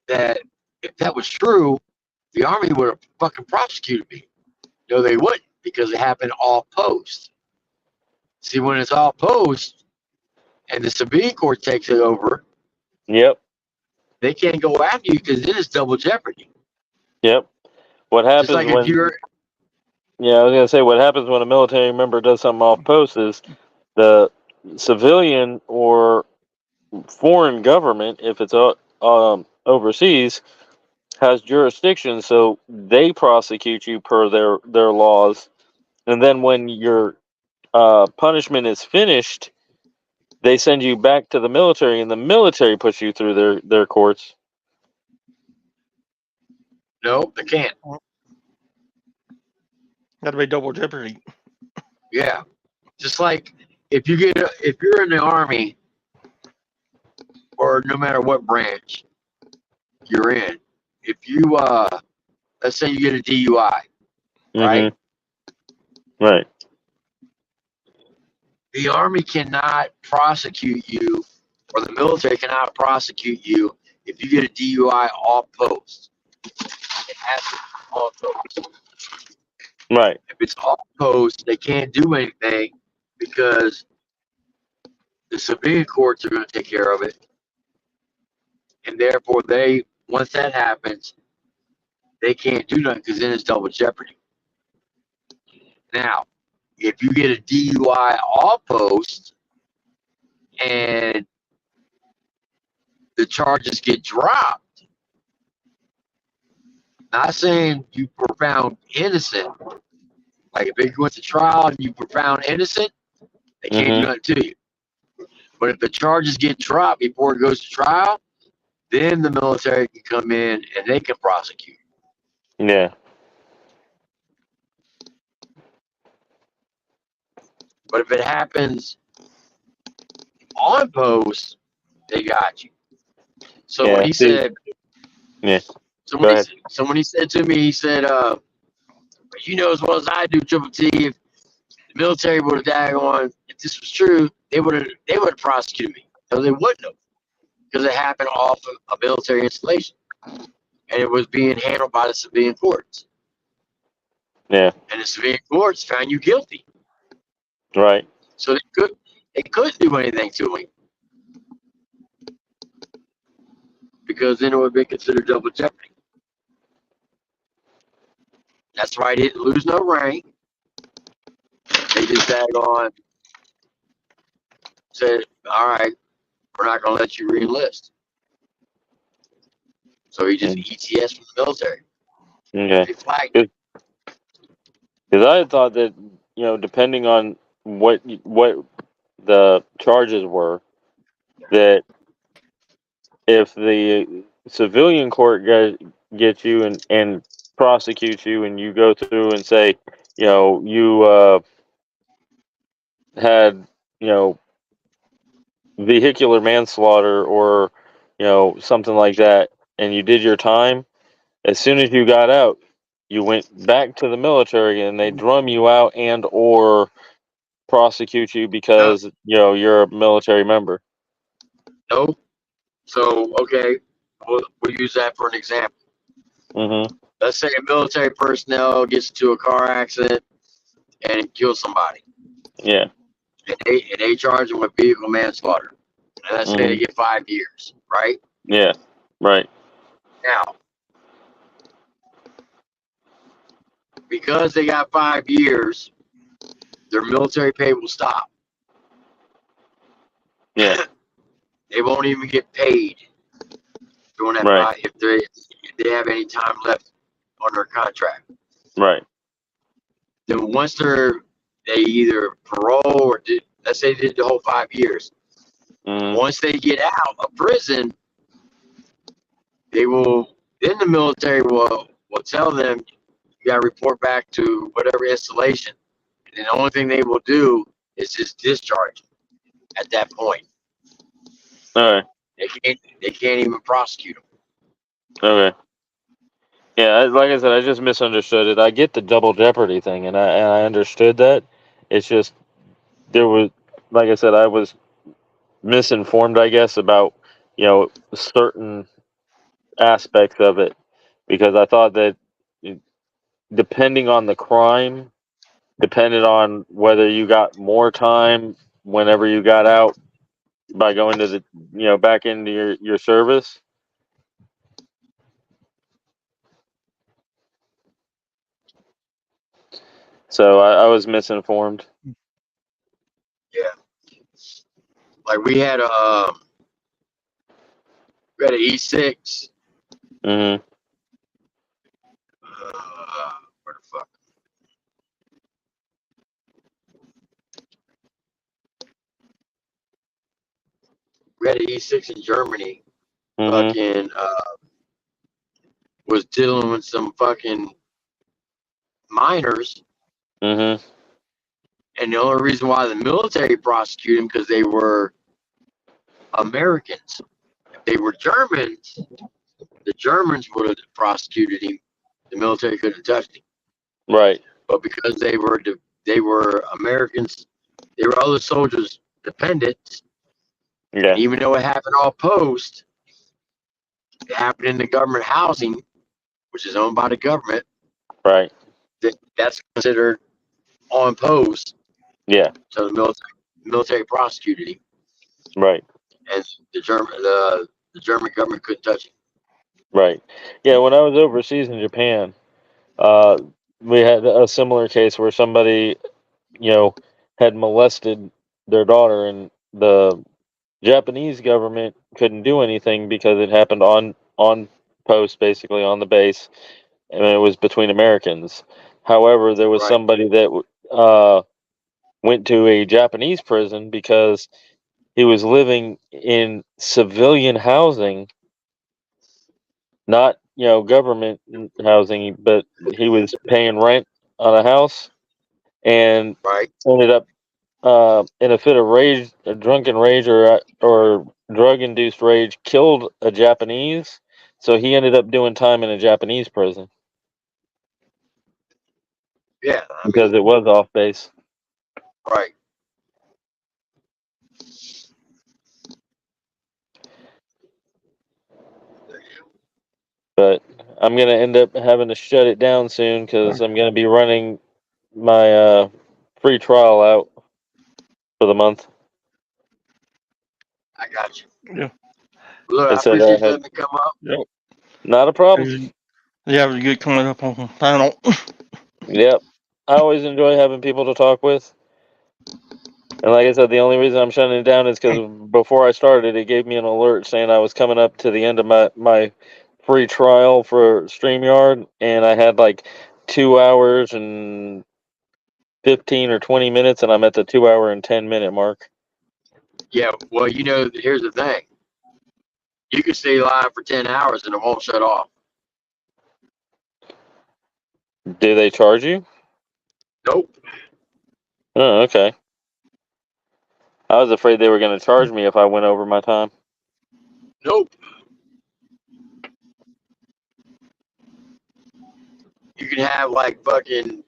that if that was true, the Army would have fucking prosecuted me. No, they wouldn't because it happened off post. See, when it's off post and the civilian court takes it over, Yep. they can't go after you because then it's double jeopardy. Yep. What Just happens like if when? you're, Yeah, I was gonna say what happens when a military member does something off post is the civilian or foreign government, if it's overseas, has jurisdiction, so they prosecute you per their laws, and then when your punishment is finished, they send you back to the military, and the military puts you through their courts. no, they can't. Got to be double jeopardy. Yeah. Just like if you're in the Army or no matter what branch you're in, if you let's say you get a DUI, right? Right. The Army cannot prosecute you, or the military cannot prosecute you if you get a DUI off post. It has to be off post. Right. If it's off post, they can't do anything because the civilian courts are going to take care of it, and therefore once that happens, they can't do nothing because then it's double jeopardy. Now, if you get a DUI off post and the charges get dropped, not saying you were found innocent, like if it went to trial and you were found innocent, they can't do nothing to you. But if the charges get dropped before it goes to trial, then the military can come in and they can prosecute. Yeah. But if it happens on post, they got you. So Yeah, when he see- said, Yeah. so Go when, ahead. so when he said to me, he said, you know as well as I do, Triple T, if the military would have daggone, if this was true, they would have prosecuted me. No, they wouldn't have, because it happened off of a military installation, and it was being handled by the civilian courts, Yeah. and the civilian courts found you guilty. Right. So they couldn't do anything to me, because then it would be considered double jeopardy. That's why I didn't lose no rank. They just daggone said, all right, we're not going to let you re-enlist. So he just ETS from the military. Okay. They flagged Because I had thought that, depending on what the charges were, that if the civilian court gets you and prosecutes you, and you go through and say, you had, vehicular manslaughter or, something like that, and you did your time, as soon as you got out, you went back to the military and they drum you out and or prosecute you because, you're a military member. no. So, okay, we'll use that for an example. Mm-hmm. Let's say a military personnel gets into a car accident and kills somebody. Yeah. And they charge them with vehicle manslaughter. And let's say they Mm-hmm. get 5 years, right? Yeah. Right. Now, because they got 5 years, their military pay will stop. Yeah. They won't even get paid during that Right. if they have any time left on their contract. Right. Then once they either parole or let's say they did the whole 5 years. Mm-hmm. Once they get out of prison, then the military will tell them you got to report back to whatever installation. And the only thing they will do is just discharge at that point. All right. They can't even prosecute them. Okay. Yeah, like I said, I just misunderstood it. I get the double jeopardy thing, and I understood that. It's just there was, like I said, I was misinformed, I guess, about certain aspects of it, because I thought that depending on the crime, depended on whether you got more time whenever you got out by going to the back into your service. So I was misinformed. Yeah, like we had an E6. Mm-hmm. Where the fuck? We had an E6 in Germany. Mm-hmm. Fucking was dealing with some fucking minors, Mm-hmm. and the only reason why the military prosecuted them because they were Americans. If they were Germans, the Germans would have prosecuted him. The military couldn't touch him. Right. But because they were Americans, they were other soldiers' dependents. Yeah. And even though it happened off post, it happened in the government housing, which is owned by the government. Right. That's considered on post. Yeah. So the military prosecuted him, Right. and the German government couldn't touch him. Right. Yeah. When I was overseas in Japan, we had a similar case where somebody, had molested their daughter, and the Japanese government couldn't do anything because it happened on post, basically on the base, and it was between Americans. However, there was Right. somebody that went to a Japanese prison because he was living in civilian housing, not government housing, but he was paying rent on a house, and Right. ended up in a fit of rage, a drunken rage, or drug-induced rage killed a Japanese, so he ended up doing time in a Japanese prison Yeah, I because mean, it was off base. right. But I'm gonna end up having to shut it down soon because I'm gonna be running my free trial out for the month. I got you. Yeah. Look, I I said I appreciate you had letting me come up. Yep. not a problem. Yeah, it was good coming up on the panel. Yep, I always enjoy having people to talk with. And like I said, the only reason I'm shutting it down is because before I started, it gave me an alert saying I was coming up to the end of my free trial for StreamYard, and I had like 2 hours and 15 or 20 minutes, and I'm at the 2 hour and 10 minute mark. Yeah, well, here's the thing. You can stay live for 10 hours and it won't shut off. Do they charge you? Nope. Oh, okay. I was afraid they were going to charge me if I went over my time. Nope. You can have like fucking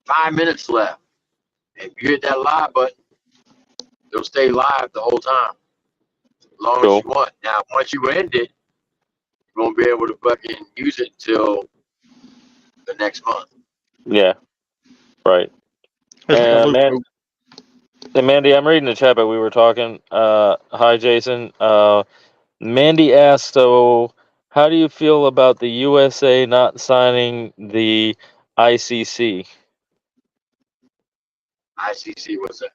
5 minutes left. If you hit that live button, it'll stay live the whole time. As long as Cool. you want. Now, once you end it, you won't be able to fucking use it until the next month. Yeah, right. Man, and Mandy, I'm reading the chat, but we were talking. Hi, Jason. Mandy asked, so how do you feel about the USA not signing the ICC? ICC, what's that?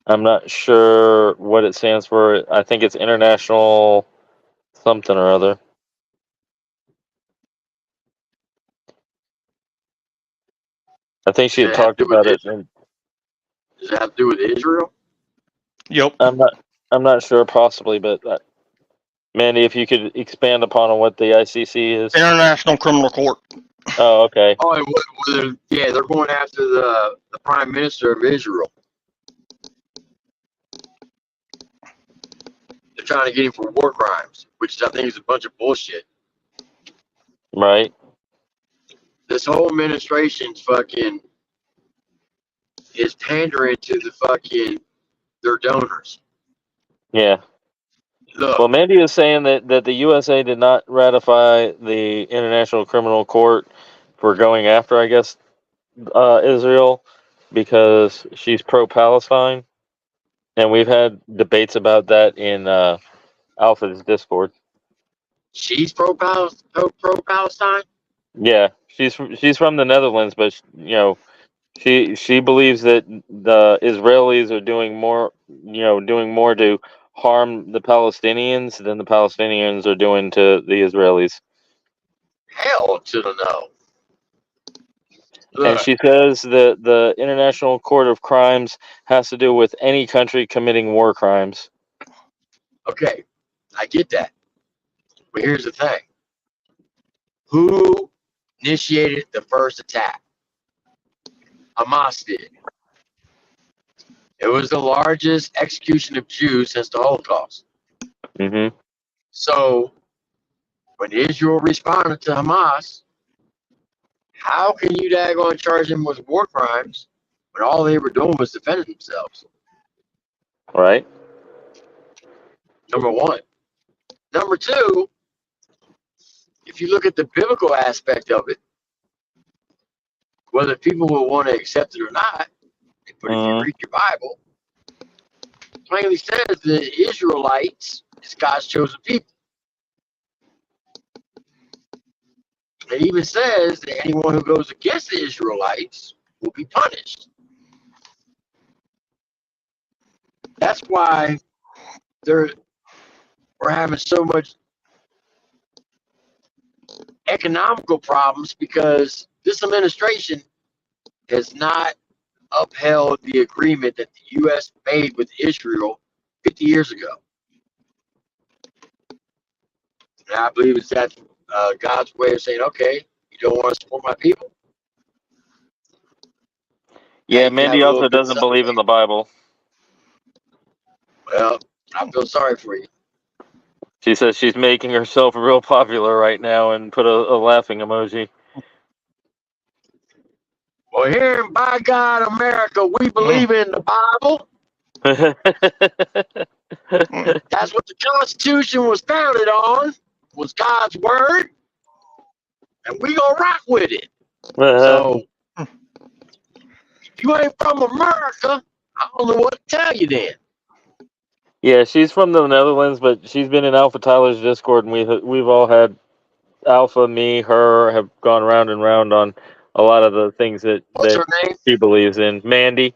I'm not sure what it stands for. I think it's International something or other. I think she Does had it have talked to do with about it. Israel? Does it have to do with Israel? Yep. I'm not sure, possibly, but Mandy, if you could expand upon what the ICC is. International Criminal Court. Oh, okay. Oh, yeah, they're going after the Prime Minister of Israel. They're trying to get him for war crimes, which I think is a bunch of bullshit. Right. This whole administration's fucking is pandering to their donors. Yeah. Look, Well, Mandy is saying that the USA did not ratify the International Criminal Court for going after, I guess, Israel because she's pro-Palestine, and we've had debates about that in Alpha's Discord. she's pro Palestine. Yeah, she's from the Netherlands, but she believes that the Israelis are doing more, doing more to harm the Palestinians than the Palestinians are doing to the Israelis. Hell to the no. And Look, she says that the International Court of Crimes has to do with any country committing war crimes. okay, I get that, but here's the thing: who initiated the first attack? Hamas did. It was the largest execution of Jews since the Holocaust. Mm-hmm. So when Israel responded to Hamas, how can you daggone charge them with war crimes when all they were doing was defending themselves? Right. Number one. Number two, if you look at the biblical aspect of it, whether people will want to accept it or not, but if you read your Bible, it plainly says the Israelites is God's chosen people. It even says that anyone who goes against the Israelites will be punished. That's why we're having so much economical problems, because this administration has not upheld the agreement that the U.S. made with Israel 50 years ago. And I believe it's that God's way of saying, okay, you don't want to support my people? Yeah, You can have Mandy a little also bit of doesn't believe in the Bible. Well, I feel sorry for you. She says she's making herself real popular right now and put a laughing emoji. Well, here in by God America, we believe in the Bible. That's what the Constitution was founded on, was God's word, and we gonna rock with it. So, if you ain't from America, I don't know what to tell you then. Yeah, she's from the Netherlands, but she's been in alphatyler's Discord, and we've all had Alpha, me, her have gone round and round on a lot of the things What's that her name? she believes in. Mandy.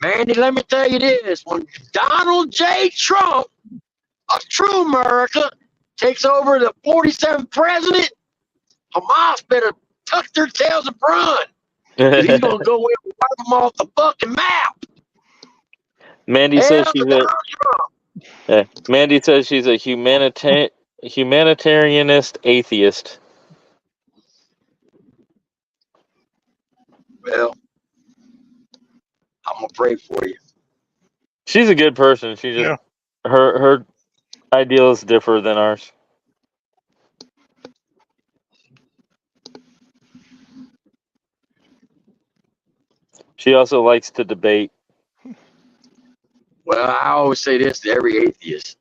Mandy, let me tell you this. When Donald J. Trump, a true America, takes over the 47th president, Hamas better tuck their tails and run. Because he's going to go in and wipe them off the fucking map. Mandy says she's Mandy says she's a humanitarianist atheist. Well, I'm going to pray for you. She's a good person. She just her ideals differ than ours. She also likes to debate. Well, I always say this to every atheist.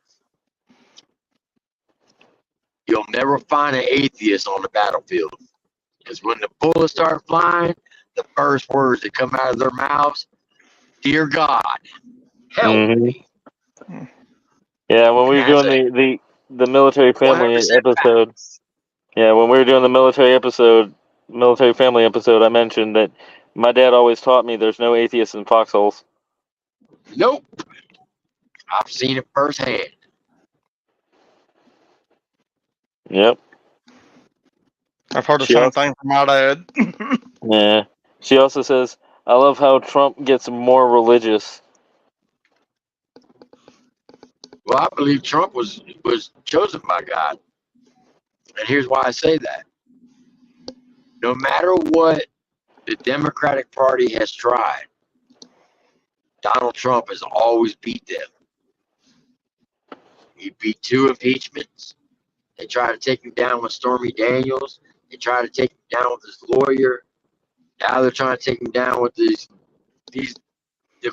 You'll never find an atheist on the battlefield. Because when the bullets start flying, the first words that come out of their mouths, dear God, help me. Yeah, when we were doing the military family 100% episode. facts. Yeah, when we were doing the military family episode, I mentioned that my dad always taught me there's no atheists in foxholes. Nope. I've seen it firsthand. Yep. I've heard the same thing from my dad. Yeah. She also says, I love how Trump gets more religious. Well, I believe Trump was chosen by God. And here's why I say that. No matter what the Democratic Party has tried, Donald Trump has always beat them. He beat 2 impeachments. They tried to take him down with Stormy Daniels. They tried to take him down with his lawyer. Now they're trying to take him down with the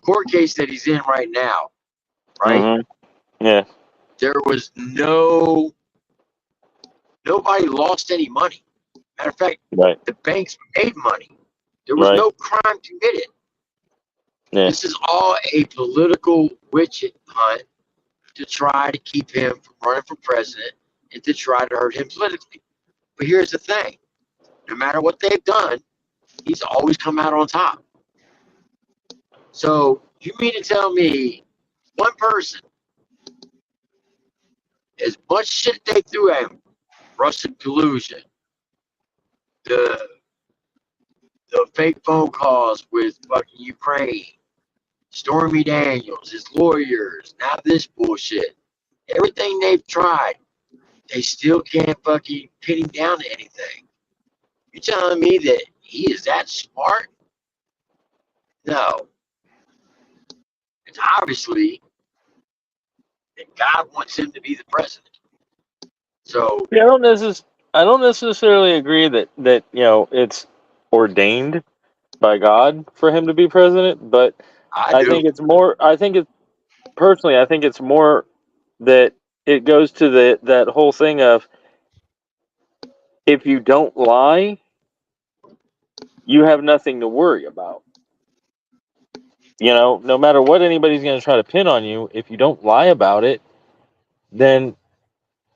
court case that he's in right now. Right? Mm-hmm. Yeah. There was nobody lost any money. Matter of fact, the banks made money. There was no crime committed. Yeah. This is all a political witch hunt to try to keep him from running for president and to try to hurt him politically. But here's the thing. No matter what they've done, he's always come out on top. So you mean to tell me one person, as much shit they threw at him, Russian collusion, the fake phone calls with fucking Ukraine, Stormy Daniels, his lawyers, now this bullshit. Everything they've tried, they still can't fucking pin him down to anything. You're telling me that he is that smart? No. It's obviously that God wants him to be the president. So yeah, I don't necessarily agree that it's ordained by God for him to be president, but I think it's more. I think it's more that it goes to that whole thing of if you don't lie, you have nothing to worry about. No matter what anybody's going to try to pin on you, if you don't lie about it, then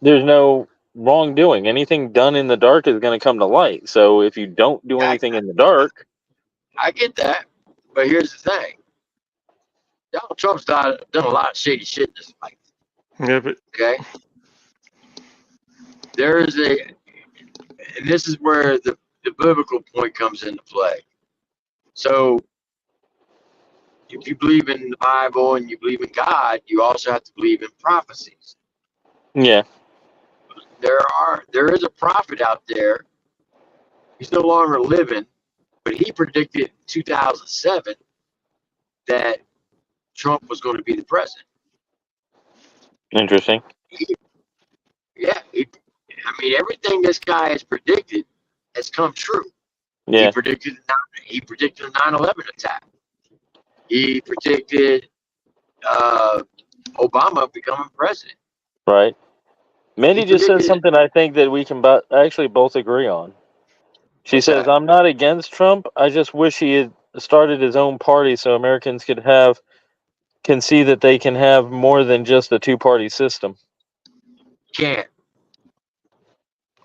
there's no wrongdoing. Anything done in the dark is going to come to light. So if you don't do anything in the dark, I get that, but here's the thing: Donald Trump's done a lot of shady shit in his life. Yeah, but okay, there is and this is where the biblical point comes into play. So if you believe in the Bible and you believe in God, you also have to believe in prophecies. yeah. There is a prophet out there. He's no longer living, but he predicted in 2007 that Trump was going to be the president. Interesting. Yeah, I mean, everything this guy has predicted has come true. He Yeah. predicted the 9/11 attack. He predicted Obama becoming president. Right. Mandy He just said predicted something I think that we can actually both agree on. She what's says, that? "I'm not against Trump. I just wish he had started his own party so Americans can see that they can have more than just a two-party system." Can't.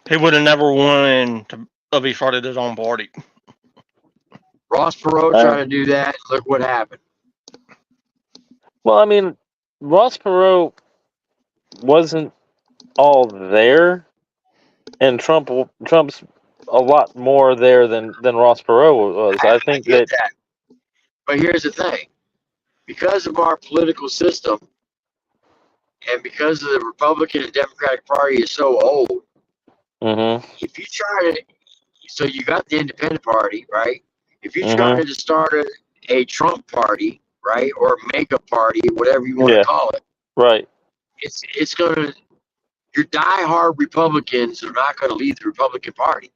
He would have never won if he started his own party. Ross Perot Uh, tried to do that. Look what happened. well, I mean, Ross Perot wasn't all there, and Trump's a lot more there than Ross Perot was. I I think get that. that. But here's the thing. Because of our political system and because of the Republican and Democratic Party is so old, Mm-hmm. if you try to, so you got the Independent Party, right? If you Mm-hmm. try to start a Trump party, right, or mega party, whatever you want to Yeah. call it, Right. it's gonna your diehard Republicans are not gonna leave the Republican Party,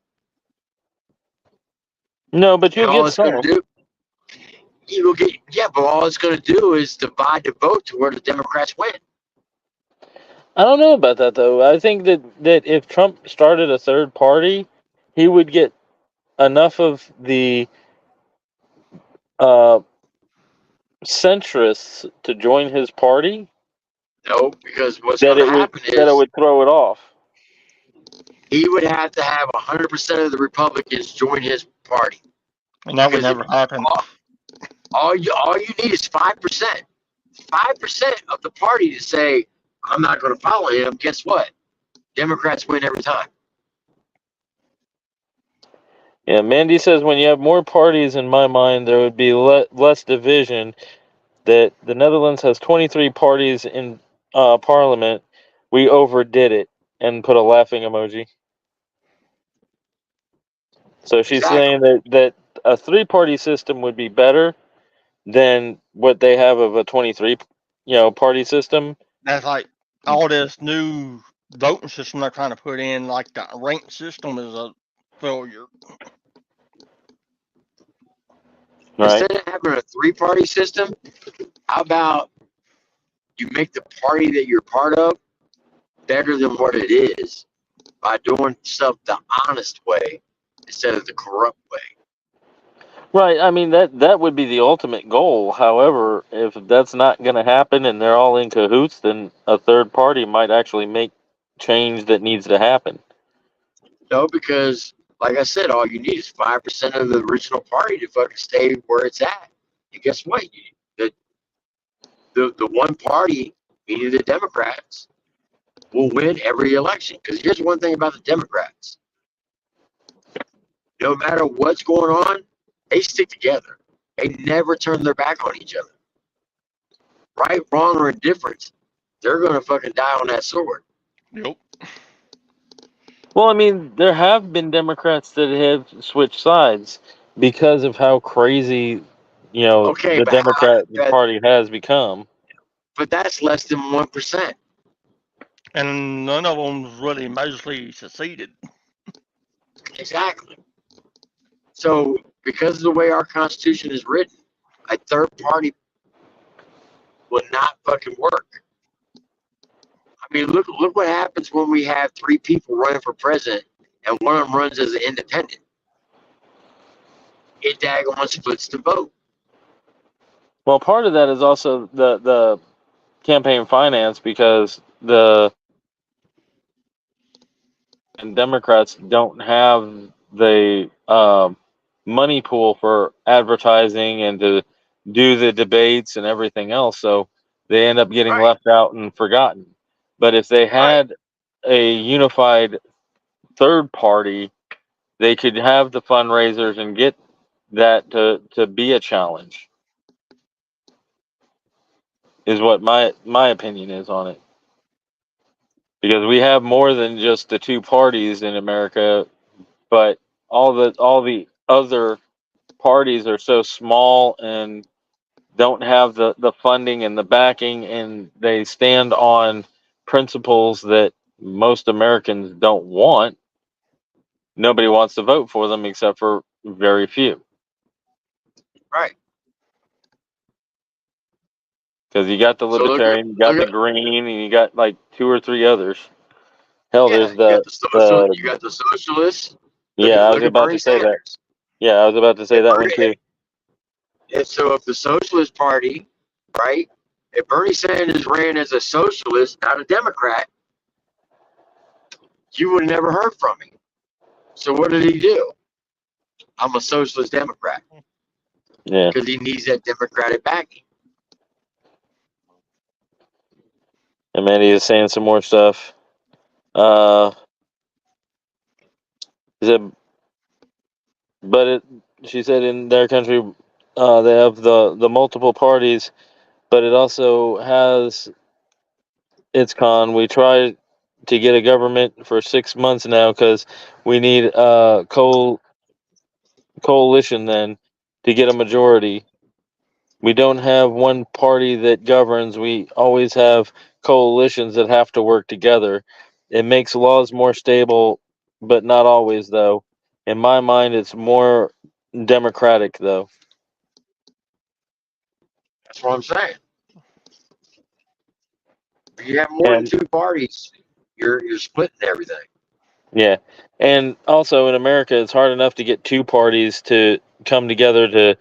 No, but and you'll all get it's gonna some. do, you will get but all it's gonna do is divide the vote to where the Democrats win. I don't know about that though. I think that if Trump started a third party, he would get enough of the uh, centrists to join his party No, because what's that gonna it would happen that it is would throw it off. he would have to have 100% of the Republicans join his party. And that would Because never happen. all you need is 5%. 5% of the party to say, I'm not going to follow him. Guess what? Democrats win every time. Yeah, Mandy says when you have more parties, in my mind, there would be less division. That the Netherlands has 23 parties in parliament. We overdid it, and put a laughing emoji. So she's Exactly. saying that a three-party system would be better than what they have of a 23, party system. That's like all this new voting system they're trying to put in, like the ranked system, is a failure. Right. Instead of having a three-party system, how about you make the party that you're part of better than what it is by doing stuff the honest way instead of the corrupt way? Right. I mean that would be the ultimate goal. However, if that's not going to happen and they're all in cahoots, then a third party might actually make change that needs to happen. No, because like I said, all you need is 5% of the original party to fucking stay where it's at. And guess what? The one party, meaning the Democrats, will win every election. Because here's one thing about the Democrats: no matter what's going on, they stick together. They never turn their back on each other. Right, wrong, or indifference, they're gonna fucking die on that sword. Yep. Well, I mean, there have been Democrats that have switched sides because of how crazy, Okay, the Democrat Party has become. but that's less than 1%. And none of them really majorly succeeded. Exactly. So, because of the way our Constitution is written, a third party will not fucking work. I mean, look what happens when we have three people running for president and one of them runs as an independent. It daggone splits the vote. Well, part of that is also the campaign finance because the and Democrats don't have the money pool for advertising and to do the debates and everything else, so they end up getting Right, left out and forgotten. But if they right. had a unified third party, they could have the fundraisers and get that to be a challenge. Is what my opinion is on it. Because we have more than just the two parties in America, but all the other parties are so small and don't have the funding and the backing, and they stand on principles that most Americans don't want, nobody wants to vote for them except for very few. Right. Because you got the So Libertarian, you got the Green, and you got like 2 or 3 others. Hell, yeah, there's you got the you got the socialists. yeah. I was Look at about Bernie to say that. Sanders. Yeah, I was about to say If that one too. so if the Socialist Party, right, if Bernie Sanders ran as a socialist, not a Democrat, you would have never heard from him. So what did he do? I'm a socialist Democrat Yeah, because he needs that Democratic backing. and Mandy is saying some more stuff. She said, but she said in their country, they have the multiple parties, but it also has its con. We try to get a government for 6 months now because we need a coalition then to get a majority. We don't have one party that governs. We always have coalitions that have to work together. It makes laws more stable, but not always, though. In my mind, it's more democratic, though. That's what I'm saying. If you have more than And 2 parties, you're splitting everything. yeah, and also in America, it's hard enough to get 2 parties to come together to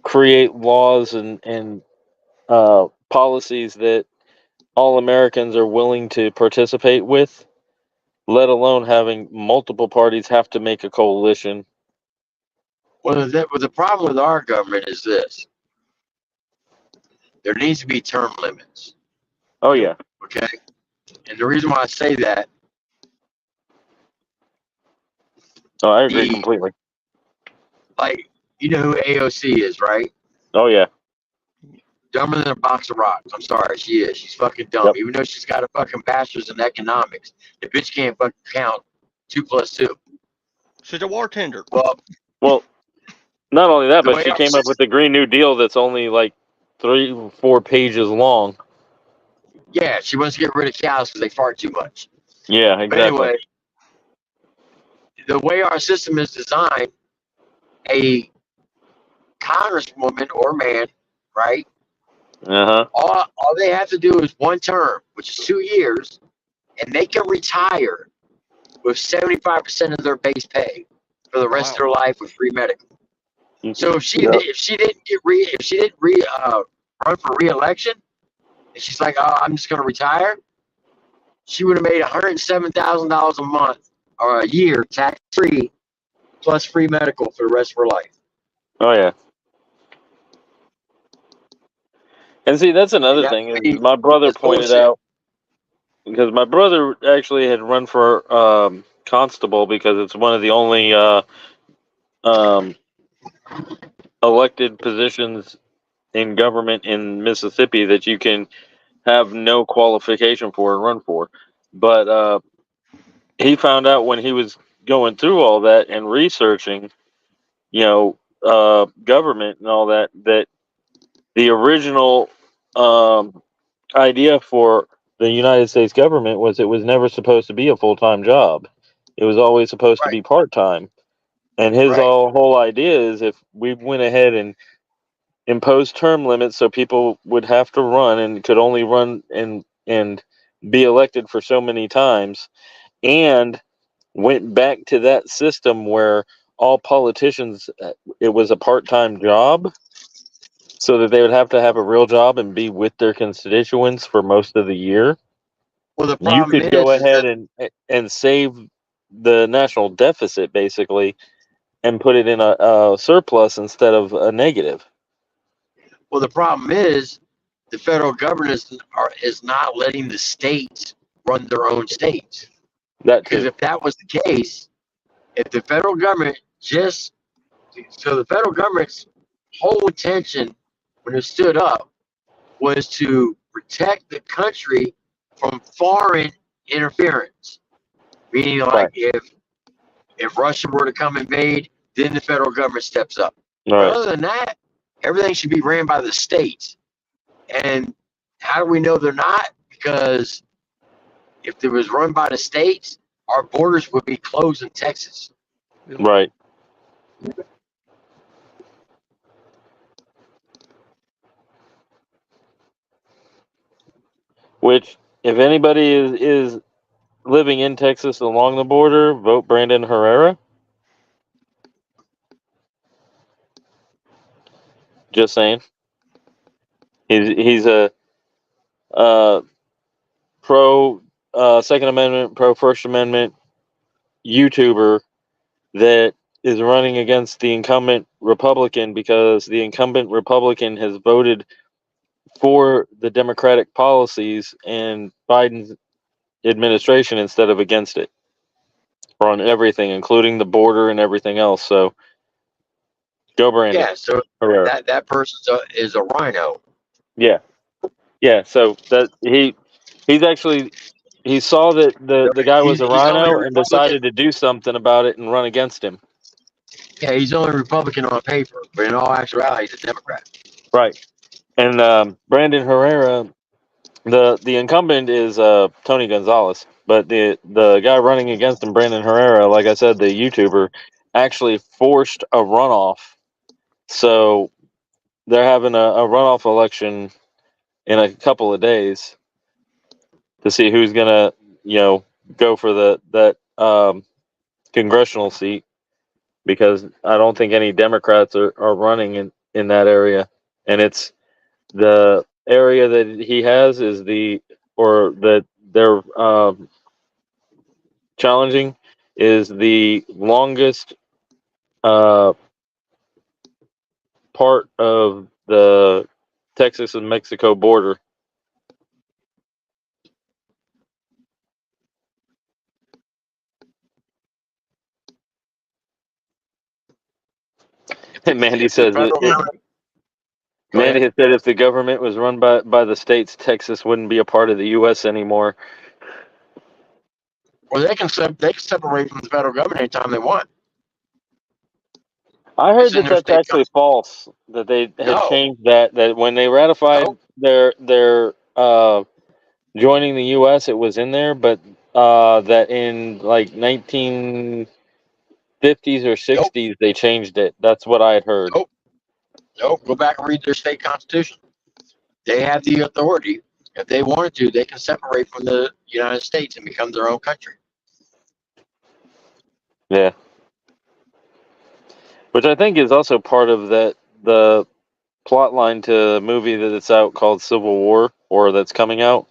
create laws and policies that all Americans are willing to participate with, let alone having multiple parties have to make a coalition. Well, the problem with our government is this: there needs to be term limits. Oh yeah, Okay, and the reason why I say that, oh I agree the completely. like, you know who AOC is, right? Oh yeah, Dumber than a box of rocks. I'm sorry, she is. She's fucking dumb. yep. Even though she's got a fucking bachelor's in economics, the bitch can't fucking count 2 plus 2. She's a bartender. Well, not only that, The but way she our came up system, with the Green New Deal that's only like 3 or 4 pages long. yeah, she wants to get rid of cows because they fart too much. Yeah, But exactly. anyway, the way our system is designed, a congresswoman or man, right? All they have to do is 1 term, which is 2 years, and they can retire with 75% of their base pay for the rest of their life with free medical. So if she Yep. if she didn't run for re-election, and she's like, oh, I'm just gonna retire, she would have made $107,000 a month or a year tax free, plus free medical for the rest of her life. Oh yeah. And see, that's another And that thing to is me my brother is pointed bullshit. out, because my brother actually had run for constable because it's one of the only um, elected positions in government in Mississippi that you can have no qualification for and run for. But he found out when he was going through all that and researching, government and all that, that the original idea for the United States government was it was never supposed to be a full-time job. It was always supposed to Right, be part-time. And his right. whole idea is if we went ahead and imposed term limits so people would have to run and could only run and be elected for so many times, and went back to that system where all politicians, it was a part-time job, so that they would have to have a real job and be with their constituents for most of the year. Well, the You problem could go is ahead that and save the national deficit basically and put it in a surplus instead of a negative. the problem is the federal government is not letting the states run their own states. That Because too. if that was the case, if the federal government the federal government's whole intention when it stood up was to protect the country from foreign interference. Meaning, like, Right. if Russia were to come invade, then the federal government steps up. But Right. other than that, everything should be ran by the states. And how do we know they're not? Because if it was run by the states, our borders would be closed in Texas. Right. Which, if anybody is living in Texas along the border, vote Brandon Herrera. Just saying. He's a pro Second Amendment, pro First Amendment YouTuber that is running against the incumbent Republican because the incumbent Republican has voted for the Democratic policies and Biden's administration instead of against it on everything, including the border and everything else. So go Brandon. Yeah, so Herrera. that person is a rhino. Yeah. Yeah. So that he's actually he saw that the guy was a He's only a rhino and Republican. decided to do something about it and run against him. Yeah, he's only a Republican on paper, but in all actuality, he's a Democrat. Right. And Brandon Herrera, the incumbent is Tony Gonzalez, but the guy running against him, Brandon Herrera, like I said, the YouTuber, actually forced a runoff. So they're having a runoff election in a couple of days to see who's gonna, go for that congressional seat, because I don't think any Democrats are running in that area, and it's the area that he has is that they're challenging is the longest part of the Texas and Mexico border. And Mandy says Mandy has said if the government was run by the states, Texas wouldn't be a part of the U.S. anymore. Well, they can separate from the federal government anytime they want. I heard that that's actually false. That they had changed that when they ratified their joining the U.S., it was in there, but that in like 1950s or 60s they changed it. That's what I had heard. Nope. Go back and read their state constitution. They have the authority. If they wanted to, they can separate from the United States and become their own country. Yeah. Which I think is also part of the plot line to the movie that's out called Civil War, or that's coming out.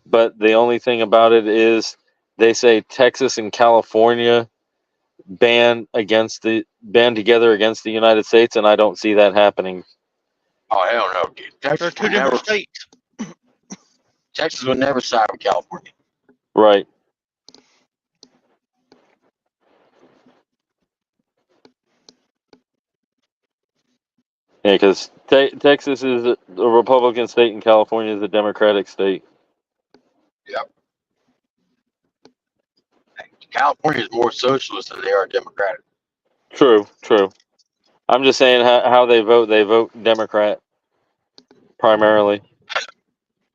But the only thing about it is they say Texas and California band together against the United States, and I don't see that happening. Oh, hell no, dude. They're two different states. Texas would never side with California. Right. Yeah, because Texas is a Republican state and California is a Democratic state. Yep. California is more socialist than they are Democratic. True. I'm just saying how they vote. They vote Democrat primarily.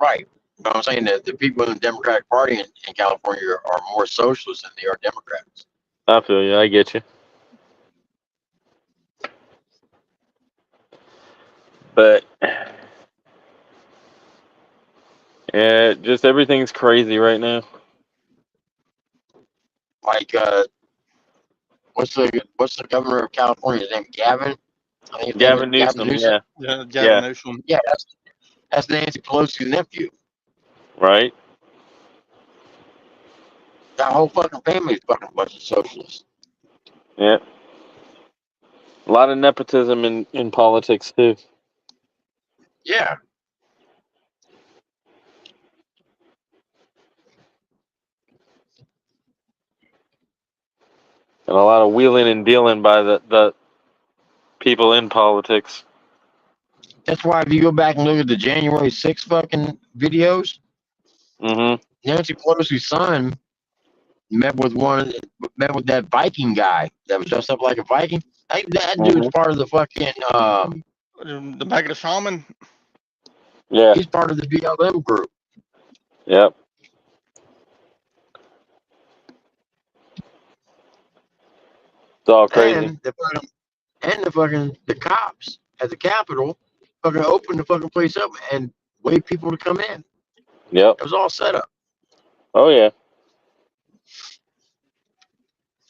Right. But I'm saying that the people in the Democratic Party in California are more socialist than they are Democrats. I feel you. I get you. But yeah, just everything's crazy right now. Like, what's the governor of California's name? Gavin? I think Gavin Newsom. Yeah. Gavin Newsom. Yeah, that's Nancy Pelosi's nephew. Right. That whole fucking family is fucking a bunch of socialists. Yeah. A lot of nepotism in politics too. Yeah. And a lot of wheeling and dealing by the people in politics. That's why if you go back and look at the January 6th fucking videos, Nancy Pelosi's son met with that Viking guy that was dressed up like a Viking. That dude's part of the fucking the Magna Shaman. Yeah. He's part of the BLM group. Yep. all crazy. And the cops at the Capitol fucking opened the fucking place up and wait people to come in. Yep. It was all set up. Oh yeah.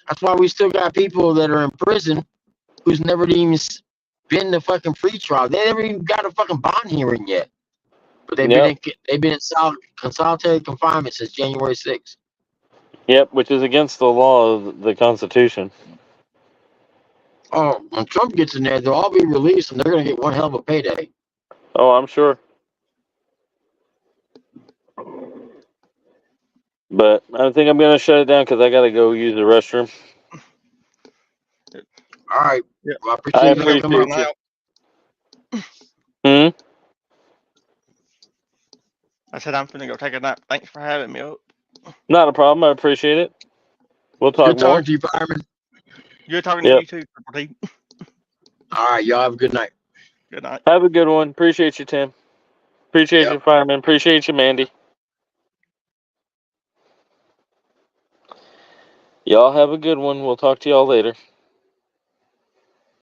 That's why we still got people that are in prison who's never even been to fucking free trial. They never even got a fucking bond hearing yet. But they've been in solitary confinement since January 6th. Yep, which is against the law of the Constitution. Oh, when Trump gets in there, they'll all be released and they're gonna get one hell of a payday. Oh, I'm sure. But I think I'm gonna shut it down because I gotta go use the restroom. All right. Yeah. Well, I I appreciate you coming appreciate out. you. I said I'm finna go take a nap. Thanks for having me up. Not a problem. I appreciate it. We'll talk Good more. talking to you, fireman. Good talking to Yep. you too, Triple T. All right, y'all have a good night. Good night. Have a good one. Appreciate you, Tim. Appreciate Yep. you, fireman. Appreciate you, Mandy. Y'all have a good one. We'll talk to y'all later.